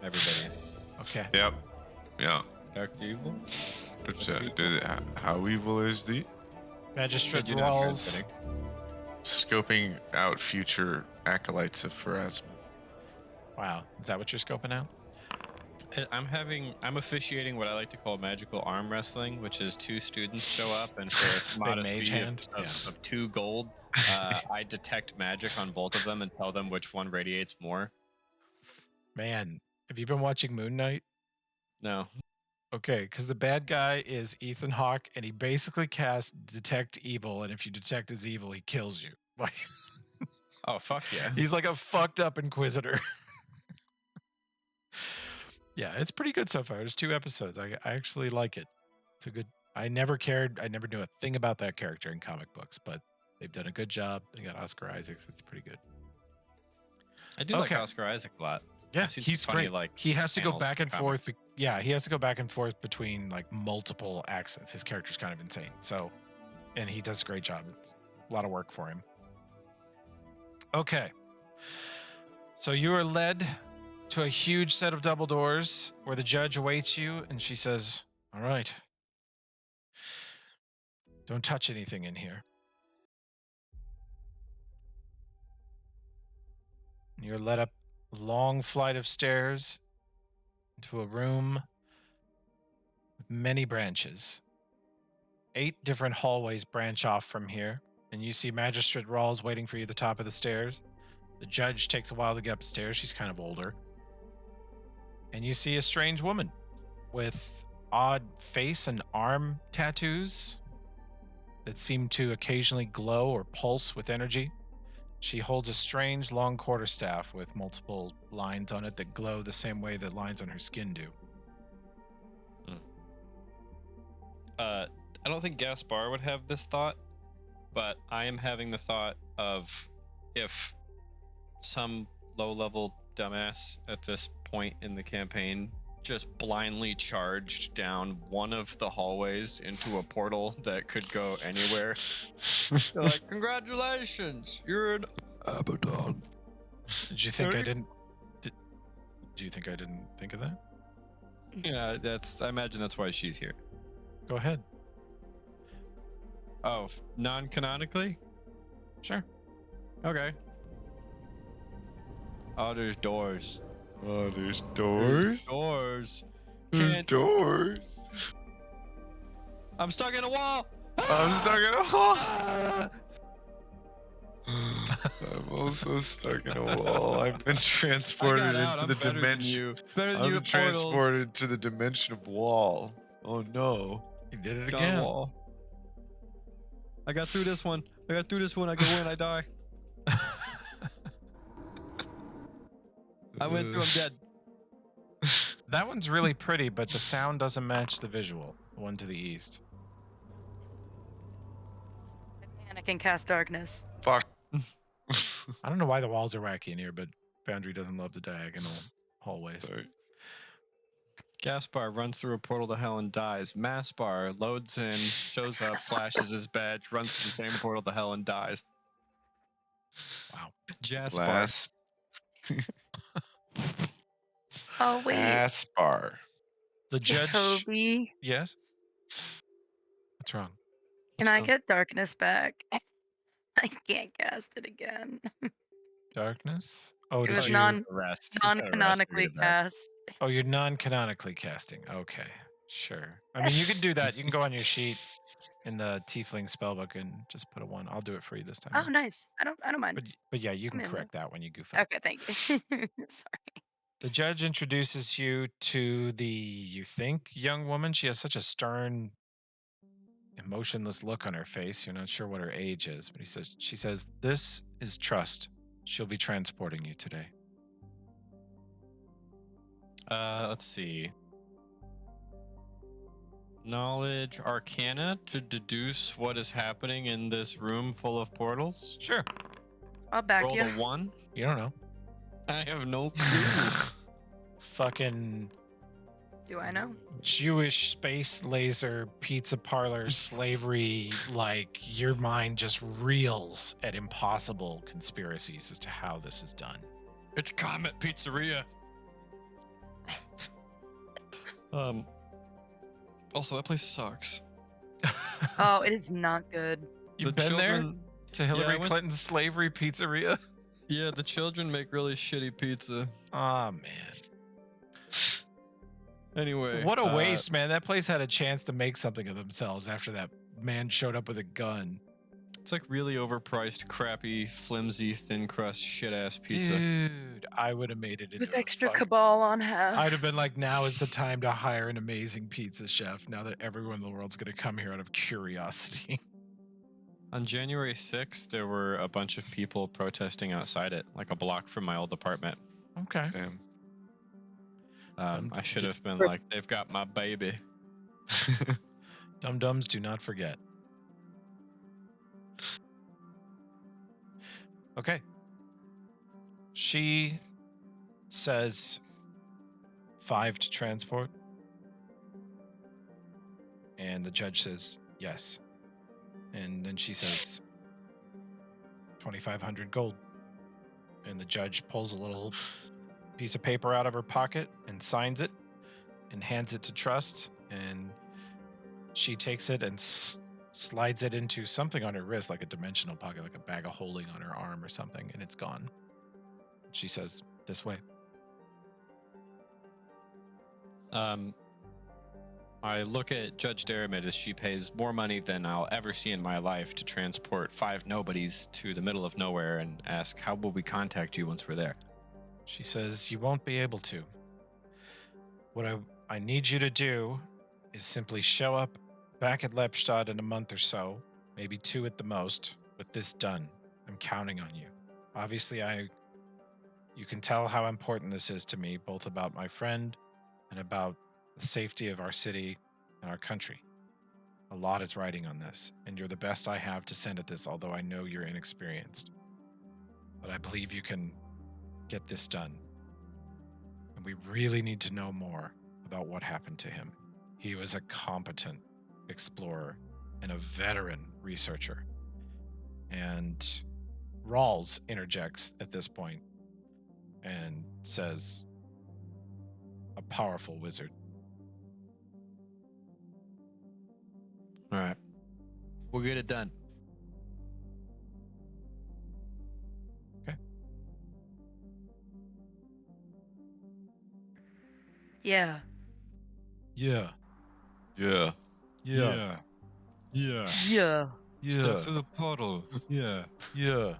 everybody. Okay. Yep. Yeah. Detect evil? But, how evil is the Magistrate You're not Rawls. transmitting. scoping out future acolytes of Pharasma? Wow. Is that what you're scoping out? I'm officiating what I like to call magical arm wrestling, which is 2 students show up, and for a modest mage fee hand? of 2 gold, I detect magic on both of them and tell them which one radiates more. Man, have you been watching Moon Knight? No. Okay, because the bad guy is Ethan Hawke, and he basically casts Detect Evil, and if you detect his evil, he kills you. Like, Oh, fuck yeah. he's like a fucked up inquisitor. Yeah, it's pretty good so far. There's 2 episodes. I actually like it. It's a good. I never knew a thing about that character in comic books, but they've done a good job. They got Oscar Isaacs. It's pretty good. I do like Okay. Oscar Isaac a lot. Yeah, I've seen some he's funny, great. like, He has to go panels back in and forth. comics. He has to go back and forth between like multiple accents. His character's kind of insane. So, and he does a great job. It's a lot of work for him. Okay. So you are led to a huge set of double doors where the judge awaits you, and she says, "All right. Don't touch anything in here." You're led up a long flight of stairs into a room with many branches. 8 different hallways branch off from here, and you see Magistrate Rawls waiting for you at the top of the stairs. The judge takes a while to get upstairs. She's kind of older. And you see a strange woman with odd face and arm tattoos that seem to occasionally glow or pulse with energy. She holds a strange long quarterstaff with multiple lines on it that glow the same way that lines on her skin do. I don't think Gaspar would have this thought, but I am having the thought of if some low-level dumbass at this point in the campaign just blindly charged down one of the hallways into a portal that could go anywhere. They're like, congratulations, you're an Abaddon. Did you think I Sorry? didn't? Do you think I didn't think of that? Yeah, I imagine that's why she's here. Go ahead. Oh, non-canonically? Sure. Okay. Oh, there's doors. Oh, there's doors. Doors. There's Can't. doors. I'm stuck in a wall. I'm stuck in a wall. I'm also stuck in a wall. I've been transported into the dimension. Better than I've you been at portals. transported to the dimension of wall. Oh no. You did it Got again. a wall. I got through this one. I go in, I die. I went through, I'm dead. That one's really pretty, but the sound doesn't match the visual. The one to the east. Panic and cast darkness. Fuck. I don't know why the walls are wacky in here, but Foundry doesn't love the diagonal hallways. Sorry. Gaspar runs through a portal to hell and dies. Maspar loads in, shows up, flashes his badge, runs through the same portal to hell and dies. Wow. Jaspar. Last Oh wait, Aspar. The judge. Toby, Yes. What's wrong? can What's I up? get darkness back? I can't cast it again. Darkness. Oh, It did was you? non-canonically cast. Oh, you're non-canonically casting. Okay, sure. I mean, you can do that. You can go on your sheet in the Tiefling spellbook and just put a 1. I'll do it for you this time. Oh, nice. I don't mind. But yeah, you can I'm in correct that when you goof up. Okay, thank you. Sorry. The judge introduces you to the, you think, young woman. She has such a stern, emotionless look on her face. You're not sure what her age is, but she says, "This is Trust. She'll be transporting you today." Let's see. Knowledge Arcana to deduce what is happening in this room full of portals. Sure. I'll back Roll you. the 1. You don't know. I have no clue. Fucking Do I know? Jewish space laser pizza parlor slavery. Like, your mind just reels at impossible conspiracies as to how this is done. It's Comet Pizzeria. Also, that place sucks. Oh, it is not good. You've The been there children- to Hillary Yeah, I went- Clinton's slavery pizzeria? Yeah, the children make really shitty pizza. Oh, man. Anyway, What a waste, man. That place had a chance to make something of themselves after that man showed up with a gun. It's like really overpriced, crappy, flimsy, thin crust, shit ass pizza. Dude, I would have made it. With into a extra fuck- cabal on half. I'd have been like, now is the time to hire an amazing pizza chef. Now that everyone in the world's going to come here out of curiosity. On January 6th, there were a bunch of people protesting outside it, like a block from my old apartment. Okay. Damn. I should have been For- like, they've got my baby. Dum-dums do not forget. Okay. She says 5 to transport. And the judge says yes. And then she says 2,500 gold. And the judge pulls a little piece of paper out of her pocket and signs it and hands it to Trust. And she takes it and slides it into something on her wrist, like a dimensional pocket, like a bag of holding on her arm or something, and it's gone. She says, "This way." I look at Judge Derrimid as she pays more money than I'll ever see in my life to transport 5 nobodies to the middle of nowhere and ask, how will we contact you once we're there? She says, "You won't be able to. What I need you to do is simply show up back at Lepstadt in a month or so, maybe 2 at the most, with this done. I'm counting on you. Obviously, you can tell how important this is to me, both about my friend and about the safety of our city and our country. A lot is riding on this, and you're the best I have to send at this, although I know you're inexperienced. But I believe you can get this done. And we really need to know more about what happened to him. He was a competent explorer and a veteran researcher." And Rawls interjects at this point and says, "A powerful wizard." All right. We'll get it done. Yeah. Yeah. Yeah. Yeah. Yeah. Yeah. through the portal. Yeah. Yeah.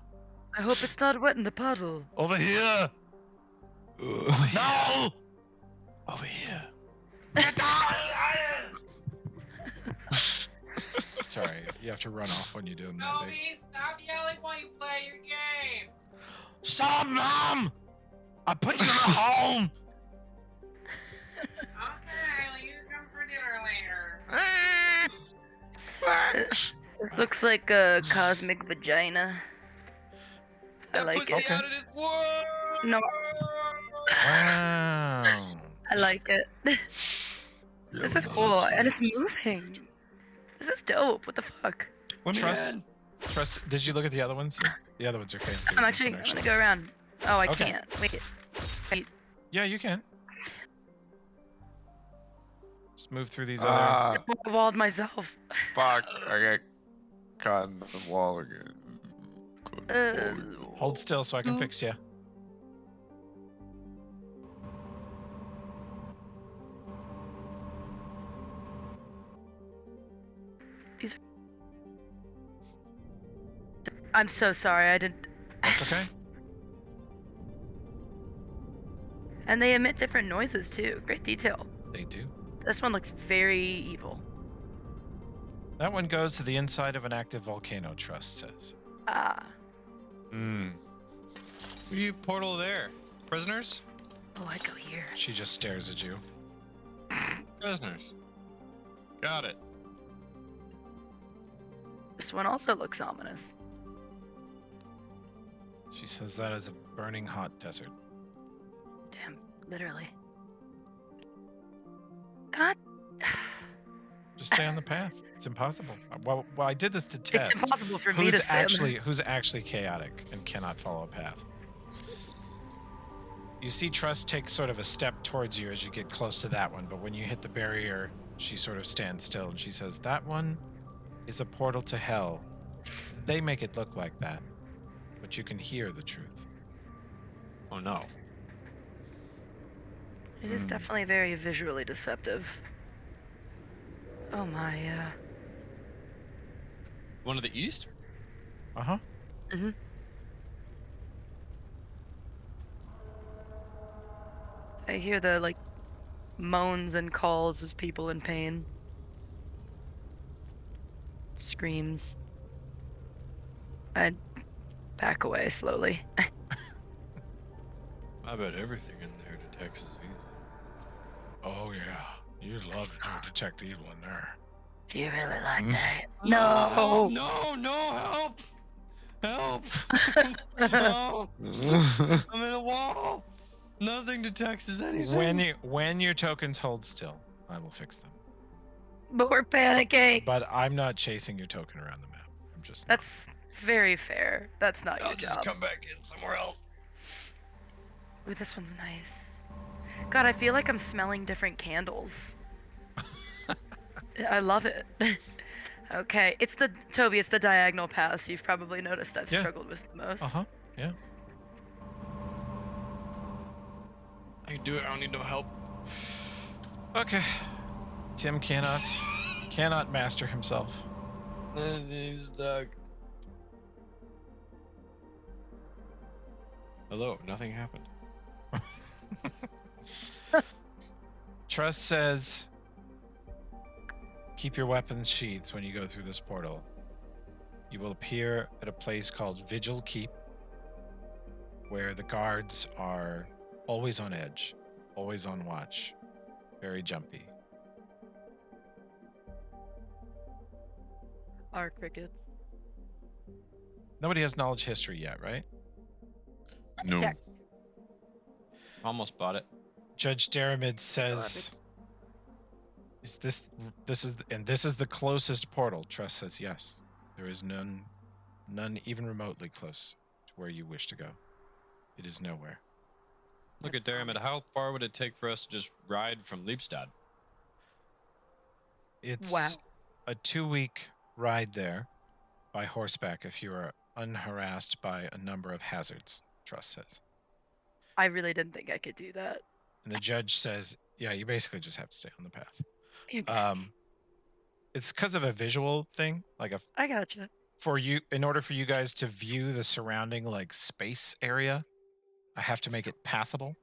I hope it's not wet in the puddle. Over here. No. Over here. Sorry, you have to run off when you do that. Big. Stop yelling while you play your game. Stop, Mom! I put you in a home. Okay, you come for dinner later. This looks like a cosmic vagina. I That like pussy it. out of this world. No, Wow. I like it. This is cool, and it's moving. This is dope. What the fuck? Trust. Did you look at the other ones? The other ones are fancy. I'm This actually one gonna go around. Oh, I Okay. can't. Wait. Yeah, you can. Just move through these Ah, I walled myself. fuck. I got caught in the wall again. Hold still so I can fix you. I'm so sorry. I didn't. That's okay. And they emit different noises too. Great detail. They do. This one looks very evil. That one goes to the inside of an active volcano, Trust says. Ah. What do you portal there? Prisoners? Oh, I'd go here. She just stares at you. Prisoners. Got it. This one also looks ominous. She says that is a burning hot desert. Literally. God. Just stay on the path. It's impossible. Well, I did this to It's test impossible for me to stay on the- who's actually chaotic and cannot follow a path. You see Trust take sort of a step towards you as you get close to that one, but when you hit the barrier, she sort of stands still and she says, "That one is a portal to hell. They make it look like that, but you can hear the truth." Oh no. It is definitely very visually deceptive. Oh my, One of the east? Uh-huh. I hear the, like, moans and calls of people in pain. Screams. I back away slowly. I bet everything in there detects as evil. Oh, yeah. You'd love to detect evil in there. You really like that? No, No! help! Help! Help! I'm in a wall! Nothing detects as anything. When your tokens hold still, I will fix them. But we're panicking. But I'm not chasing your token around the map. I'm just not. That's very fair. That's not I'll your just job. come back in somewhere else. Ooh, this one's nice. God, I feel like I'm smelling different candles. I love it. Okay, it's the Toby. It's the diagonal paths. You've probably noticed I've Yeah. struggled with the most. Uh-huh. Yeah. I can do it. I don't need no help. Okay. Tim cannot master himself. He's stuck. Hello. Nothing happened. Trust says, keep your weapons sheathed when you go through this portal. You will appear at a place called Vigil Keep, where the guards are always on edge, always on watch, very jumpy. Our crickets. Nobody has knowledge history yet, right? No. Yeah. Almost bought it. Judge Daramid says, "Is this is the closest portal?" Trust says, "Yes. There is none even remotely close to where you wish to go. It is nowhere." Look at Daramid. How far would it take for us to just ride from Leapstad? It's Wow. a 2-week ride there by horseback if you are unharassed by a number of hazards, Trust says. I really didn't think I could do that. And the judge says, yeah, you basically just have to stay on the path. Okay. It's because of a visual thing, like I gotcha. in order for you guys to view the surrounding like space area, I have to make it passable.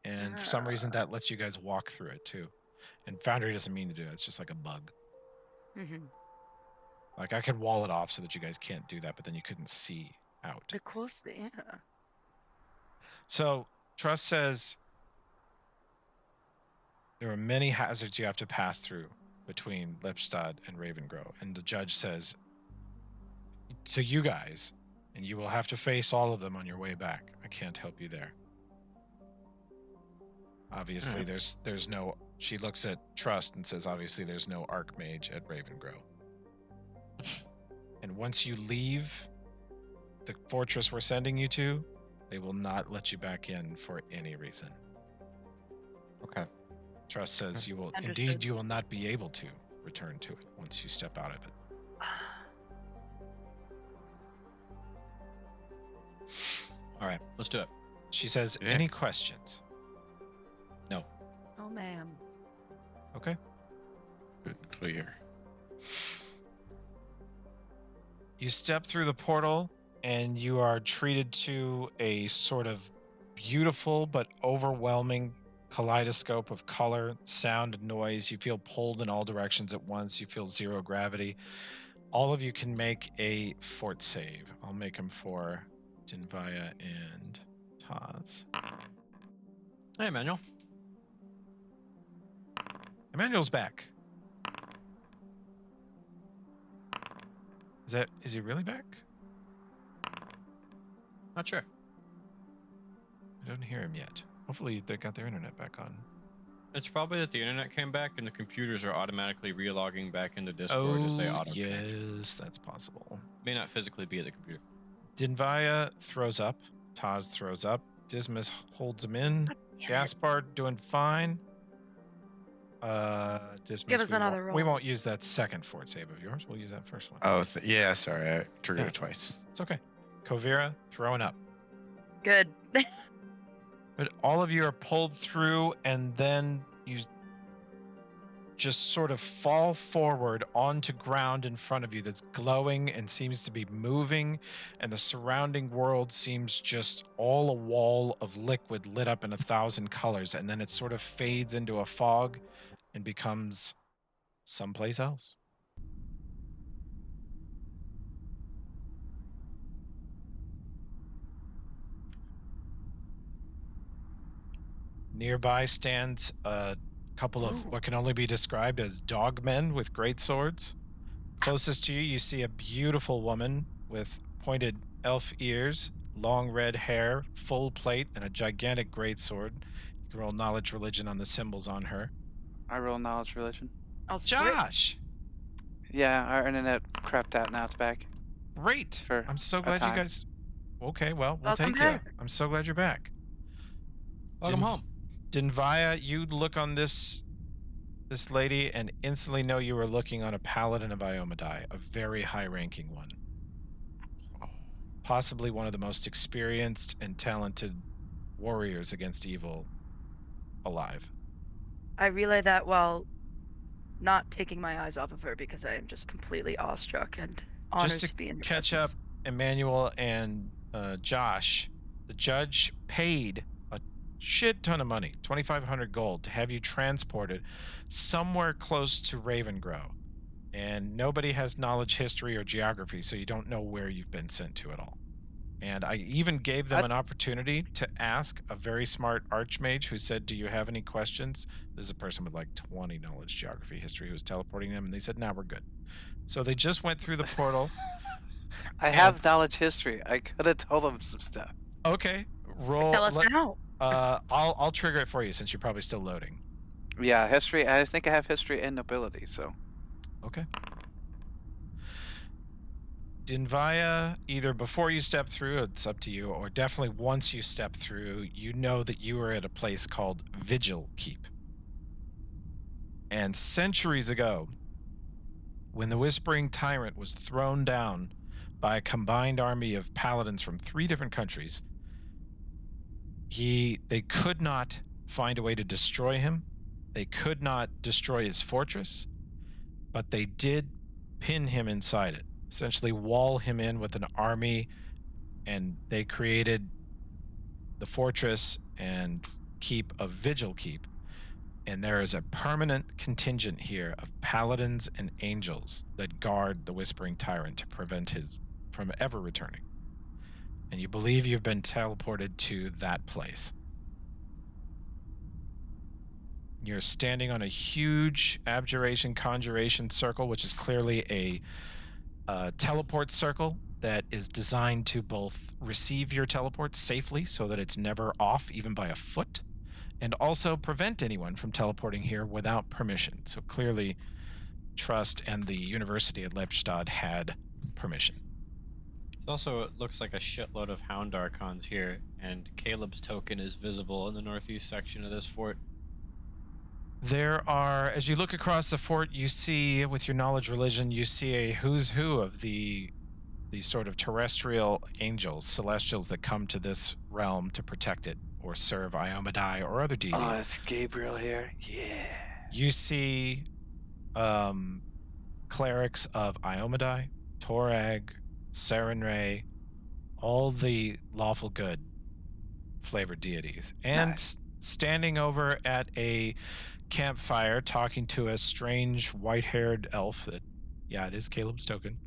And for some reason that lets you guys walk through it too. And Foundry doesn't mean to do that. It's just like a bug. Mm-hmm. Like I could wall it off so that you guys can't do that, but then you couldn't see out. The coolest thing, yeah. So Trust says there are many hazards you have to pass through between Lipstad and Ravengrow. And the judge says to you guys, and you will have to face all of them on your way back. I can't help you there. Obviously, there's no... She looks at Trust and says, obviously, there's no Archmage at Ravengrow. And once you leave the fortress we're sending you to, they will not let you back in for any reason. Okay. Trust says you will... Understood. Indeed, you will not be able to return to it once you step out of it. All right. Let's do it. She says, Yeah. any questions? No. Oh, ma'am. Okay. Good and clear. You step through the portal and you are treated to a sort of beautiful but overwhelming kaleidoscope of color, sound, and noise. You feel pulled in all directions at once. You feel zero gravity. All of you can make a fort save. I'll make them for Dinvaya and Taz. Hey, Emmanuel. Emmanuel's back. Is he really back? Not sure. I don't hear him yet. Hopefully they got their internet back on. It's probably that the internet came back and the computers are automatically relogging back into Discord as they auto connect. Yes, that's possible. May not physically be at the computer. Dinvaya throws up. Taz throws up. Dismas holds him in. Damn it. Gaspar doing fine. Dismas, Give us another we roll. won't use that second fort save of yours. We'll use that first one. Oh, yeah, sorry. I triggered Yeah. it twice. It's okay. Kovira throwing up. Good. But all of you are pulled through, and then you just sort of fall forward onto ground in front of you that's glowing and seems to be moving, and the surrounding world seems just all a wall of liquid lit up in 1,000 colors, and then it sort of fades into a fog and becomes someplace else. Nearby stands a couple of what can only be described as dogmen with great swords. Closest to you, you see a beautiful woman with pointed elf ears, long red hair, full plate, and a gigantic greatsword. You can roll knowledge religion on the symbols on her. I roll knowledge religion. I'll switch. Josh! Yeah, our internet crapped out. Now it's back. Great! For I'm so a glad you time. guys... Okay, well, we'll Welcome take you. back. I'm so glad you're back. Welcome home. Dinvaya, you look on this lady and instantly know you were looking on a paladin of Iomadai, a very high-ranking one. Possibly one of the most experienced and talented warriors against evil alive. I relay that while not taking my eyes off of her because I am just completely awestruck and honored Just to be in her catch up, presence. Emmanuel and Josh, the judge paid a shit ton of money, 2,500 gold, to have you transported somewhere close to Ravengrow. And nobody has knowledge, history, or geography, so you don't know where you've been sent to at all. And I even gave them an opportunity to ask a very smart archmage who said, "Do you have any questions?" This is a person with like 20 knowledge, geography, history who was teleporting them, and they said, "No, we're good." So they just went through the portal. I have knowledge history. I could have told them some stuff. Okay, roll. Tell us now. I'll trigger it for you since you're probably still loading. Yeah, history. I think I have history and nobility. So Okay. Dinvaya, either before you step through, it's up to you, or definitely once you step through, you know that you are at a place called Vigil Keep. And centuries ago, when the Whispering Tyrant was thrown down by a combined army of paladins from 3 different countries, they could not find a way to destroy him. They could not destroy his fortress, but they did pin him inside it, essentially wall him in with an army, and they created the fortress and keep of Vigil Keep. And there is a permanent contingent here of paladins and angels that guard the Whispering Tyrant to prevent his from ever returning. And you believe you've been teleported to that place. You're standing on a huge abjuration conjuration circle, which is clearly a teleport circle that is designed to both receive your teleport safely so that it's never off even by a foot, and also prevent anyone from teleporting here without permission. So clearly Trust and the University at Lepstad had permission. It's also, it looks like a shitload of Hound Archons here, and Caleb's token is visible in the northeast section of this fort. There are, as you look across the fort, you see, with your knowledge religion, you see a who's who of the sort of terrestrial angels, celestials that come to this realm to protect it or serve Iomadai or other deities. oh, it's Gabriel here. Yeah. You see clerics of Iomadai, Torag, Sarenrae, all the lawful good flavored deities. And Nice. standing over at a campfire talking to a strange white-haired elf that, yeah, it is Caleb's token,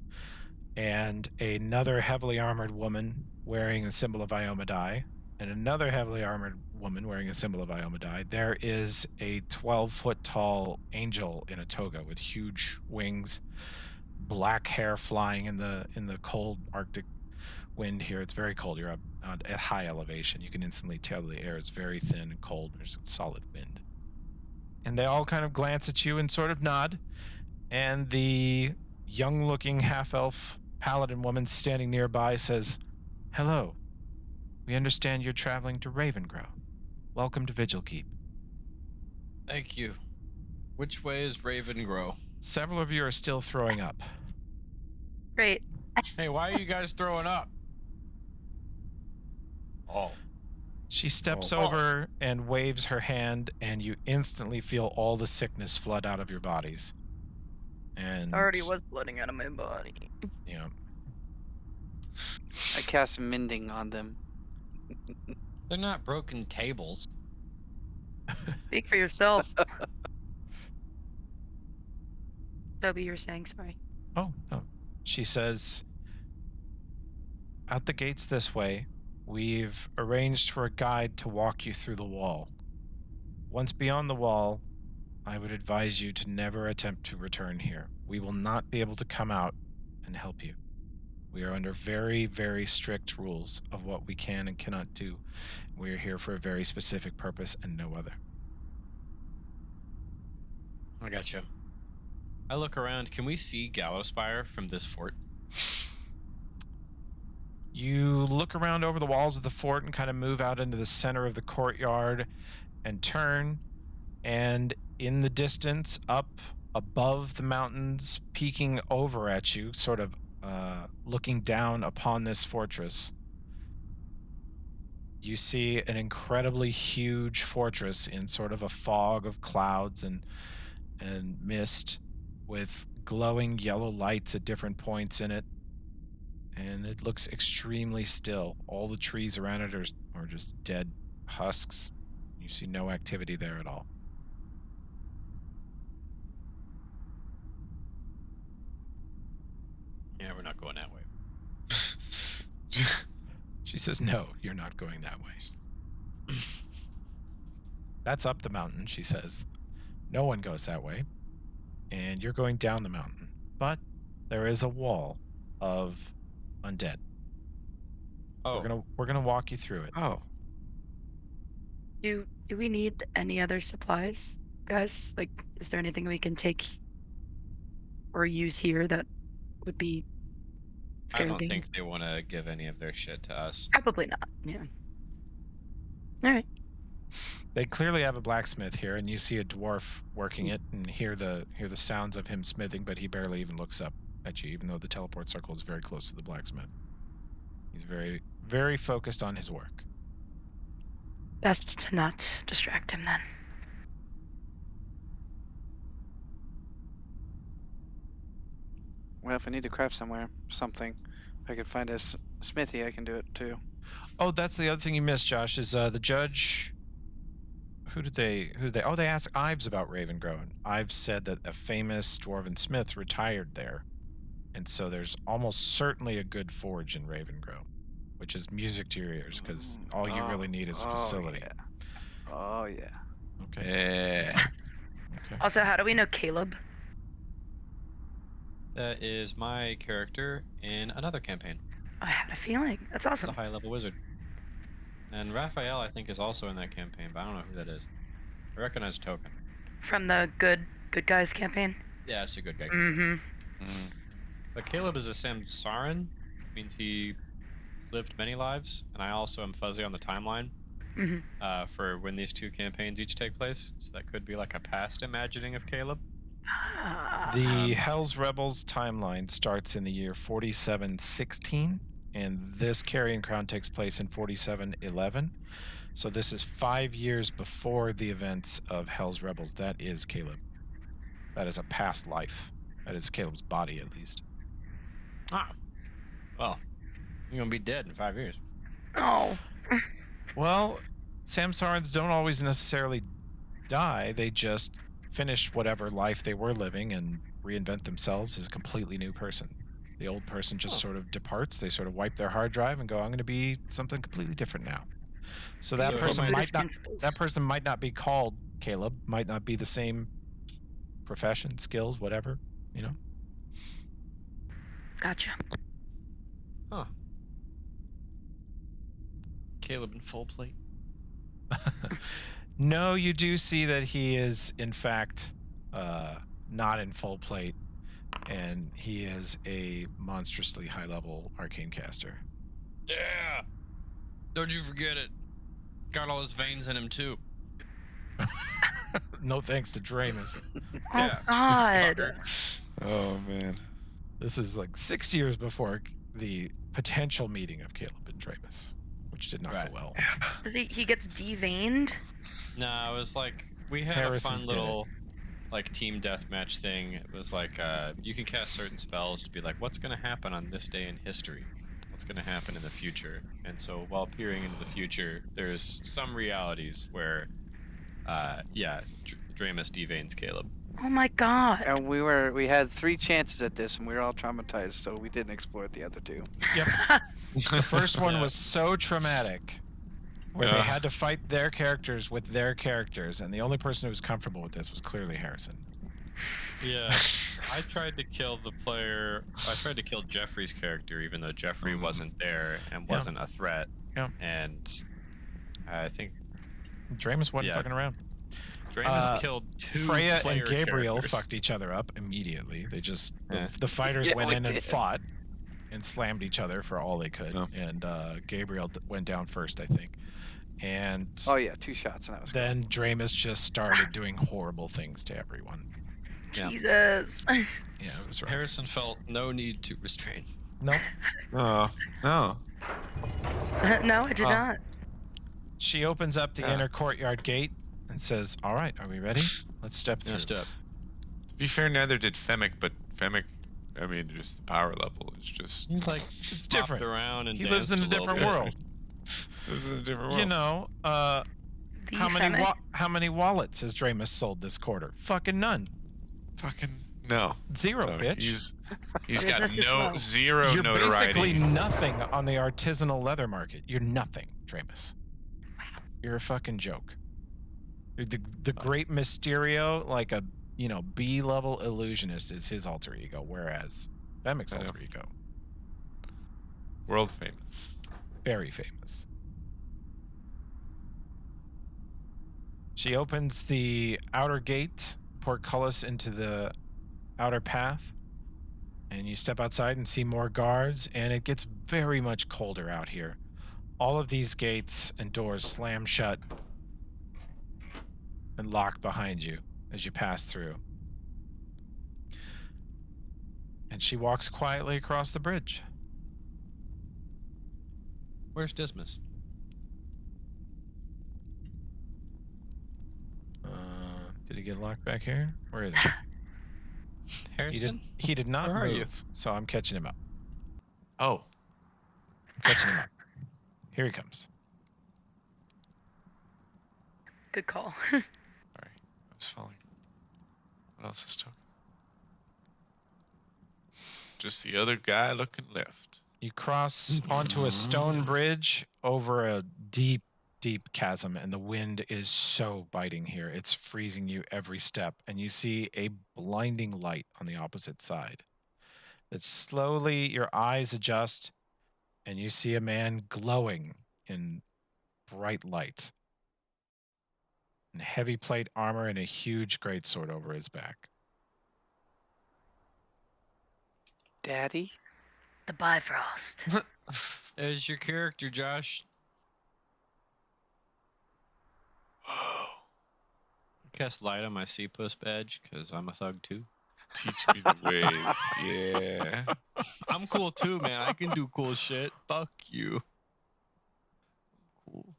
and another heavily armored woman wearing a symbol of Iomadai, and another heavily armored woman wearing a symbol of Iomadai. There is a 12-foot tall angel in a toga with huge wings, black hair flying in the cold Arctic wind here. It's very cold. You're up at high elevation. You can instantly tell the air is very thin and cold. There's a solid wind. And they all kind of glance at you and sort of nod. And the young-looking half-elf paladin woman standing nearby says, "Hello. We understand you're traveling to Ravengrow. Welcome to Vigil Keep." Thank you. Which way is Ravengrow? Several of you are still throwing up. Great. Hey, why are you guys throwing up? Oh. She steps Oh. over and waves her hand, and you instantly feel all the sickness flood out of your bodies. And Already was blooding out of my body. Yeah. I cast mending on them. They're not broken tables. Speak for yourself. Toby, you were saying, sorry. Oh, no. She says, "Out the gates this way. We've arranged for a guide to walk you through the wall. Once beyond the wall, I would advise you to never attempt to return here. We will not be able to come out and help you. We are under very, very strict rules of what we can and cannot do. We are here for a very specific purpose and no other." I gotcha. I look around. Can we see Gallowspire from this fort? You look around over the walls of the fort and kind of move out into the center of the courtyard and turn, and in the distance, up above the mountains, peeking over at you, sort of looking down upon this fortress, you see an incredibly huge fortress in sort of a fog of clouds and mist, with glowing yellow lights at different points in it. And it looks extremely still. All the trees around it are just dead husks. You see no activity there at all. Yeah, we're not going that way. She says, "No, you're not going that way." "That's up the mountain," she says. "No one goes that way. And you're going down the mountain. But there is a wall of undead. Oh, We're gonna walk you through it." Oh, Do we need any other supplies, guys? Like, is there anything we can take or use here that would be I fair don't game? think they want to give any of their shit to us. Probably not. Yeah. All right. They clearly have a blacksmith here, and you see a dwarf working it and hear the sounds of him smithing, but he barely even looks up at you, even though the teleport circle is very close to the blacksmith. He's very, very focused on his work. Best to not distract him then. Well, if I need to craft something, if I could find a smithy, I can do it too. Oh, that's the other thing you missed, Josh, is the judge. Who did they? Oh, they asked Ives about Ravengrow. And Ives said that a famous dwarven smith retired there, and so there's almost certainly a good forge in Ravengrow, which is music to your ears, because all you really need is a facility. Oh yeah. Okay. yeah. Okay. Also, how do we know Caleb? That is my character in another campaign. I had a feeling. That's It's a awesome. high-level wizard. And Raphael, I think, is also in that campaign, but I don't know who that is. I recognize a token. From the good guys campaign. Yeah, it's a good guy. Mm-hmm. Mm. But Caleb is a Samsaran, which means he lived many lives, and I also am fuzzy on the timeline Mm-hmm. for when these two campaigns each take place. So that could be like a past imagining of Caleb. The Hell's Rebels timeline starts in the year 4716, and this Carrion Crown takes place in 4711. So this is 5 years before the events of Hell's Rebels. That is Caleb. That is a past life. That is Caleb's body, at least. Ah, well, you're gonna be dead in 5 years. Oh. Well, Samsarans don't always necessarily die. They just finish whatever life they were living and reinvent themselves as a completely new person. The old person just sort of departs. They sort of wipe their hard drive and go, "I'm going to be something completely different now." So that So person my- might not Principles. that person might not be called Caleb, might not be the same profession, skills, whatever, you know. Gotcha. Huh. Caleb in full plate? No, you do see that he is, in fact, not in full plate, and he is a monstrously high-level arcane caster. Yeah. Don't you forget it. Got all his veins in him too. No thanks to Dramus. Oh Yeah, God. fucker. Oh man. This is like 6 years before the potential meeting of Caleb and Dramus, which did not Right. go well. Does he gets deveined? No, it was like we had Harrison a fun did it. little like team deathmatch thing. It was like you can cast certain spells to be like, what's gonna happen on this day in history? What's gonna happen in the future? And so while peering into the future, there's some realities where Dramus deveins Caleb. Oh my God. And we had 3 chances at this, and we were all traumatized, so we didn't explore the other 2. Yep. The first one Yeah. was so traumatic, where they Yeah. had to fight their characters with their characters, and the only person who was comfortable with this was clearly Harrison. Yeah. I tried to kill Jeffrey's character, even though Jeffrey wasn't there and Yeah. wasn't a threat. Yeah. And I think Dramus wasn't Yeah. fucking around. Dramus killed 2 Freya and player Gabriel characters. fucked each other up immediately. They just Yeah. the fighters Yeah, went we in and did. fought and slammed each other for all they could. Oh. And Gabriel went down first, I think. And Oh yeah, 2 shots, and that was then Dramus just started doing horrible things to everyone. Yeah. Jesus. Yeah, it was rough. Harrison felt no need to restrain. Nope. Oh no. No, I did Oh. not. She opens up the Yeah. inner courtyard gate and says, "All right, are we ready? Let's step through." No step. To be fair, neither did Femic, but Femic, I mean, just the power level is just. He's like It's popped different. around and He lives in a danced little different bit. world. This is a different world. You know, The how many wallets has Dramus sold this quarter? Fucking none. Fucking no. Zero, No, bitch. He's got Business is slow. zero You're notoriety. basically nothing on the artisanal leather market. You're nothing, Dramus. You're a fucking joke. You're the great Mysterio, like a B-level illusionist, is his alter ego, whereas Femic's I know. alter ego, World famous. very famous. She opens the outer gate, portcullis into the outer path, and you step outside and see more guards, and it gets very much colder out here. All of these gates and doors slam shut and lock behind you as you pass through. And she walks quietly across the bridge. Where's Dismas? Did he get locked back here? Where is he? Harrison? He did not Where are move, you? so I'm catching him up. Oh. Catching him up. Here he comes. Good call. Sorry. I was following. What else is talking? Just the other guy looking left. You cross onto a stone bridge over a deep, deep chasm, and the wind is so biting here. It's freezing you every step, and you see a blinding light on the opposite side. That slowly your eyes adjust, and you see a man glowing in bright light, in heavy plate armor and a huge greatsword over his back. Daddy? The Bifrost. Is your character, Josh? Cast light on my C-Puss badge, because I'm a thug too. Teach me the ways. Yeah. I'm cool too, man. I can do cool shit. Fuck you. Cool.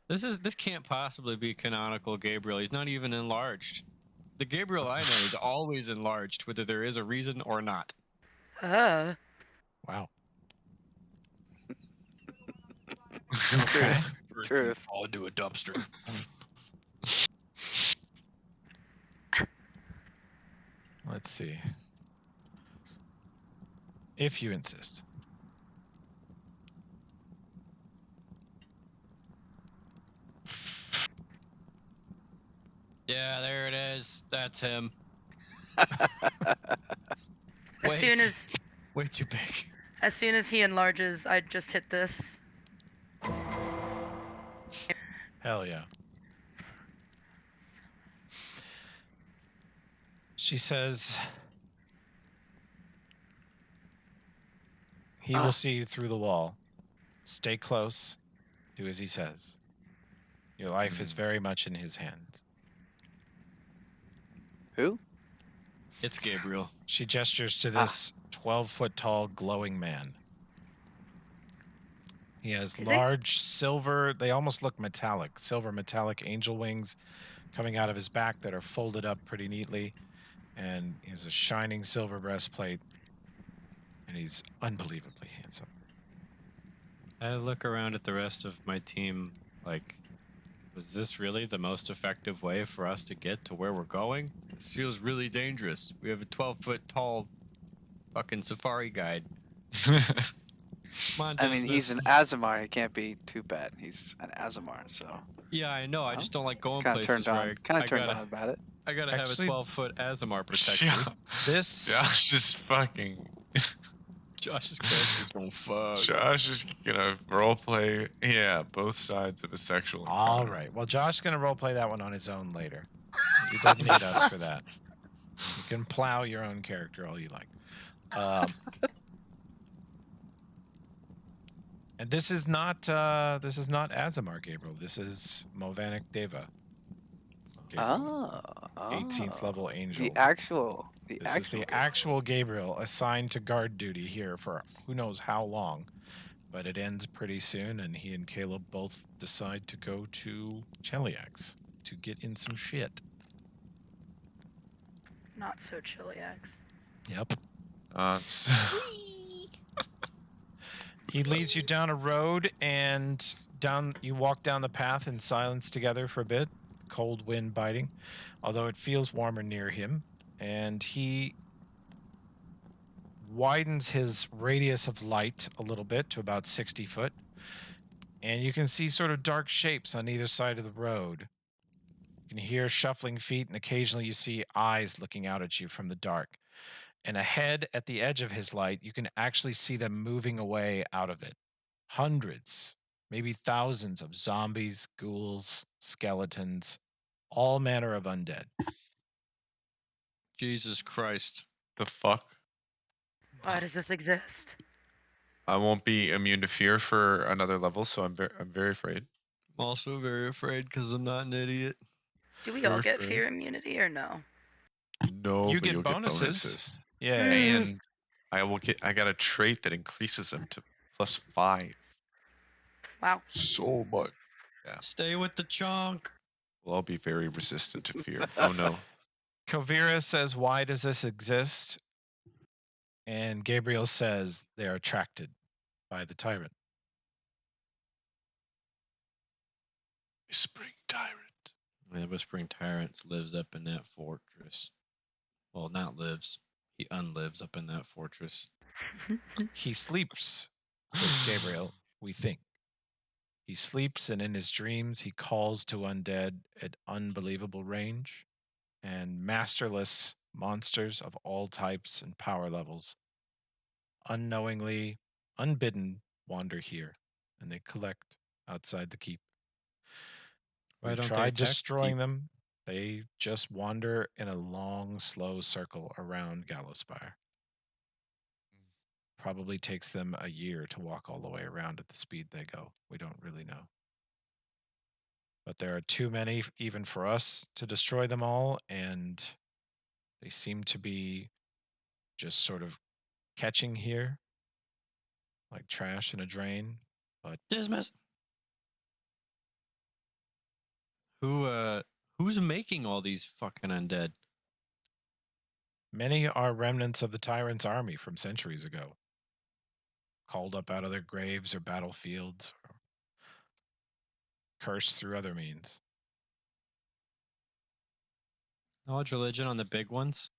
This can't possibly be canonical Gabriel. He's not even enlarged. The Gabriel I know is always enlarged, whether there is a reason or not. Uh, Wow. Truth. Fall into a dumpster. Let's see. If you insist. Yeah, there it is. That's him. as Wait. soon as Way too big. As soon as he enlarges, I just hit this. Hell yeah. She says, he will see you through the wall. Stay close. Do as he says. Your life is very much in his hands. Who? It's Gabriel. She gestures to this 12-foot tall glowing man. He has large silver, they almost look metallic, silver metallic angel wings coming out of his back that are folded up pretty neatly. And he has a shining silver breastplate. And he's unbelievably handsome. I look around at the rest of my team like, was this really the most effective way for us to get to where we're going? This feels really dangerous. We have a 12-foot tall fucking safari guide. Come on, I mean, he's Dismas. an Azamar. He can't be too bad. He's an Azamar, so Yeah, I know. I just don't like going kind of places turned where on. Kind I of turned gotta, on about it. I gotta Actually, have a 12-foot Azamar protect me. This Josh is fucking. Josh's character's going fuck. Josh is gonna roleplay. Yeah, both sides of a sexual encounter. all right. Well, Josh's going to roleplay that one on his own later. He doesn't need us for that. You can plow your own character all you like. And this is not Azamar Gabriel. This is Movanik Deva. Gabriel, 18th level angel. The actual. This is the actual Gabriel assigned to guard duty here for who knows how long, but it ends pretty soon, and he and Caleb both decide to go to Cheliax to get in some shit. Not so Chiliax. Yep. So- He leads you down a road, and you walk down the path in silence together for a bit, cold wind biting, although it feels warmer near him, and he widens his radius of light a little bit to about 60 foot, and you can see sort of dark shapes on either side of the road. You can hear shuffling feet, and occasionally you see eyes looking out at you from the dark. And ahead at the edge of his light, you can actually see them moving away out of it. Hundreds, maybe thousands of zombies, ghouls, skeletons, all manner of undead. Jesus Christ. the fuck? Why does this exist? I won't be immune to fear for another level, so I'm very afraid. I'm also very afraid because I'm not an idiot. Do we You're all get afraid. fear immunity or no? No, You but get you'll bonuses. get bonuses. Yeah. And I got a trait that increases them to +5. Wow. So much. Stay with the chunk. Well, I'll be very resistant to fear. Oh no. Kovira says, "Why does this exist?" And Gabriel says, "They are attracted by the tyrant." Whispering tyrant. The Whispering Tyrant lives up in that fortress. Well, not lives. He unlives up in that fortress. He sleeps, says Gabriel, we think. He sleeps, and in his dreams, he calls to undead at unbelievable range, and masterless monsters of all types and power levels, unknowingly, unbidden, wander here, and they collect outside the keep. Why We don't they tried attack the destroying keep? them. They just wander in a long, slow circle around Gallowspire. Probably takes them a year to walk all the way around at the speed they go. We don't really know. But there are too many even for us to destroy them all, and they seem to be just sort of catching here, like trash in a drain. But Dismiss. Who's making all these fucking undead? many are remnants of the tyrant's army from centuries ago, called up out of their graves or battlefields, or cursed through other means. Knowledge religion on the big ones?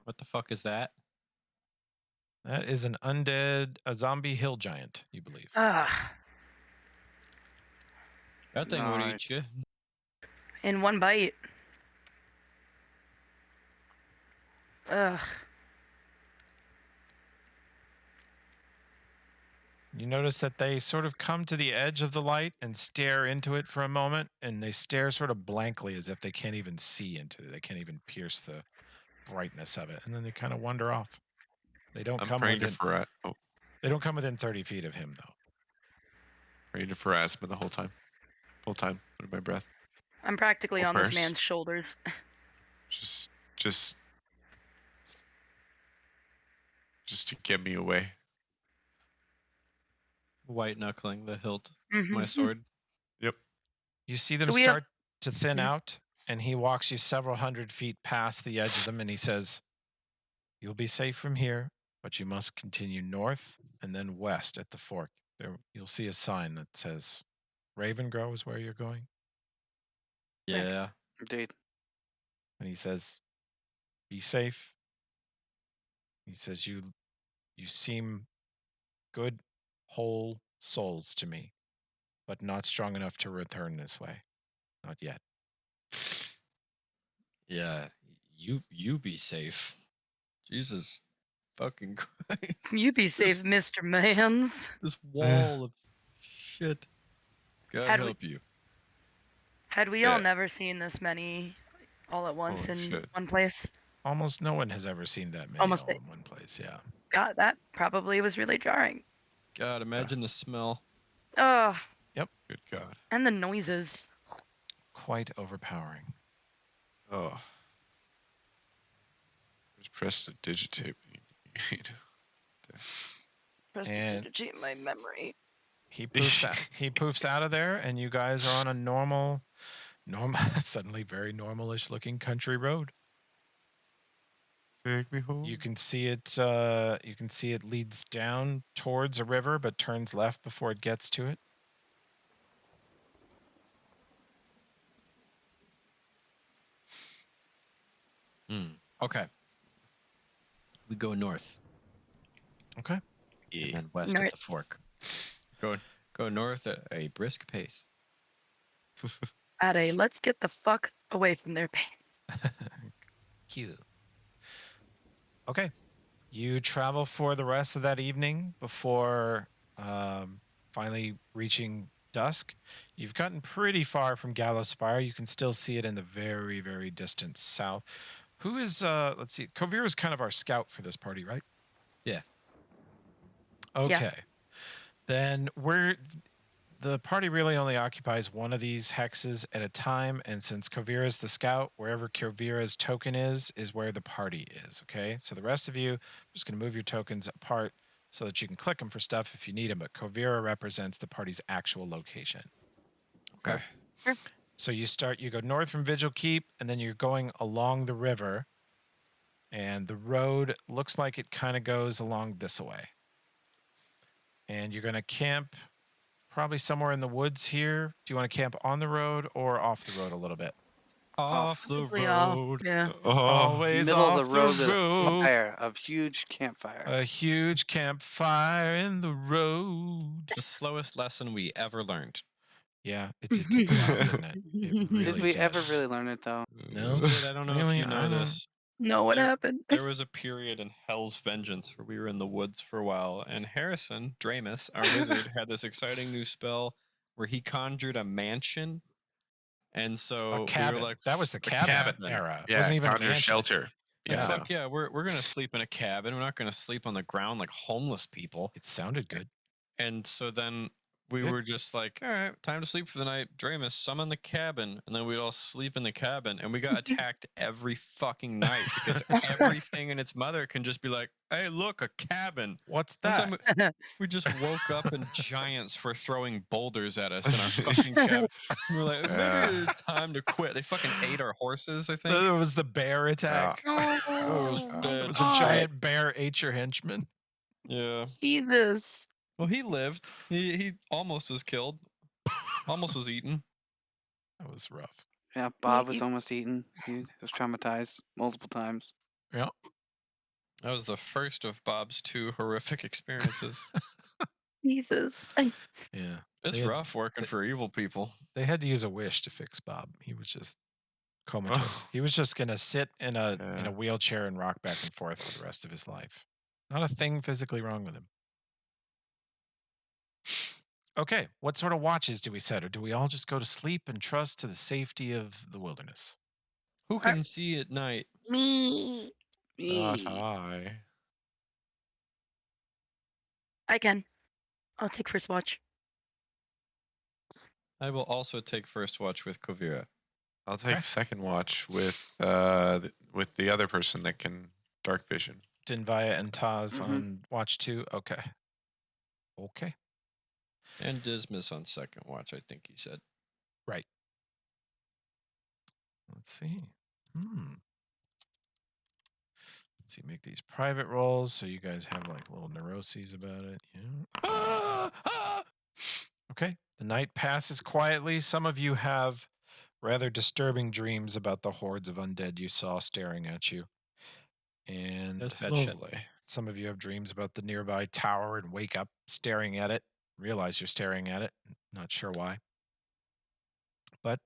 What the fuck is that? That is a zombie hill giant, you believe. Ah, That thing would Nice. eat you. in one bite. Ugh. You notice that they sort of come to the edge of the light and stare into it for a moment, and they stare sort of blankly as if they can't even see into it. They can't even pierce the brightness of it, and then they kind of wander off. They don't I'm come praying to within. They don't come within 30 feet of him, though. praying to Pharasma the whole time. Whole time under my breath. I'm practically Or on this purse. man's shoulders. Just to get me away. White knuckling the hilt of Mhm. my sword. Yep. You see them So we have- start to thin Mhm. out, and he walks you several hundred feet past the edge of them, and he says, "You'll be safe from here, but you must continue north and then west at the fork. There, you'll see a sign that says Raven Grow is where you're going." Yeah. Indeed. And he says, "Be safe." He says, "You seem good, whole souls to me, but not strong enough to return this way. Not yet." Yeah. You be safe. Jesus fucking Christ. You be safe, Mr. Mans. This wall of shit. God Had we- help you. Had we all Yeah. never seen this many all at once in shit. one place? Almost no one has ever seen that many Almost all in one place. Yeah. God, that probably was really jarring. God, imagine the smell. Ugh, Good God. and the noises. Quite overpowering. Oh. Just press the digitate. Prestidigitate my memory. He poofs out. He poofs out of there, and you guys are on a normal, suddenly very normalish looking country road. Take me home. You can see it. You can see it leads down towards a river, but turns left before it gets to it. Okay. We go north Okay. and Yeah. then west at the North. fork. Go north at a brisk pace. At a let's get the fuck away from their pace. Cute. Okay. You travel for the rest of that evening before finally reaching dusk. You've gotten pretty far from Gallows Spire. You can still see it in the very, very distant south. Who is, let's see, Kovir is kind of our scout for this party, right? Yeah. Okay. Then the party really only occupies one of these hexes at a time, and since Kovira is the scout, wherever Kovira's token is where the party is, okay? So the rest of you, just going to move your tokens apart so that you can click them for stuff if you need them, but Kovira represents the party's actual location. Okay. So you go north from Vigil Keep, and then you're going along the river, and the road looks like it kind of goes along this way. And you're going to camp probably somewhere in the woods here. Do you want to camp on the road or off the road a little bit? Off the Probably off, road. Yeah. Always Middle off of the road with a road. fire, a huge campfire. A huge campfire in the road. The slowest lesson we ever learned. Yeah, it did take a while, didn't it? It really Did we did. ever really learn it though? No. Dude, I don't know Really? if you I know don't- this. No, what happened? There was a period in Hell's Vengeance where we were in the woods for a while, and Harrison, Dramus, our wizard, had this exciting new spell where he conjured a mansion. And so A we cabin. were like, that was the "A cabin, cabin." era. It Yeah. wasn't even a Conjure mansion. shelter. Like, Yeah. fuck yeah, we're gonna sleep in a cabin. We're not gonna sleep on the ground like homeless people. It sounded good. And so then we Good. were just like, all right, time to sleep for the night. Dramus, summon the cabin. And then we'd all sleep in the cabin. And we got attacked every fucking night because everything and its mother can just be like, hey, look, a cabin. What's One that? time we just woke up and giants were throwing boulders at us in our fucking cabin. We were like, maybe it's time to quit. They fucking ate our horses, I think. It was the bear attack. Oh, it was It bad. was a giant bear ate your henchman. Yeah. Jesus. Well, he lived. He almost was killed. Almost was eaten. That was rough. Yeah, Bob you- was almost eaten. He was traumatized multiple times. Yeah. That was the first of Bob's 2 horrific experiences. Jesus. Yeah. It's They had- rough working for evil people. They had to use a wish to fix Bob. He was just comatose. He was just gonna sit in a Yeah. wheelchair and rock back and forth for the rest of his life. Not a thing physically wrong with him. Okay, what sort of watches do we set, or do we all just go to sleep and trust to the safety of the wilderness? Who can see at night? Me. Not Me. I. I can. I'll take first watch. I will also take first watch with Kovira. I'll take Okay. second watch with the other person that can dark vision. Dinvaya and Taz Mhm. on watch 2. Okay. Okay. And Dismas on second watch, I think he said. Right. Let's see. Let's see. Make these private roles so you guys have like little neuroses about it. Yeah. Okay. The night passes quietly. Some of you have rather disturbing dreams about the hordes of undead you saw staring at you. And That's bad shit. Lovely. some of you have dreams about the nearby tower and wake up staring at it, realize you're staring at it, not sure why. But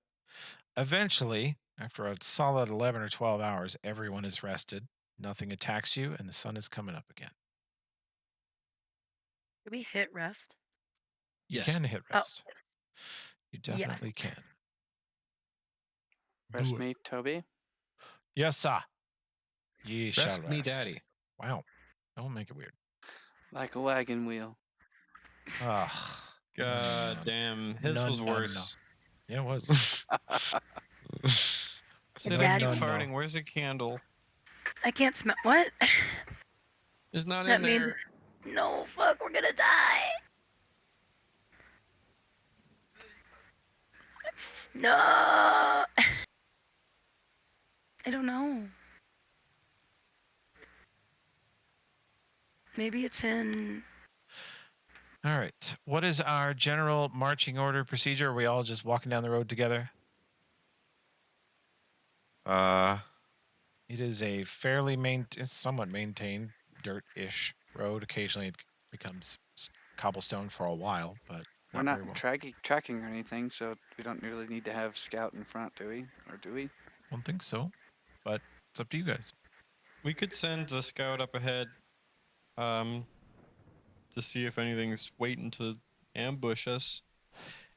eventually, after a solid 11 or 12 hours, everyone is rested, nothing attacks you, and the sun is coming up again. Did we hit rest? You Yes. can hit Oh, rest. You definitely Yes. can. Rest Do it. me, Toby. Yes, sir. Ye shall Rest me, rest. daddy. Wow. Don't make it weird. Like a wagon wheel. Ugh. God damn. His No, was no, no. worse. Yeah, it was. Instead Daddy. of No, you no. farting, where's a candle? I can't smell. What? It's not That in means there. no. Fuck, we're gonna die. No. I don't know. Maybe it's in. All right. What is our general marching order procedure? Are we all just walking down the road together? It is a fairly somewhat maintained dirt-ish road. Occasionally, it becomes cobblestone for a while, but We're not very not well. tracking or anything, so we don't really need to have Scout in front, do we? Or do we? I don't think so, but it's up to you guys. We could send the scout up ahead to see if anything's waiting to ambush us.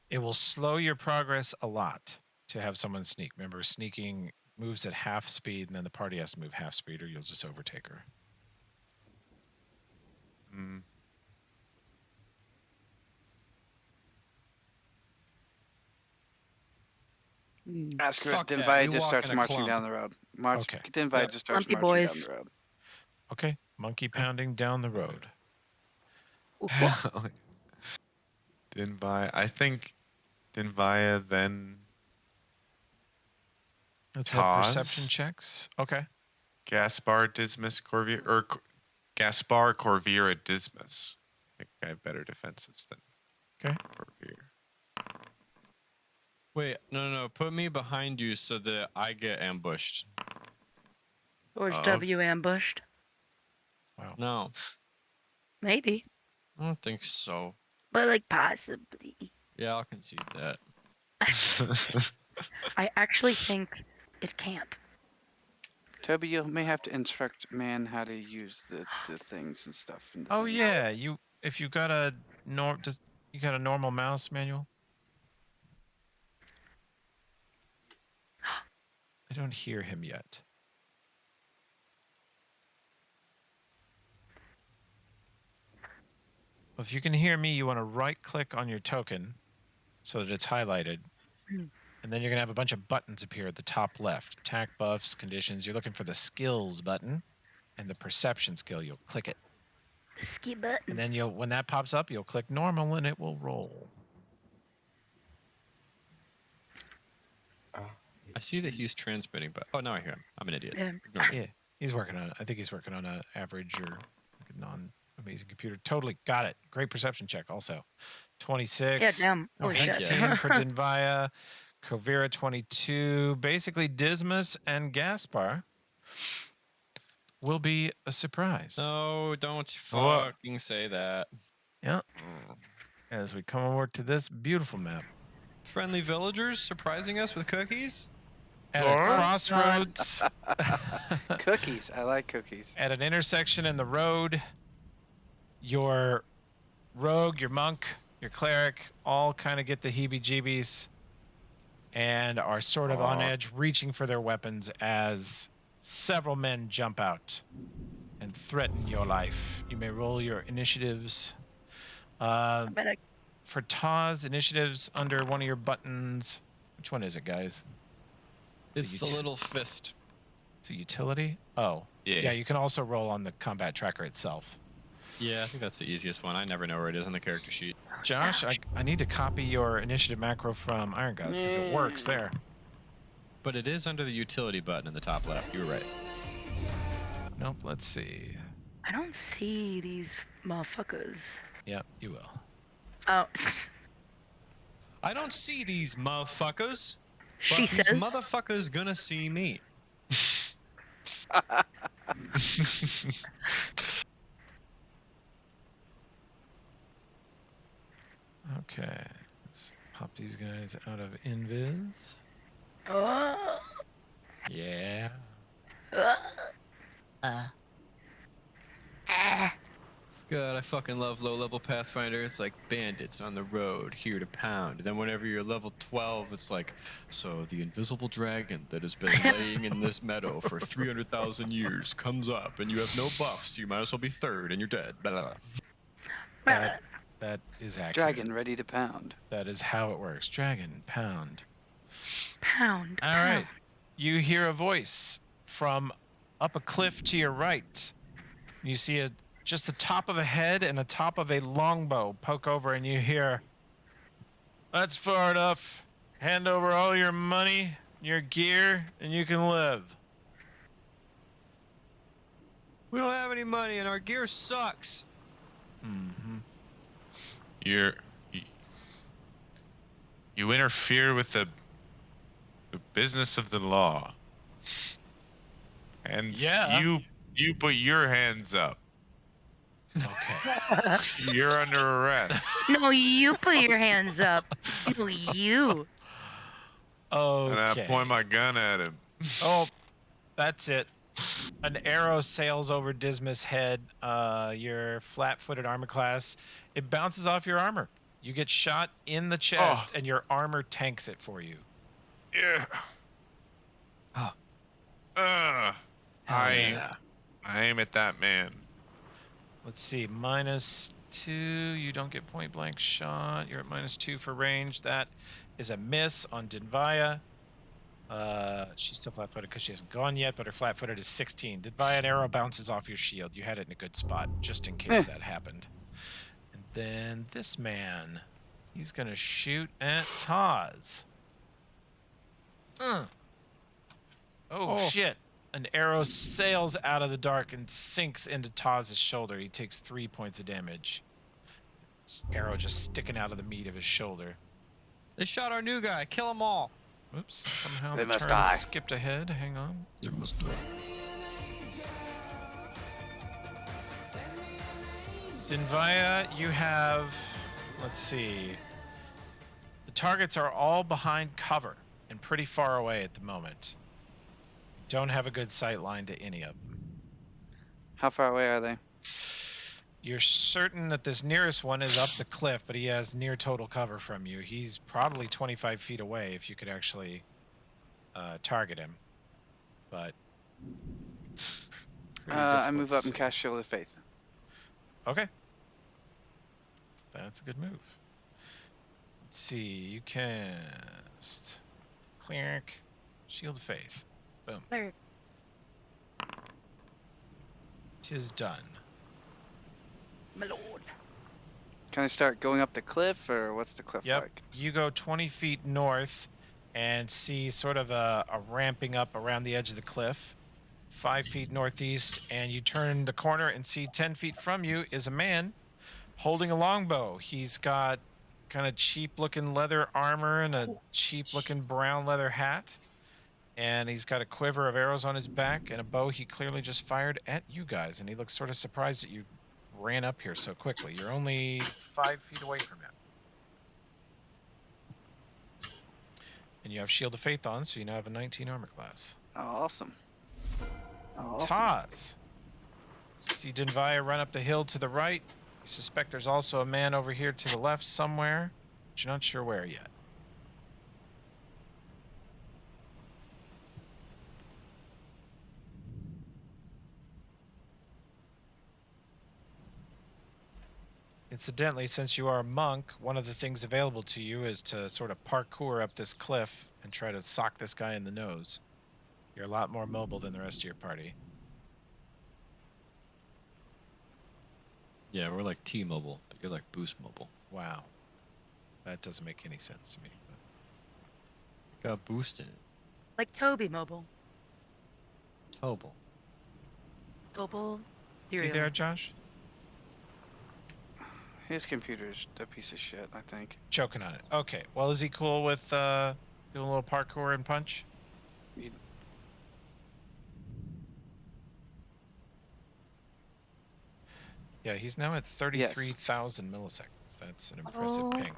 It will slow your progress a lot to have someone sneak. Remember, sneaking moves at half speed, and then the party has to move half speed, or you'll just overtake her. Mm. Ask her. Fuck that, Dinvaya you just walk starts in a marching clump. down the road. March. Okay. Dinvaya Yep. just starts Clumpy marching boys. down the road. Okay. Monkey pounding down the road. Dinvaya. I think Dinvaya then Let's have Taz, perception checks. Okay. Gaspar, Dismas, Corvira, or Gaspar, Corvira, Dismas. I think I have better defenses than Okay. Corvira. Wait, no. Put me behind you so that I get ambushed. George Oh. W. ambushed. Wow. No, Maybe, I don't think so. but like possibly. Yeah, I'll concede that. I actually think it can't. Toby, You may have to instruct man how to use the things and stuff. And the Oh things. yeah, if you got a you got a normal mouse manual? I don't hear him yet. Well, if you can hear me, you want to right click on your token so that it's highlighted. And then you're going to have a bunch of buttons appear at the top left. Attack buffs, conditions. You're looking for the skills button and the perception skill. You'll click it. The ski button. And then when that pops up, you'll click normal and it will roll. I see that he's transmitting, but now I hear him. I'm an idiot. Yeah. Ignore me. Yeah, he's working on it. I think he's working on a average or like a non-amazing computer. Totally got it. Great perception check also. 26. Yeah, damn. Holy thank shit. you. 19 for Dinvaya. Kovira 22. Basically, Dismas and Gaspar will be a surprise. No, don't What? fucking say that. Yeah. As we come over to this beautiful map. Friendly villagers surprising us with cookies? At Sure. a crossroads, Cookies. I like cookies. at an intersection in the road, your rogue, your monk, your cleric all kind of get the heebie-jeebies and are sort of on Aw. edge, reaching for their weapons as several men jump out and threaten your life. You may roll your initiatives. I bet I For Taz, initiatives under one of your buttons. Which one is it, guys? It's the little fist. It's a utility? Oh. Yeah. Yeah, you can also roll on the combat tracker itself. Yeah, I think that's the easiest one. I never know where it is on the character sheet. Josh, I need to copy your initiative macro from Iron Gods because it works there. But it is under the utility button in the top left. You were right. Nope, let's see. I don't see these motherfuckers. Yep, you will. Oh, I don't see these motherfuckers. she but says. these motherfuckers gonna see me. Okay, let's pop these guys out of invis. Oh. Yeah. God, I fucking love low-level Pathfinder. It's like bandits on the road, here to pound. Then whenever you're level 12, it's like, so the invisible dragon that has been laying in this meadow for 300,000 years comes up, and you have no buffs. You might as well be third, and you're dead. Blah, blah, blah. That is accurate. Dragon ready to pound. That is how it works. Dragon, pound. Pound. All right. You hear a voice from up a cliff to your right. You see just the top of a head and the top of a longbow poke over, and you hear, "That's far enough. Hand over all your money, your gear, and you can live." We don't have any money, and our gear sucks. Mm-hmm. You interfere with the business of the law. And Yeah. you put your hands up. Okay. You're under arrest. No, you put your hands up. No, you. Okay. And I point my gun at him. Oh, that's it. An arrow sails over Dismas' head. Your flat-footed armor class. It bounces off your armor. You get shot in the chest, and your armor tanks it for you. Yeah. Oh. I aim at that man. Let's see. -2. You don't get point blank shot. You're at -2 for range. That is a miss on Dinvaya. She's still flat-footed because she hasn't gone yet, but her flat-footed is 16. Dinvaya, an arrow bounces off your shield. You had it in a good spot, just in case that happened. And then this man, he's gonna shoot at Taz. Oh shit! An arrow sails out of the dark and sinks into Taz's shoulder. He takes 3 points of damage. This arrow just sticking out of the meat of his shoulder. They shot our new guy. Kill them all. Oops, somehow They the must turn die. skipped ahead. Hang on. They must die. Dinvaya, you have, let's see. The targets are all behind cover and pretty far away at the moment. Don't have a good sight line to any of them. How far away are they? You're certain that this nearest one is up the cliff, but he has near total cover from you. He's probably 25 feet away if you could actually target him. But pretty I difficult move to up and see. cast Shield of Faith. Okay. That's a good move. Let's see. You cast Cleric, Shield of Faith. Boom. There. 'Tis done. My lord. Can I start going up the cliff, or what's the cliff Yep. like? You go 20 feet north and see sort of a ramping up around the edge of the cliff. 5 feet northeast, and you turn the corner and see 10 feet from you is a man holding a longbow. He's got kind of cheap looking leather armor and a cheap looking brown leather hat. And he's got a quiver of arrows on his back and a bow he clearly just fired at you guys. And he looks sort of surprised that you ran up here so quickly. You're only 5 feet away from him. And you have Shield of Faith on, so you now have a 19 armor class. Oh, awesome. Oh, Taz. See Dinvaya run up the hill to the right. You suspect there's also a man over here to the left somewhere, but you're not sure where yet. Incidentally, since you are a monk, one of the things available to you is to sort of parkour up this cliff and try to sock this guy in the nose. You're a lot more mobile than the rest of your party. Yeah, we're like T-Mobile, but you're like Boost Mobile. Wow. That doesn't make any sense to me. Got Boost in it. Like Toby Mobile. Mobile. Mobile. See there, Josh? His computer's a piece of shit, I think. Choking on it. Okay. Well, is he cool with doing a little parkour and punch? Yeah, he's now at 33,000 milliseconds. That's an impressive ping.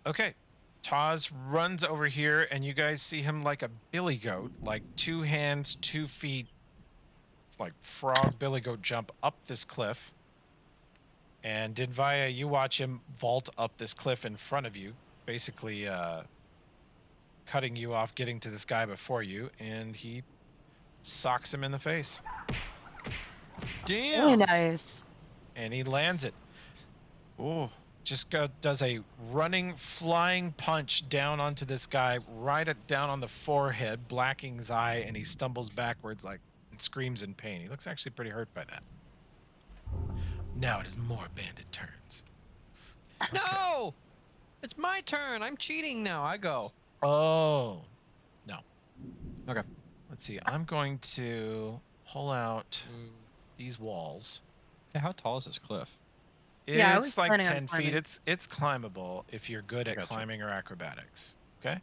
Okay. Taz runs over here, and you guys see him like a billy goat, like 2 hands, 2 feet, like frog billy goat jump up this cliff. And Dinvaya, you watch him vault up this cliff in front of you, basically cutting you off, getting to this guy before you, and he socks him in the face. Very nice. And he lands it. Oh, Just does a running, flying punch down onto this guy, down on the forehead, blacking his eye, and he stumbles backwards and screams in pain. He looks actually pretty hurt by that. Now it is more bandit turns. No! It's my turn. I'm cheating now. I go. Oh. No. Okay. Let's see. I'm going to pull out these walls. Hey, how tall is this cliff? Yeah, I It's was like planning on 10 feet. climbing. It's climbable if you're good at Gotcha. climbing or acrobatics. Okay?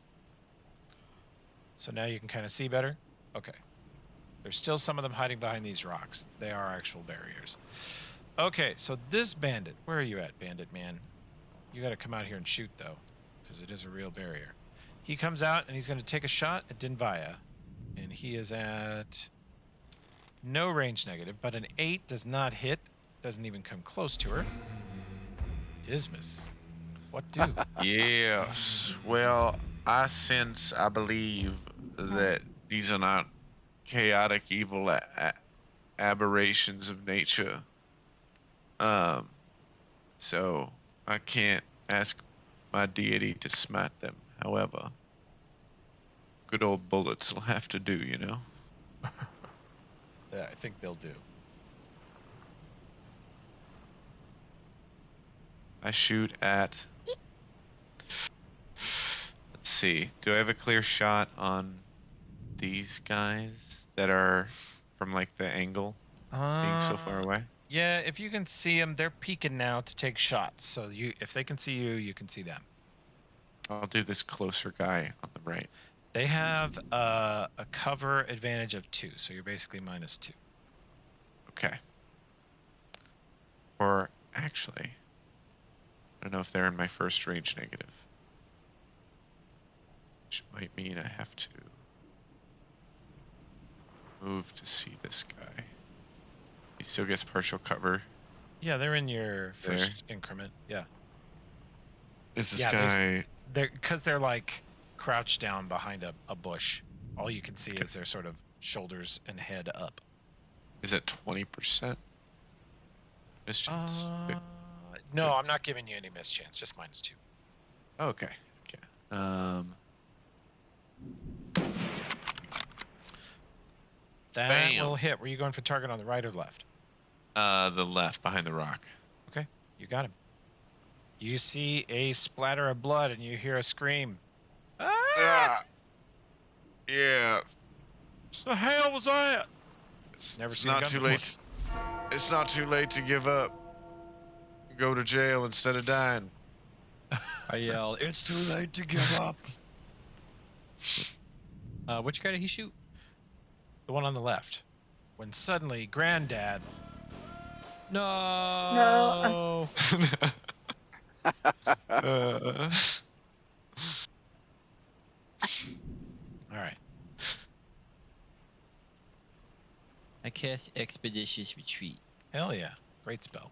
So now you can kind of see better? Okay. There's still some of them hiding behind these rocks. They are actual barriers. Okay, so this bandit. Where are you at, bandit man? You got to come out here and shoot, though, because it is a real barrier. He comes out, and he's going to take a shot at Dinvaya. And he is at no range negative, but an 8 does not hit. Doesn't even come close to her. Dismas. What do? yes. Well, I believe that these are not chaotic, evil aberrations of nature. So I can't ask my deity to smite them. However, good old bullets will have to do, you know? Yeah, I think they'll do. I shoot at... Let's see. Do I have a clear shot on these guys that are from, like, the angle being so far away? Yeah, if you can see them, they're peeking now to take shots. So if they can see you, you can see them. I'll do this closer guy on the right. They have a cover advantage of 2, so you're basically -2. Okay. Or, actually, I don't know if they're in my first range negative. Which might mean I have to move to see this guy. He still gets partial cover. Yeah, they're in your first increment. Yeah. Is this Yeah, guy... Because they're like crouched down behind a bush. All you can see is their sort of shoulders and head up. Is it 20%? Mischance? No, I'm not giving you any mischance, just -2. Okay. Okay. That Bam. will hit. Were you going for target on the right or left? The left, behind the rock. Okay, you got him. You see a splatter of blood and you hear a scream. Ah! Yeah. The hell was that? Never It's seen a not gun too before. late. It's not too late to give up. Go to jail instead of dying. I yell, it's too late to give up. Which guy did he shoot? The one on the left. When suddenly, Granddad. No. All right. I cast Expeditious Retreat. Hell yeah. Great spell.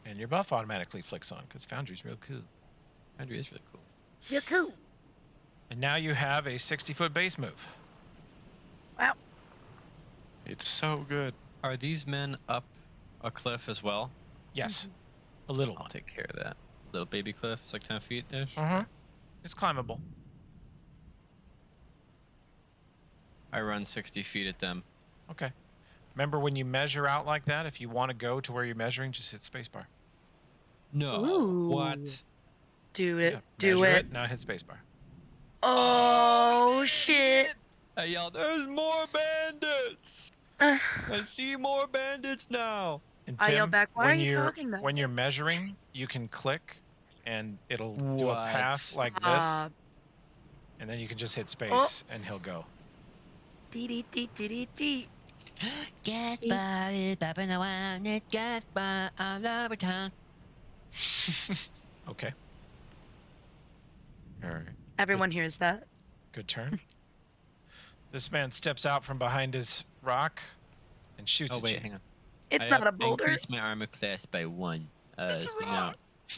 And your buff automatically flicks on because Foundry's real cool. Foundry is really cool. You're cool. And now you have a 60-foot base move. Wow. It's so good. Are these men up a cliff as well? Yes, a little I'll one. take care of that. Little baby cliff. It's like 10 feet ish. It's climbable. I run 60 feet at them. Okay. Remember when you measure out like that, if you want to go to where you're measuring, just hit spacebar. No. Ooh. What? Do it. Yeah, Do measure it. Now hit spacebar. Oh, shit. I yelled, "There's more bandits! Uh, I see more bandits now!" And I yell Tim, back, "Why when are you you're talking that when way?" you're measuring, you can click, and it'll do a path What? like this, and then you can just hit space, and he'll go. Dee dee dee dee dee dee. Gaspar is popping around. It's Gaspar all over town. Okay, All right. Everyone hears that. good turn. This man steps out from behind his rock and shoots Oh, at wait, you. hang on. It's I not a up- boulder. increased my armor class by 1. So now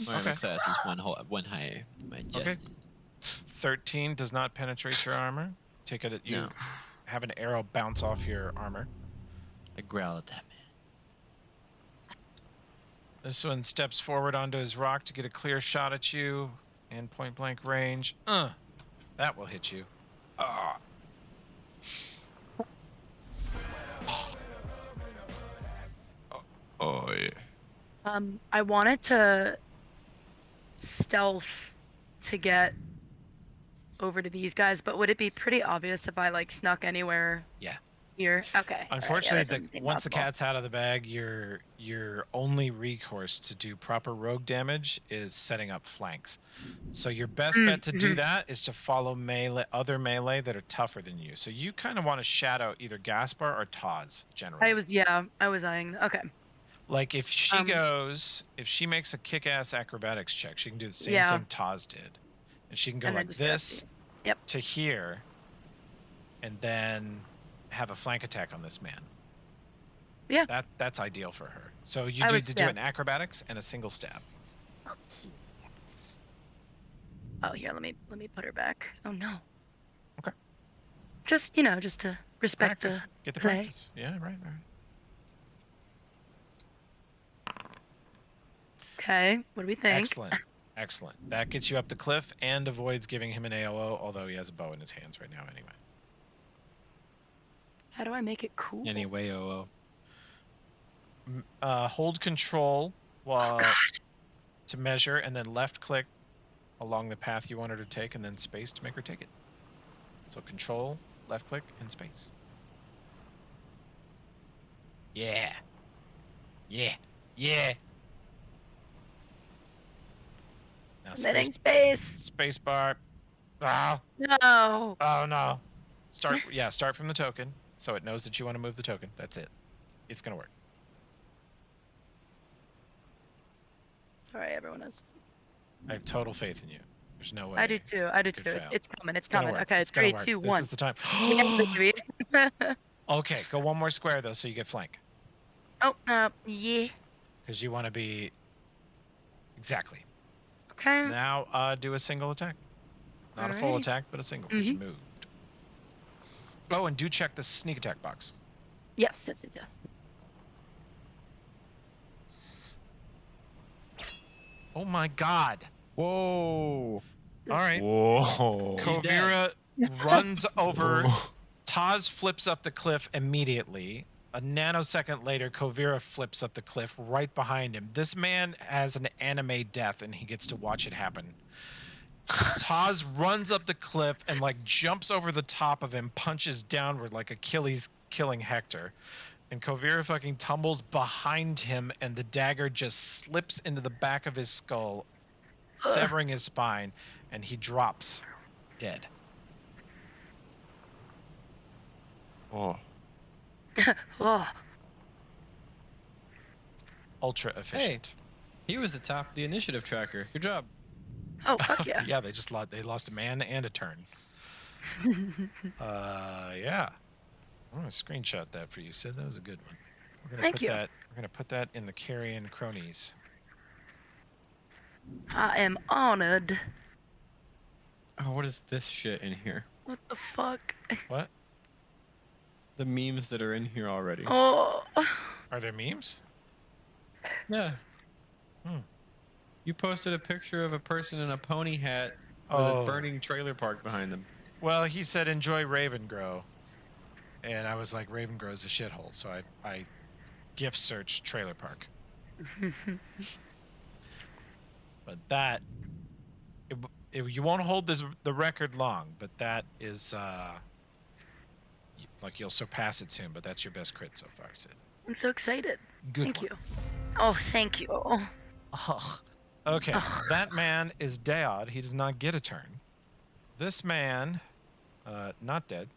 my armor Okay. class is one higher than my Okay. justice. 13 does not penetrate your armor. Take it. You No. have an arrow bounce off your armor. I growl at that man. This one steps forward onto his rock to get a clear shot at you in point blank range. That will hit you. Oh yeah. I wanted to stealth to get over to these guys, but would it be pretty obvious if I like snuck anywhere? Yeah. Here. Okay. All right, yeah, Unfortunately, that doesn't seem once the possible. cat's out of the bag, your only recourse to do proper rogue damage is setting up flanks. So your best bet to do that is to follow other melee that are tougher than you. So you kind of want to shadow either Gaspar or Taz generally. I was eyeing. Okay. Like if she if she makes a kick-ass acrobatics check, she can do the same Yeah. thing Taz did, and she can go And then like just grab this you. Yep. to here, and then have a flank attack on this man. Yeah. That's ideal for her. So you I need was- to do yeah. an acrobatics and a single stab. Oh, here. Let me put her back. Oh no. Okay. Just just to respect Practice. the Get the play. practice. Yeah, right. Okay. What do we think? Excellent. That gets you up the cliff and avoids giving him an AOO, although he has a bow in his hands right now anyway. How do I make it cool? Anyway, oh. Hold control while to measure, and then left click along the path you want her to take, and then space to make her take it. So control, left click, and space. Yeah. Now Setting space. space bar. Oh No. no. Start from the token, so it knows that you want to move the token. That's it. It's gonna work. All right, everyone else. I have total faith in you. There's no way. I do too. could fail. It's coming. It's gonna coming. work. Okay, It's gonna 3, work. 2, This 1. is the time. Yeah, baby. Okay, go one more square though, so you get flank, Oh, yeah. because you want to be exactly. Okay. Now, do a single attack. Not a full Alright. attack, but a single. 'Cause you moved. Oh, and do check the sneak attack box. Yes. Oh my God! Whoa. All right. Whoa. Kovira runs over. Taz flips up the cliff immediately. A nanosecond later, Kovira flips up the cliff right behind him. This man has an anime death, and he gets to watch it happen. Taz runs up the cliff and like jumps over the top of him, punches downward like Achilles killing Hector. And Kovira fucking tumbles behind him, and the dagger just slips into the back of his skull, severing his spine, and he drops dead. Oh. Oh, Ultra efficient. He was the top of the initiative tracker. Good job. oh, fuck yeah. Yeah, they lost a man and a turn. Yeah. I'm gonna screenshot that for you, Sid. That was a good one. We're gonna Thank put you. that. We're gonna put that in the Carrion cronies. I am honored. Oh, what is this shit in here? What the fuck? What? The memes that are in here already. Oh. Are there memes? Yeah. Hmm. You posted a picture of a person in a pony hat with Oh. a burning trailer park behind them. Well, he said enjoy Ravengrow. And I was like, Ravengrow's a shithole. So I gift searched trailer park. But that, you won't hold the record long, but that is, like you'll surpass it soon, but that's your best crit so far, Sid. I'm so excited. Good Thank one. you. Oh, thank you. Ugh. Okay, that man is dead. He does not get a turn. This man, not dead.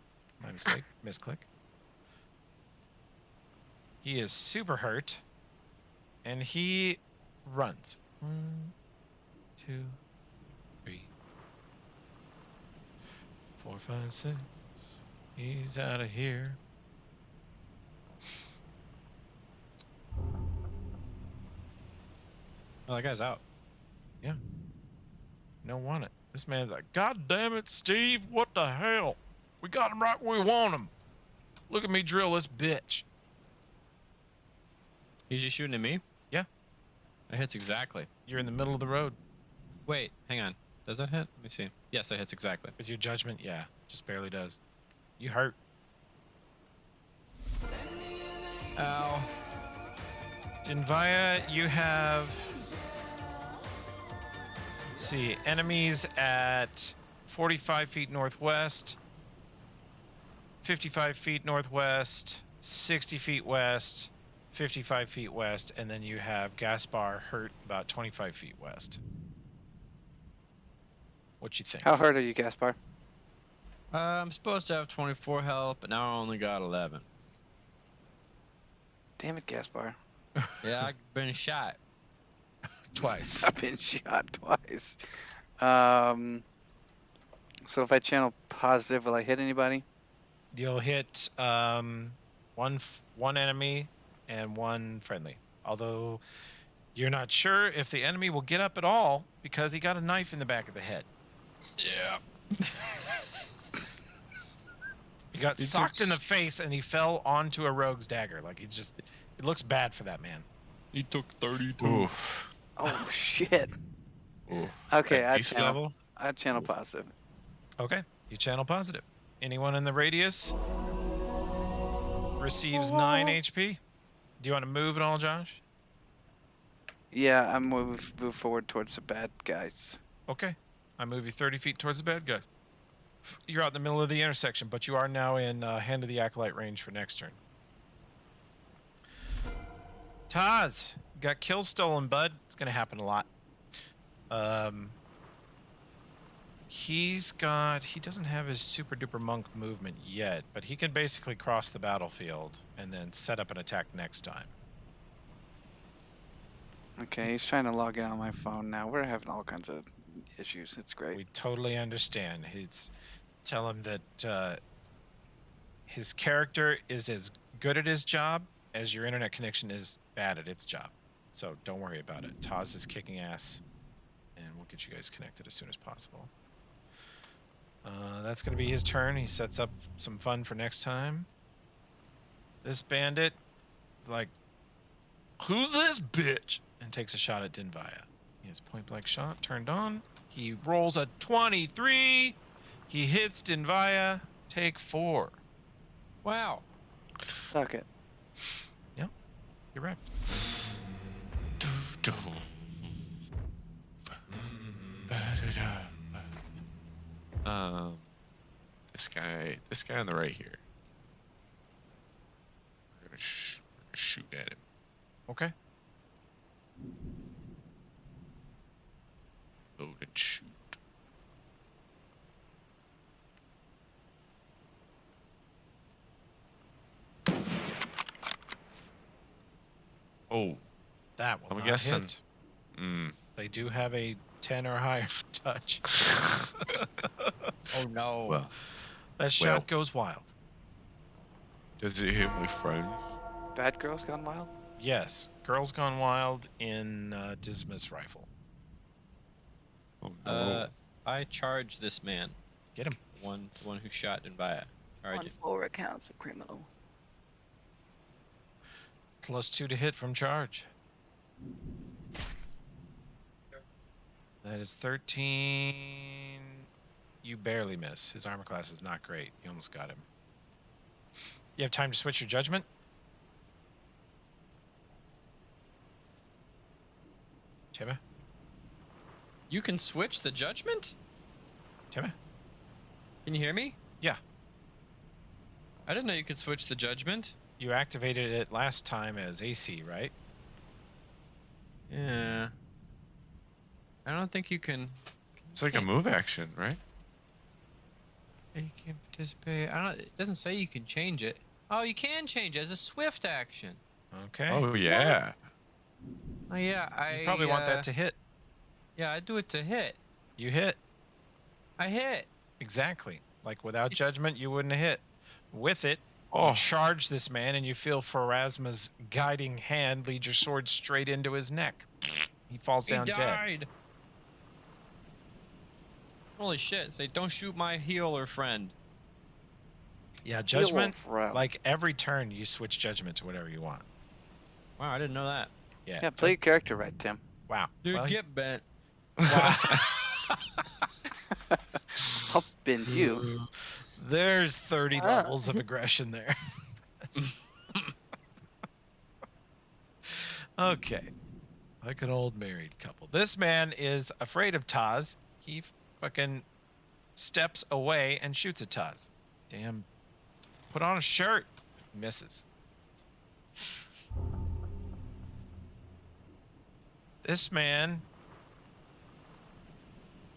My mistake. Misclick. He is super hurt, and he runs. 1, 2, 3, 4, 5, 6. He's out of here. Oh, that guy's out. Yeah. No want it. This man's like, God damn it, Steve, what the hell? We got him right where we want him. Look at me drill this bitch. He's just shooting at me? Yeah. That hits exactly. You're in the middle of the road. Wait, hang on. Does that hit? Let me see. Yes, that hits exactly. With your judgment, yeah, just barely does. You hurt. Ow. Dinvaya, you have, let's see, enemies at 45 feet northwest, 55 feet northwest, 60 feet west, 55 feet west, and then you have Gaspar hurt about 25 feet west. What you think? How hurt are you, Gaspar? I'm supposed to have 24 health, but now I only got 11. Damn it, Gaspar. Yeah, I've been shot. Twice. I've been shot twice. So if I channel positive, will I hit anybody? You'll hit one enemy and one friendly. Although you're not sure if the enemy will get up at all because he got a knife in the back of the head. Yeah. He got He socked took in the face and he fell onto a rogue's dagger. Like it looks bad for that man. He took 32. Oof. Oh shit. Oof. Okay, At I beast channel. level? I channel positive. Okay, you channel positive. Anyone in the radius receives 9 HP. Do you want to move at all, Josh? Yeah, I'm move forward towards the bad guys. Okay, I move you 30 feet towards the bad guys. You're out in the middle of the intersection, but you are now in Hand of the Acolyte range for next turn. Taz, got kills stolen, bud. It's going to happen a lot. He doesn't have his super duper monk movement yet, but he can basically cross the battlefield and then set up an attack next time. Okay, he's trying to log in on my phone now. We're having all kinds of issues. It's great. We totally understand. Tell him that his character is as good at his job as your internet connection is bad at its job. So don't worry about it. Taz is kicking ass, and we'll get you guys connected as soon as possible. That's going to be his turn. He sets up some fun for next time. This bandit is like, who's this bitch? And takes a shot at Dinvaya. He has point blank shot turned on. He rolls a 23. He hits Dinvaya. Take 4. Wow. Suck it. Yep. You're right. This guy on the right here. We're gonna shoot at him. Okay. Load and shoot. Oh, That will I'm not guessing. hit. mm. They do have a 10 or higher touch. Oh no. Well, That shot goes wild. does it hit my friend? Bad girls gone wild. Yes. Girls Gone Wild in Dismas Rifle. Oh no. I charge this man. Get him. The one who shot Invia. Charge On it. 4 accounts, a criminal. +2 to hit from charge. That is 13. You barely miss. His armor class is not great. You almost got him. You have time to switch your judgment? Timmy? You can switch the judgment? Timmy? Can you hear me? Yeah. I didn't know you could switch the judgment. You activated it last time as AC, right? Yeah. I don't think you can. It's like a move action, right? You can't participate. I don't. It doesn't say you can change it. Oh, you can change it as a swift action. Okay. Oh yeah. Oh yeah, I You probably want that to hit. Yeah, I do it to hit. You hit. I hit. Exactly. Like without judgment, you wouldn't have hit. With it, Oh. you charge this man and you feel Pharasma's guiding hand lead your sword straight into his neck. He falls He down dead. died. Holy shit! Say, don't shoot my healer friend. Yeah, judgment. Friend. Like every turn, you switch judgment to whatever you want. Wow, I didn't know that. Yeah. Yeah, play your character right, Tim. Wow. Dude, Well, he's- get bent. Wow. I'll bend you. There's 30 levels of aggression there. That's- okay. Like an old married couple. This man is afraid of Taz. He fucking steps away and shoots at Taz. Damn. Put on a shirt. Misses. This man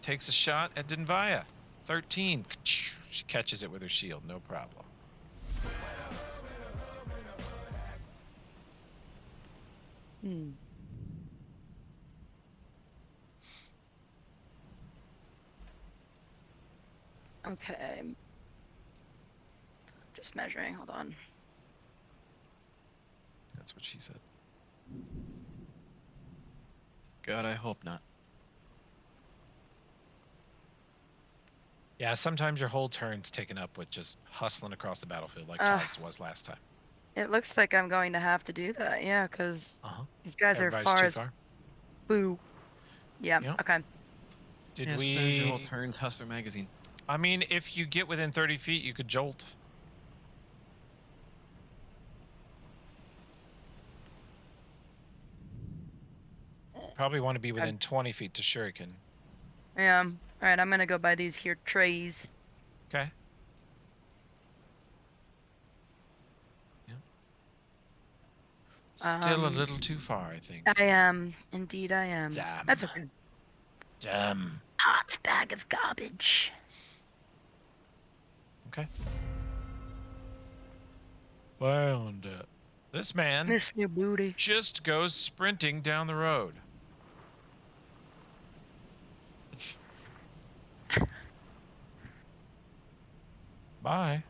takes a shot at Denvaya. 13. She catches it with her shield, no problem. Hmm. Okay. Just measuring. Hold on. That's what she said. God, I hope not. Yeah, sometimes your whole turn's taken up with just hustling across the battlefield like Ugh. Taz was last time. It looks like I'm going to have to do that. Yeah, because Uh-huh. these guys Everybody's are far too as far. boo. Yeah. Yep. Okay. Did Yeah, sometimes your whole we... turns Hustler magazine. I mean, if you get within 30 feet, you could jolt. Probably want to be within 20 feet to shuriken. Yeah. All right. I'm gonna go by these here trays. Okay. Yep. Still a Um, little too far, I think. I am. Indeed, I am. Damn. That's okay. Damn. Hot bag of garbage. Okay. Found it. This man Miss new booty. just goes sprinting down the road. Bye.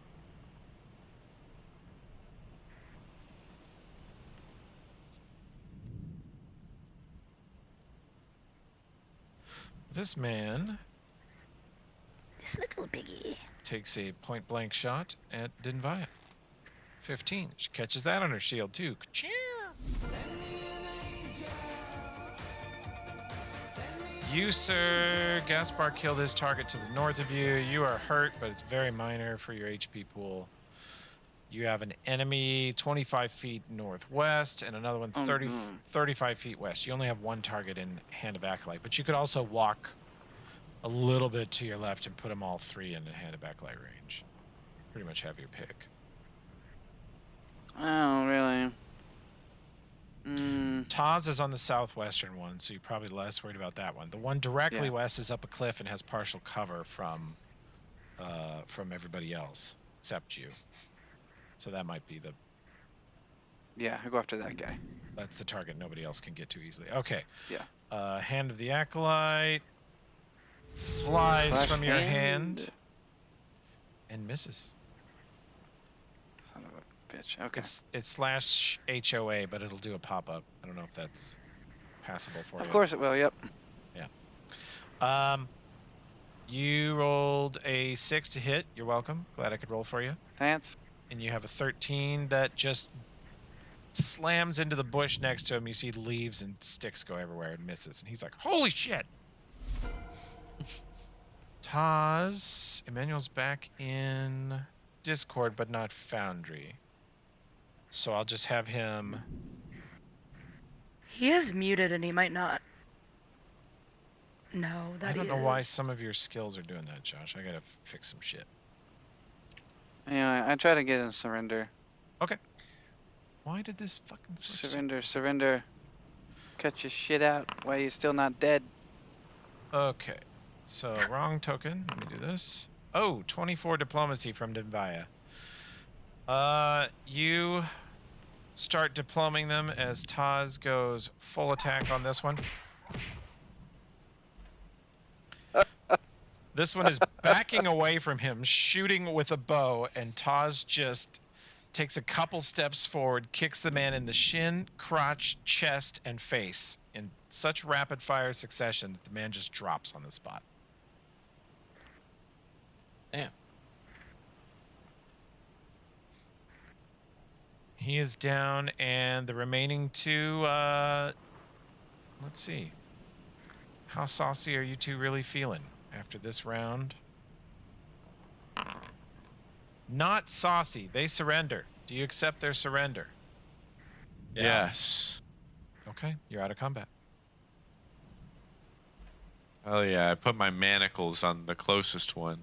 This man This little piggy. takes a point blank shot at Denvaya. 15. She catches that on her shield too. Ka-chow. You, sir, Gaspar killed his target to the north of you. You are hurt, but it's very minor for your HP pool. You have an enemy 25 feet northwest and another one 35 feet west. You only have one target in Hand of Acolyte, but you could also walk a little bit to your left and put them all three in Hand of Acolyte range. Pretty much have your pick. Oh, really? Taz is on the southwestern one, so you're probably less worried about that one. The one directly Yeah. west is up a cliff and has partial cover from everybody else except you. So that might be Yeah, I'll go after that guy. that's the target nobody else can get to easily. Okay. Yeah. Hand of the Acolyte flies Slash from your hand and misses. Son of a bitch. Okay. It's slash HOA, but it'll do a pop-up. I don't know if that's passable for you. Of course it will, yep. You rolled a 6 to hit. You're welcome. Glad I could roll for you. Thanks. And you have a 13 that just slams into the bush next to him. You see leaves and sticks go everywhere and misses. And he's like, holy shit. Taz, Emmanuel's back in Discord, but not Foundry. So I'll just have him. He is muted and he might not know that I don't he know why is. some of your skills are doing that, Josh. I gotta fix some shit. Anyway, I try to get him surrender. Okay. Why did this fucking switch? Surrender. Cut your shit out while you're still not dead. Okay. So, wrong token. Let me do this. Oh, 24 diplomacy from Denvaya. You start diploming them as Taz goes full attack on this one. This one is backing away from him, shooting with a bow, and Taz just takes a couple steps forward, kicks the man in the shin, crotch, chest, and face in such rapid fire succession that the man just drops on the spot. Damn. He is down, and the remaining two, let's see. How saucy are you two really feeling after this round? Not saucy. They surrender. Do you accept their surrender? Yeah. Yes. Okay, you're out of combat. Oh yeah, I put my manacles on the closest one.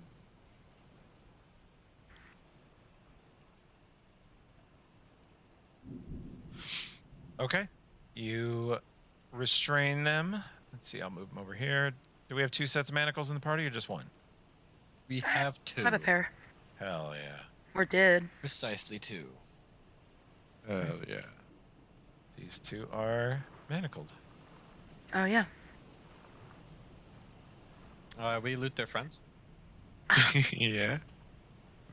Okay. You restrain them. Let's see, I'll move them over here. Do we have 2 sets of manacles in the party or just 1? We have 2. I have a pair. Hell yeah. Or did. Precisely 2. Oh yeah. These 2 are manacled. Oh, yeah. We loot their friends. Yeah.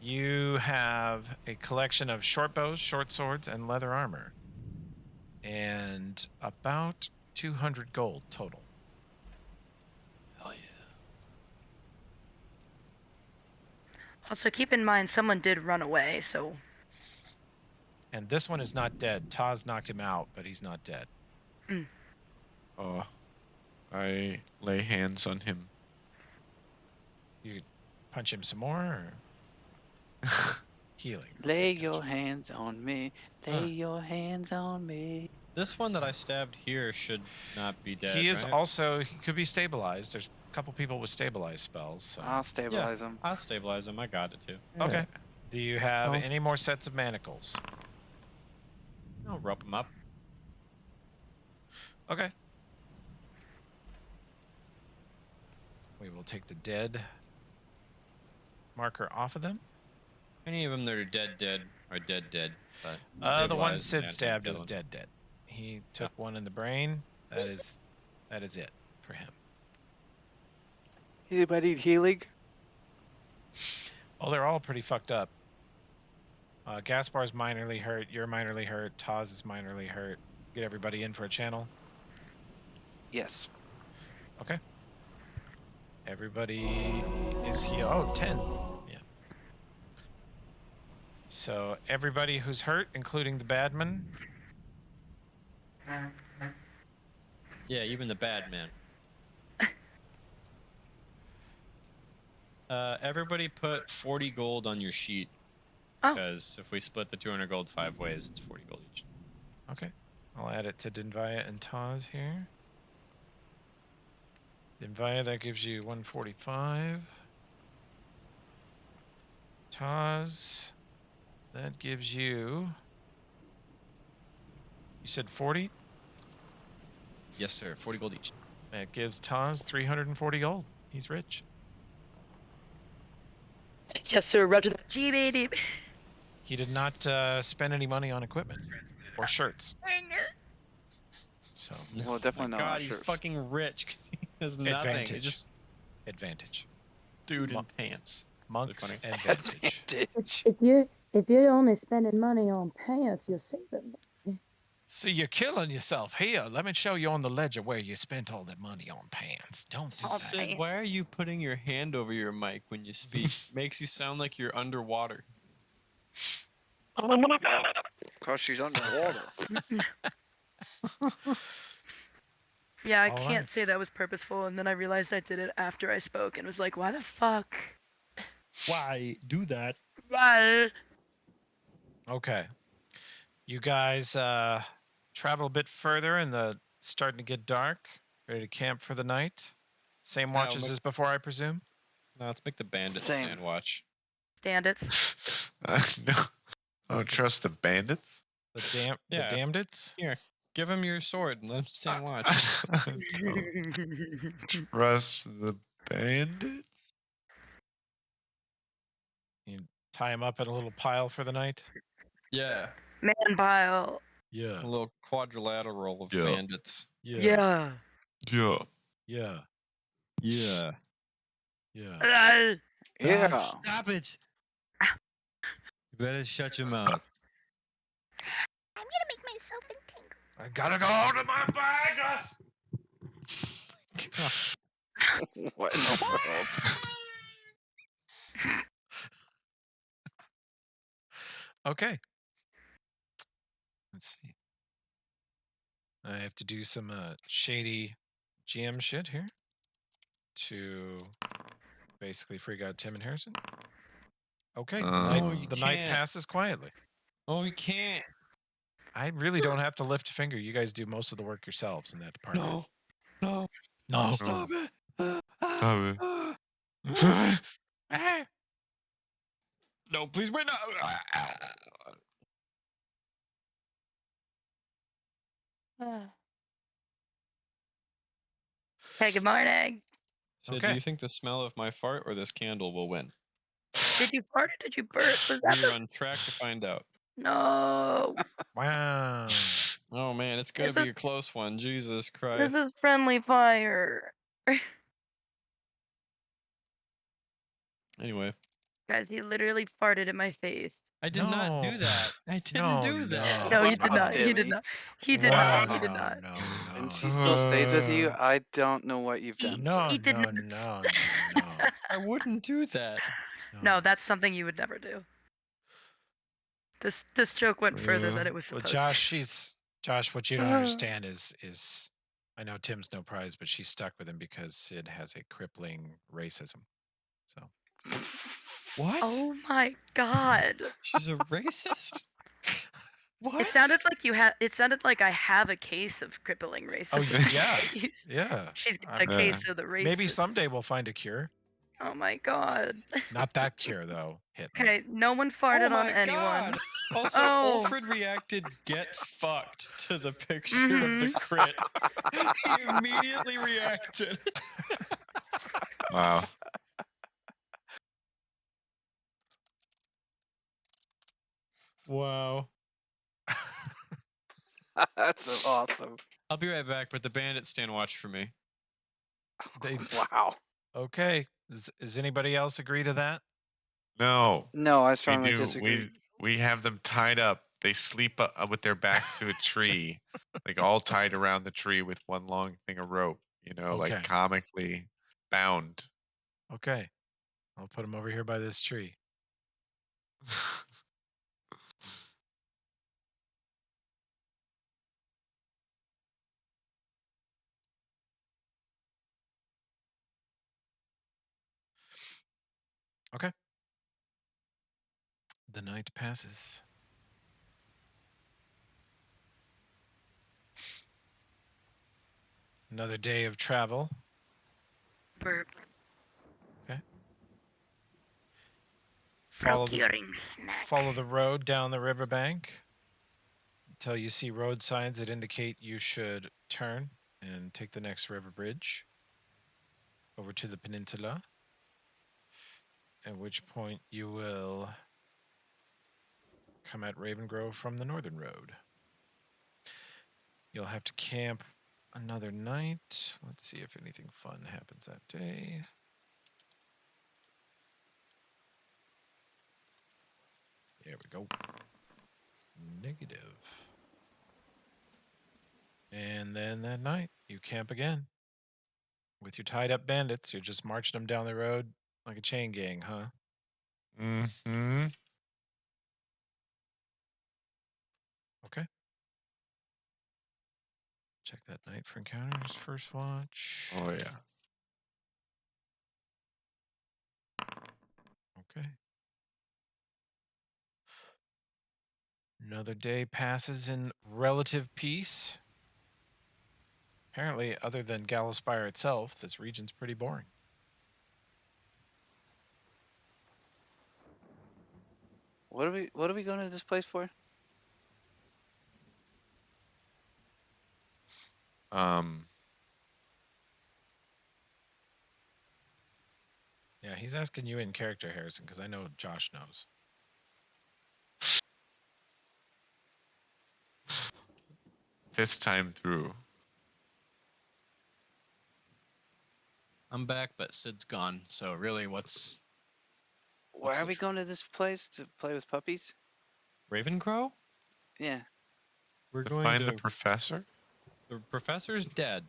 You have a collection of short bows, short swords, and leather armor. And about 200 gold total. Hell yeah. Also, keep in mind, someone did run away, so... And this one is not dead. Taz knocked him out, but he's not dead. Oh, I lay hands on him. You punch him some more, or healing? Lay Gotcha. your hands on me. Lay your hands on me. This one that I stabbed here should not be dead. He is right? also, he could be stabilized. There's a couple people with stabilized spells. So. I'll stabilize him. I'll stabilize him. I got it too. Okay. Do you have I'll- any more sets of manacles? I'll rope him up. Okay. We will take the dead marker off of them. Any of them that are dead are dead. But The one stabilized Sid and stabbed dead is one. dead. He took one in the brain. That is it for him. Anybody need healing? Oh, they're all pretty fucked up. Gaspar's minorly hurt. You're minorly hurt. Taz is minorly hurt. Get everybody in for a channel. Yes. Okay. Everybody is healed. Oh, 10. Yeah. So everybody who's hurt, including the badman. Yeah, even the bad man. Everybody put 40 gold on your sheet. Oh. Because if we split the 200 gold 5 ways, it's 40 gold each. Okay. I'll add it to Denvaya and Taz here. Denvaya, that gives you 145. Taz, that gives you... You said 40? Yes, sir. 40 gold each. That gives Taz 340 gold. He's rich. Yes, sir. Roger that. G-baby. He did not spend any money on equipment or shirts. So, Well, definitely Oh my not God, on he's shirts. fucking rich. 'Cause he has nothing. Advantage. He's just advantage. dude in Mo- pants. Monks funny. advantage. Advantage. If you're only spending money on pants, you're saving money. See, you're killing yourself. Here, let me show you on the ledger where you spent all that money on pants. Don't do Oh, that. Sid, Hey. why are you putting your hand over your mic when you speak? Makes you sound like you're underwater. Cause she's underwater. Yeah, I All can't right. say that was purposeful, and then I realized I did it after I spoke and was like, why the fuck? Why do that? Why? Okay. You guys travel a bit further and the starting to get dark. Ready to camp for the night? Same No, watches as before, I presume? No, let's make the bandits Same. stand watch. Stand it. No. I don't trust the bandits. The Yeah. damnedits? Here, give him your sword and let him stand watch. I don't trust the bandits. You tie them up in a little pile for the night? Yeah, Man pile. Yeah. a little quadrilateral of Yeah. bandits. Yeah. Yeah. Yeah. Yeah. Yeah. Yeah. Stop it! You better shut your mouth. I'm gonna make myself entangled. I gotta go to my bag! What in the world? Okay. Let's see. I have to do some shady GM shit here to basically freak out Tim and Harrison. Okay, No, you the night can't. passes quietly. Oh, we can't. I really don't have to lift a finger. You guys do most of the work yourselves in that department. No. No. Stop it. Stop it. No, please wait. No. Hey, good morning. So, Okay. do you think the smell of my fart or this candle will win? Did you fart or did you burp? Was that We're the... on track to find out. No. Wow. Oh man, it's gonna This be is- a close one. Jesus This Christ. is friendly fire. Anyway, Guys, he literally farted in my face. I did not do No. that. I didn't No, do that. No, he did Wow, not. He did Timmy. not. He did Wow. not. He did not. No. And she still stays with you. I don't know what you've done. No, He did no, not. no. I wouldn't do that. No, that's something you would never do. This joke went further than it was Well, supposed Josh, what you don't understand is I know Tim's no prize, but she's stuck with him because Sid has a crippling racism. So What? Oh my god. She's a racist? What? It sounded like you had. It sounded like I have a case of crippling racism. yeah. Yeah. She's got I a mean, case of the racist. maybe someday we'll find a cure. Oh my god. Not that cure though. Hitler. Okay, no one farted oh on my anyone. God. Also, Oh. Alfred reacted "get fucked" to the picture of the Mhm. crit. He immediately reacted. Wow. Wow. That's so awesome. I'll be right back, but the bandits stand watch for me. They, Wow. okay. Does anybody else agree to that? No. No, I We strongly do. disagree. We have them tied up. They sleep with their backs to a tree, like all tied around the tree with one long thing of rope. You know, Okay. like comically bound. Okay. I'll put them over here by this tree. Okay. The night passes. Another day of travel. Burp. Follow Procuring snack. Follow the road down the riverbank until you see road signs that indicate you should turn and take the next river bridge over to the peninsula. At which point you will come at Raven Grove from the northern road. You'll have to camp another night. Let's see if anything fun happens that day. There we go. Negative. And then that night, you camp again. With your tied up bandits, you're just marching them down the road like a chain gang, huh? Mm-hmm. Okay. Check that night for encounters. First watch. Oh yeah. Okay. Another day passes in relative peace. Apparently, other than Gallospire itself, this region's pretty boring. What are we going to this place for? Yeah, he's asking you in character, Harrison, because I know Josh knows. Fifth time through. I'm back, but Sid's gone. So really, what's Why are the we going to this place to play with puppies? Ravencrow? Yeah. We're To going find to. the professor? The professor's dead.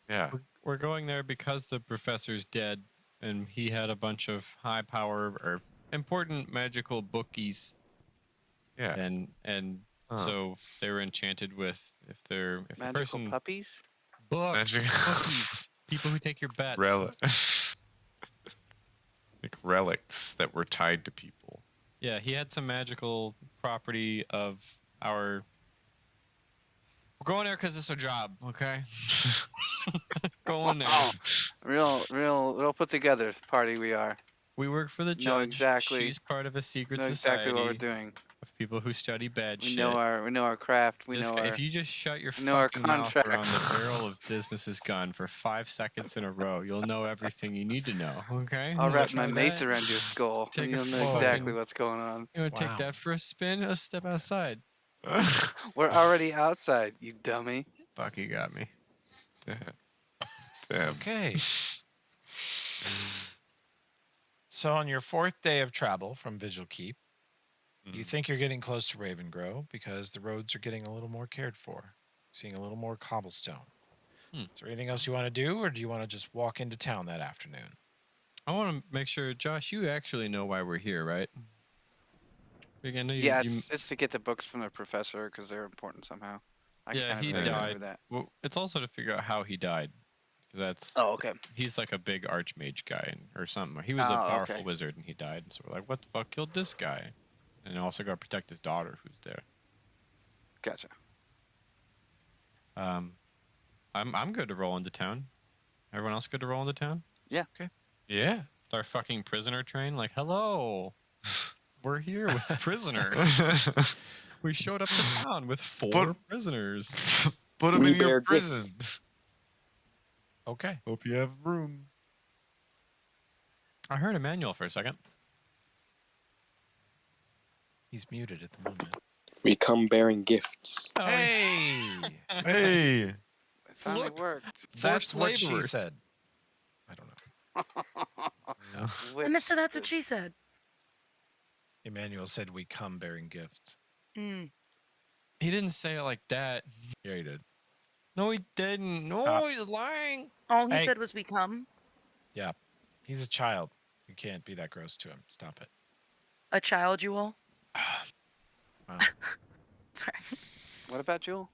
Yeah. We're going there because the professor's dead, and he had a bunch of high power or important magical bookies, Yeah. and Huh. so they were enchanted with if a Magical person puppies? books Magic- bookies, people who take your bets. Like relics that were tied to people. Yeah, he had some magical property of our. We're going there because it's a job, okay? Going there. Real put together party we are. We work for the Know judge. exactly- She's part of a secret Know society exactly what we're doing. of people who study bad We shit. know our craft. We This know guy- our. if you just shut your we know our fucking mouth contract. around the barrel of Dismas's gun for 5 seconds in a row, you'll know everything you need to know. Okay? I'll You wrap wanna my try mace that? around your skull. Take And a you'll know fucking- exactly what's going on. You want to Wow. take that for a spin? Let's step outside. We're already outside, you dummy. Fuck, you got me. Damn. Okay. So on your fourth day of travel from Vigil Keep, you think you're getting close to Ravengrow because the roads are getting a little more cared for, seeing a little more cobblestone. Is there anything else you want to do, or do you want to just walk into town that afternoon? I want to make sure, Josh, you actually know why we're here, right? I know Yeah, it's to get the books from the professor because they're important somehow. I yeah, kinda he vaguely died. remember that. Well, it's also to figure out how he died, because that's Oh, okay. he's like a big archmage guy or something. He was a Oh, powerful okay. wizard and he died. And so we're like, what the fuck killed this guy? And also got to protect his daughter who's there. Gotcha. I'm good to roll into town. Everyone else good to roll into town? Yeah. It's our fucking prisoner train. Like, hello, we're here with prisoners. We showed up to town with 4 prisoners. Put them We in your bear gifts. prison. Okay. Hope you have room. I heard Emmanuel for a second. He's muted at the moment. We come bearing gifts. Hey! Hey. It finally Look. worked. That's Forced what she laborers. said. I don't know. Which- Mister, that's what she said. Emmanuel said we come bearing gifts. Mm. He didn't say it like that. Yeah, he did. No, he didn't. No, he's lying. All he Hey. said was we come. Yeah. He's a child. You can't be that gross to him. Stop it. A child, you will. Wow. Sorry. What about Jewel?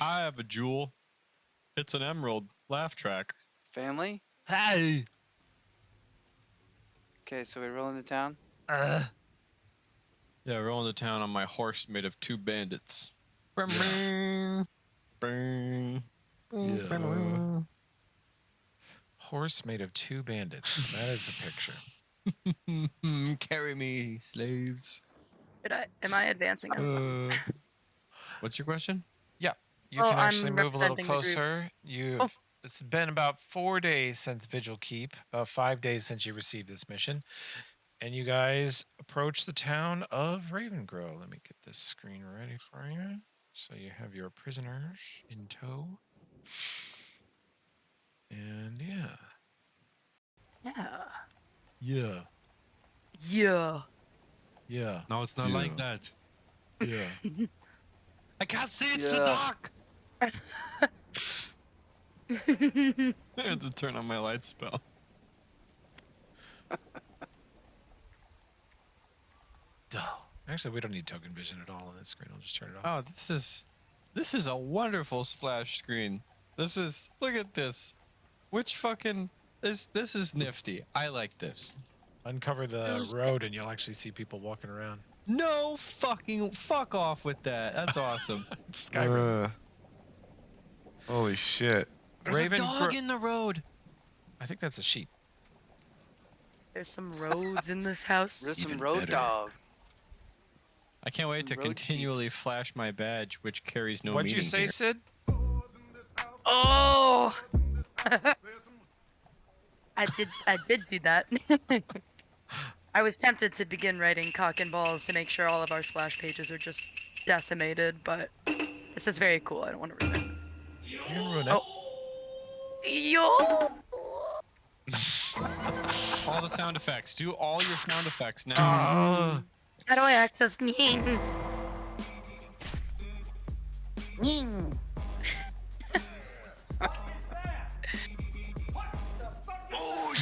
I have a jewel. It's an emerald laugh track. Family? Hey. Okay, so we roll into town. Yeah, rolling to town on my horse made of 2 bandits. Bing, bing, bing, Yeah. bing. Horse made of 2 bandits. That is a picture. Carry me, slaves. Am I advancing us? What's your question? You Oh, can actually I'm move a little representing the group. closer. You. Oh. It's been about 4 days since Vigil Keep, about 5 days since you received this mission, and you guys approach the town of Ravengrow. Let me get this screen ready for you, so you have your prisoners in tow. And yeah. Yeah. Yeah. Yeah. Yeah. No, it's not Yeah. like that. Yeah. I can't see. It's too Yeah. dark. I had to turn on my light spell. Duh. Actually, we don't need token vision at all on this screen. I'll just turn it off. Oh, this is a wonderful splash screen. Look at this. Which fucking this is nifty. I like this. Uncover the road and you'll actually see people walking around. No fucking fuck off with that. That's awesome. Skyrim. Holy shit. There's Raven a dog in the road. I think that's a sheep. There's some roads in this house. There's some Even road better. dog. I can't wait to Some road continually flash my badge, which carries no What'd meaning you say, here. Sid? Oh! I did do that. I was tempted to begin writing cock and balls to make sure all of our splash pages are just decimated, but this is very cool. I don't want to ruin it. You can ruin it. Yo! All the sound effects. Do all your sound effects now. How do I access? Oh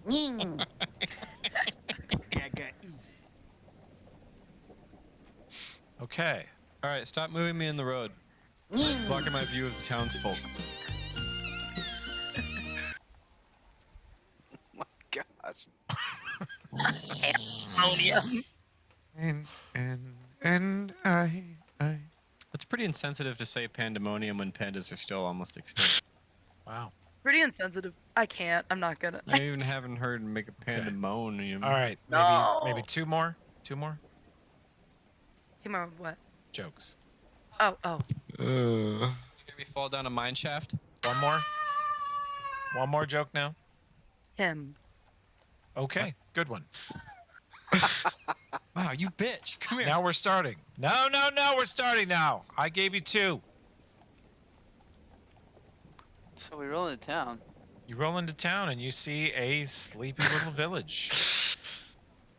yeah! Okay. All right, stop moving me in the road. Blocking my view of the townsfolk. Gosh. Ammonium. And I. It's pretty insensitive to say pandemonium when pandas are still almost extinct. Wow. Pretty insensitive. I can't. I'm not gonna. I even haven't heard him make a pandemonium. All right. No. Maybe two more. Two more Two more what? jokes. Oh. You hear me fall down a mine shaft? One more. One more joke now. Him. Okay. Good one. Wow, you bitch. Come here. Now we're starting. No. We're starting now. I gave you two. So we roll into town. You roll into town and you see a sleepy little village.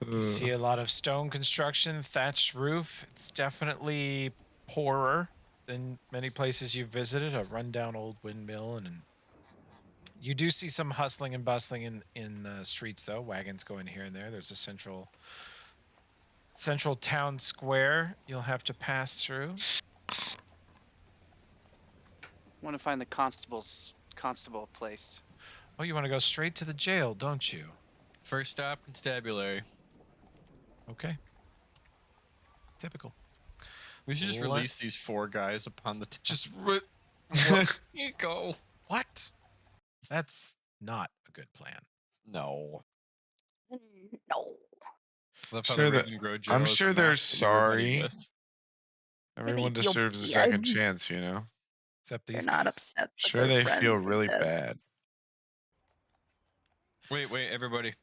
You see a lot of stone construction, thatched roof. It's definitely poorer than many places you've visited. A rundown old windmill, and you do see some hustling and bustling in the streets, though. Wagons going here and there. There's a central town square you'll have to pass through. Want to find the constable place. Oh, you want to go straight to the jail, don't you? First stop, constabulary. Okay. Typical. We should just What? release these four guys upon the Just What? You go. what? That's not a good plan. No. No. Love how Sure the that- Raven Grow I'm Jail is sure the they're map that you were buddied sorry. with. Everyone feel deserves a bad. second chance, you know? Except They're these not guys. upset. that Sure, their they friends feel are really dead. bad. Wait, everybody.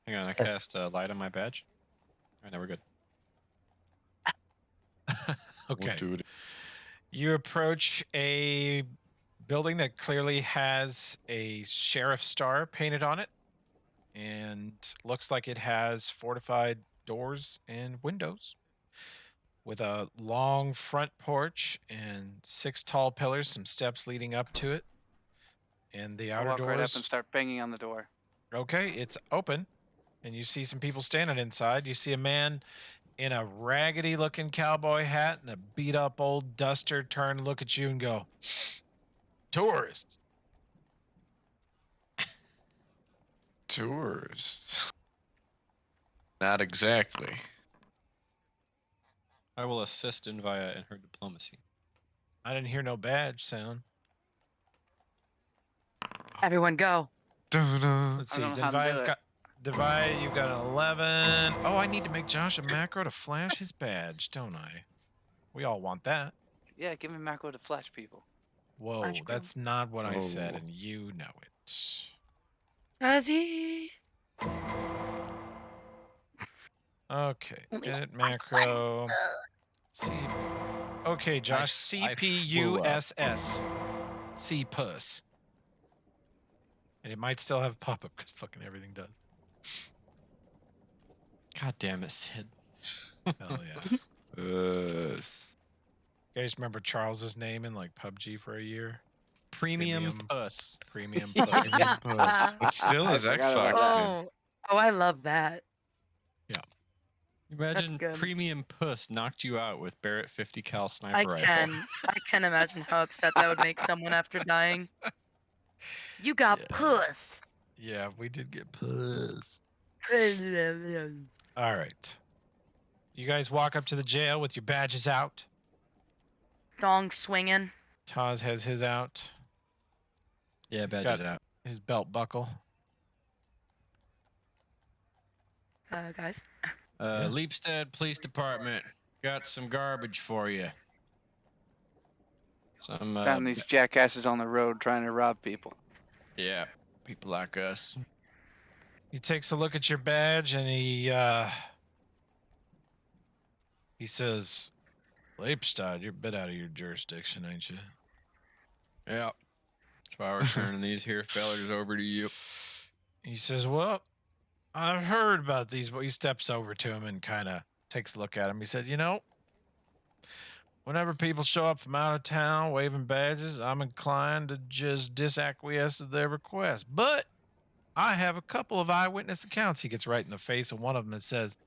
Hang on, I cast light on my badge. All right, now we're good. Okay. Won't do it. You approach a building that clearly has a sheriff's star painted on it and looks like it has fortified doors and windows with a long front porch and 6 tall pillars, some steps leading up to it. And the I outer walk right up doors. and start banging on the door. Okay, it's open, and you see some people standing inside. You see a man in a raggedy looking cowboy hat and a beat up old duster turn, look at you and go, "Tourists." Tourists. Not exactly. I will assist Invia in her diplomacy. I didn't hear no badge sound. Everyone go. Dun-dun. Let's I see. don't know how to do Devi's it. got Devi, you've got an 11. Oh, I need to make Josh a macro to flash his badge, don't I? We all want that. Yeah, give me macro to flash people. Whoa, Flash that's not what I said, Oh. and you know it. Does he? Okay, Only edit one macro. C. Okay, Josh. I CPUSS. C puss. And it might still have a pop up because fucking everything does. God damn it, Sid. Hell yeah. Uh, You guys remember Charles's name in like PUBG for a year? Premium puss. Premium Oh my Puss. Premium Puss. But still I his forgot about Xbox that. name. Oh, I love that. Imagine good. Premium Puss knocked you out with Barrett 50 cal I sniper rifle. can imagine how upset that would make someone after dying. You got puss. Yeah, we did get Puss. Dong All right. You guys walk up to the jail with your badges out. swinging. Taz has his out. Yeah, He's badges got out. his belt buckle. Guys. Yeah. Leapstead Police Department. Got some garbage for you. Some, Found these jackasses on the road trying to rob people. yeah, people like us. He takes a look at your badge and he says, Leipstad, you're a bit out of your jurisdiction, ain't you? Yeah. That's why we're turning these here fellers over to you. He says, well, I've heard about these. He steps over to him and kind of takes a look at him. He said, whenever people show up from out of town waving badges, I'm inclined to just disacquiesce to their request. But I have a couple of eyewitness accounts. He gets right in the face of one of them and says,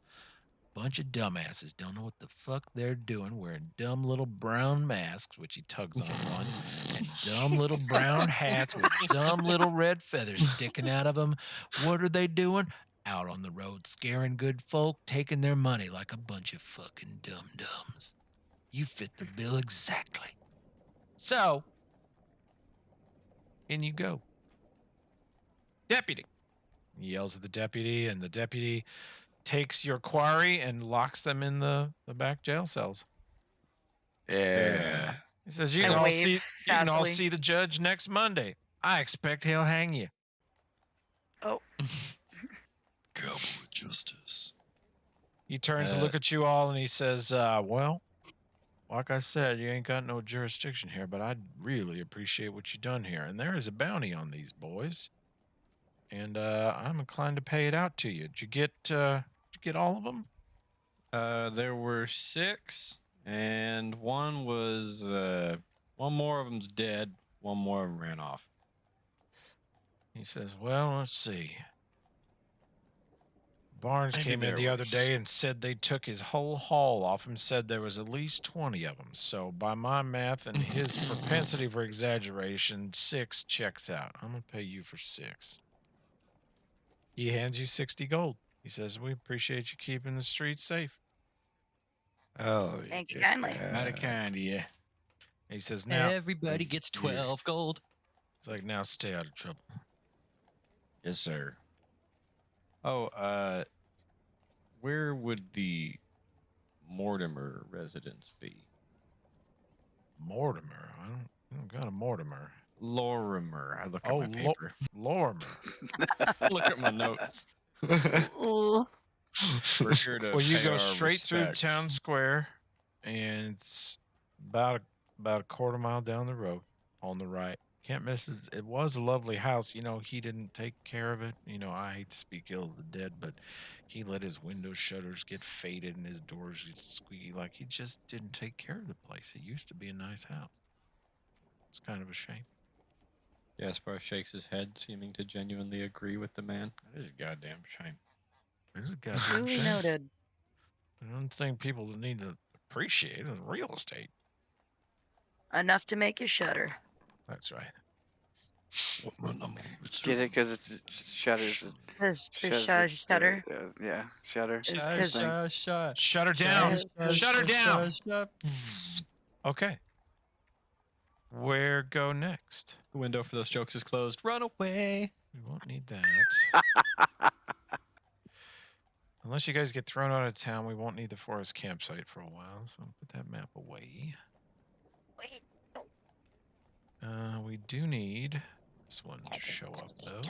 bunch of dumbasses don't know what the fuck they're doing, wearing dumb little brown masks, which he tugs on one, and dumb little brown hats with dumb little red feathers sticking out of them. What are they doing? Out on the road scaring good folk, taking their money like a bunch of fucking dum-dums. You fit the bill exactly. So, in you go. Deputy. He yells at the deputy, and the deputy takes your quarry and locks them in the back jail cells. Yeah. He says, you And can all wave sassily. see the judge next Monday. I expect he'll hang you. Oh. Cowboy justice. He turns to look at you all and he says, well, like I said, you ain't got no jurisdiction here, but I'd really appreciate what you done here. And there is a bounty on these boys. And I'm inclined to pay it out to you. Did you get all of them? There were 6, and one was one more of them's dead. One more of them ran off. He says, well, let's see. Barnes Maybe came in there the other was- day and said they took his whole haul off him, said there was at least 20 of them. So by my math and his propensity for exaggeration, 6 checks out. I'm going to pay you for 6. He hands you 60 gold. He says, we appreciate you keeping the streets safe. Oh, Thank you kindly. Mighty kind of you. He says, now, Everybody gets 12 gold. it's like, now stay out of trouble. Yes, sir. Oh, where would the Mortimer residence be? Mortimer. I don't got a Mortimer. Lorimer. I look at Oh, my paper. Lorimer. Look at my notes. Ooh. We're here to Well, you pay go our straight through respects. town square, and it's about a quarter mile down the road on the right. Can't miss it. It was a lovely house. He didn't take care of it. I hate to speak ill of the dead, but he let his window shutters get faded and his doors get squeaky. Like, he just didn't take care of the place. It used to be a nice house. It's kind of a shame. Gaspar shakes his head, seeming to genuinely agree with the man. That is a goddamn shame. It is a goddamn Duly shame. noted. I don't think people need to appreciate it. Real estate. Enough to make you shudder. That's right. Get it? Because it's shutters. Shutter. Yeah, shutter. Is 'cause- Shut her down. Shut her down. Okay. Where go next? The window for those jokes is closed. Run away. We won't need that. Unless you guys get thrown out of town, we won't need the forest campsite for a while. So I'll put that map away. Wait. We do need this one to show up, though.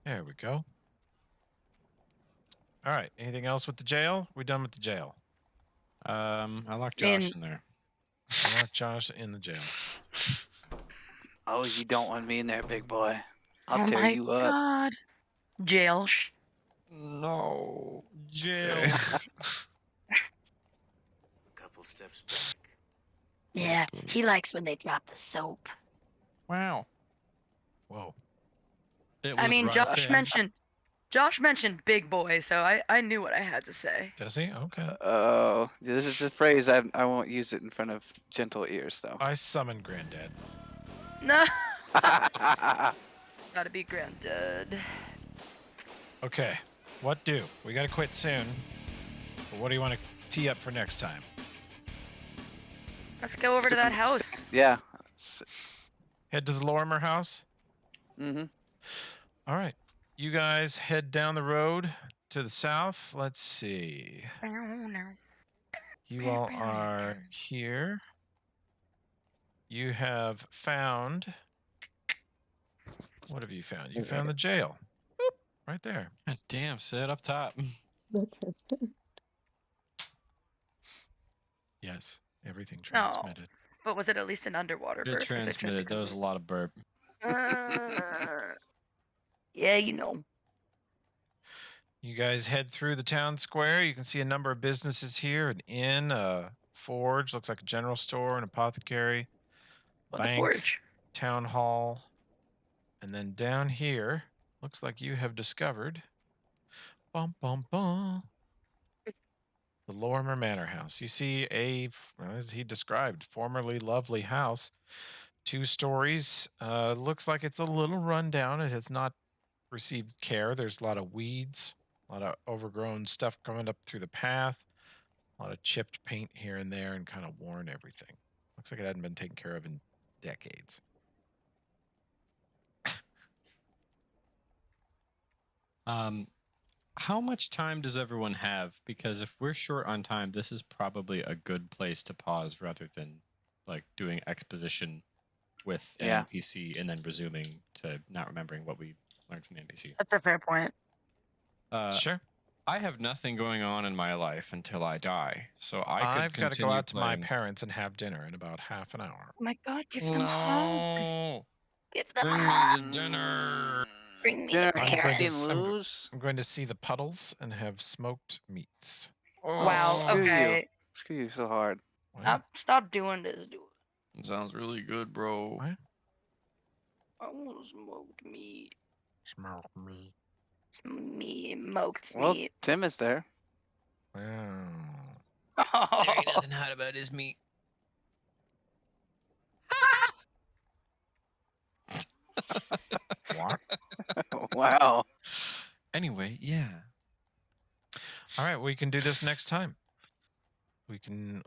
There we go. All right. Anything else with the jail? We're done with the jail. I locked Josh in there. I want Josh in the jail. Oh, you don't want me in there, big boy. I'll Oh tear my you up. god. Jail. No. Jail. Couple steps back. Yeah, he likes when they drop the soap. Wow. Whoa. It I was mean, right there. Josh mentioned big boy, so I knew what I had to say. Does he? Okay. Oh, this is a phrase I won't use it in front of gentle ears though. I summon Granddad. No. Gotta be granddad. Okay. What do? We gotta quit soon. But what do you want to tee up for next time? Let's go over to that house. Yeah. Head to the Lorimer house? Mm-hmm. All right. You guys head down the road to the south. Let's see. You all are here. You have found. What have you found? You found the jail. Boop, right there. God damn, Sid, up top. Yes. Everything No. transmitted. But was it at least an underwater It burp? 'Cause I transmitted. There was a lot of burp. Yeah, you know. You guys head through the town square. You can see a number of businesses here: an inn, a forge, looks like a general store, an apothecary, What the bank, forge? town hall, and then down here, looks like you have discovered bum bum bum the Lorimer Manor House. You see as he described, formerly lovely house, 2 stories. Looks like it's a little rundown. It has not received care. There's a lot of weeds, a lot of overgrown stuff coming up through the path, a lot of chipped paint here and there, and kind of worn everything. Looks like it hadn't been taken care of in decades. How much time does everyone have? Because if we're short on time, this is probably a good place to pause rather than like doing exposition with an Yeah. NPC and then resuming to not remembering what we learned from the NPC. That's a fair point. Sure. I have nothing going on in my life until I die, so I could I've got to go continue out to my playing. parents and have dinner in about half an hour. Oh my god, give them hugs. No, Give them bring me hugs. to dinner. Bring me Dinner the I'm going to parents. lose. I'm going to see the puddles and have smoked meats. Wow. Oh, Screw you. Okay. Screw you so hard. Wow. Stop doing this, dude. it sounds really good, bro. What? I want smoked meat. Smoked meat. Smoked Well, meat. Tim is there. Wow. There ain't nothing hot about his meat. What? Wow. Anyway, yeah. All right, we can do this next time. We can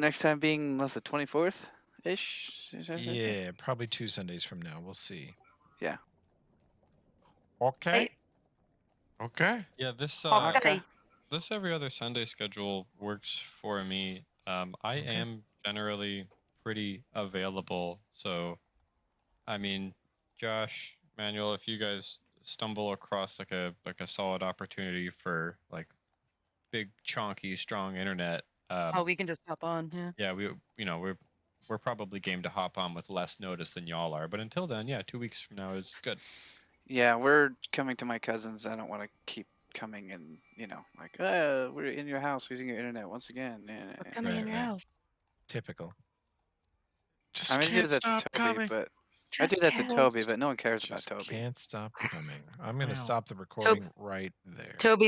Next time being what's the 24th ish? yeah, probably 2 Sundays from now. We'll see. Yeah. Okay. Okay. Yeah, this Okay. this every other Sunday schedule works for me. I am generally pretty available, so I mean, Josh, Manuel, if you guys stumble across like a solid opportunity for like big chonky strong internet, Oh, we can just hop on. Yeah. yeah, we're probably game to hop on with less notice than y'all are. But until then, yeah, 2 weeks from now is good. Yeah, we're coming to my cousin's. I don't want to keep coming and like, we're in your house using your internet once again. We're coming in your right. house. Typical. Just I mean, I can't did that stop to Toby, coming. but I Just did that to can't. Toby, but no one cares about Just Toby. can't stop coming. I'm going to Wow. stop the recording right there. Toby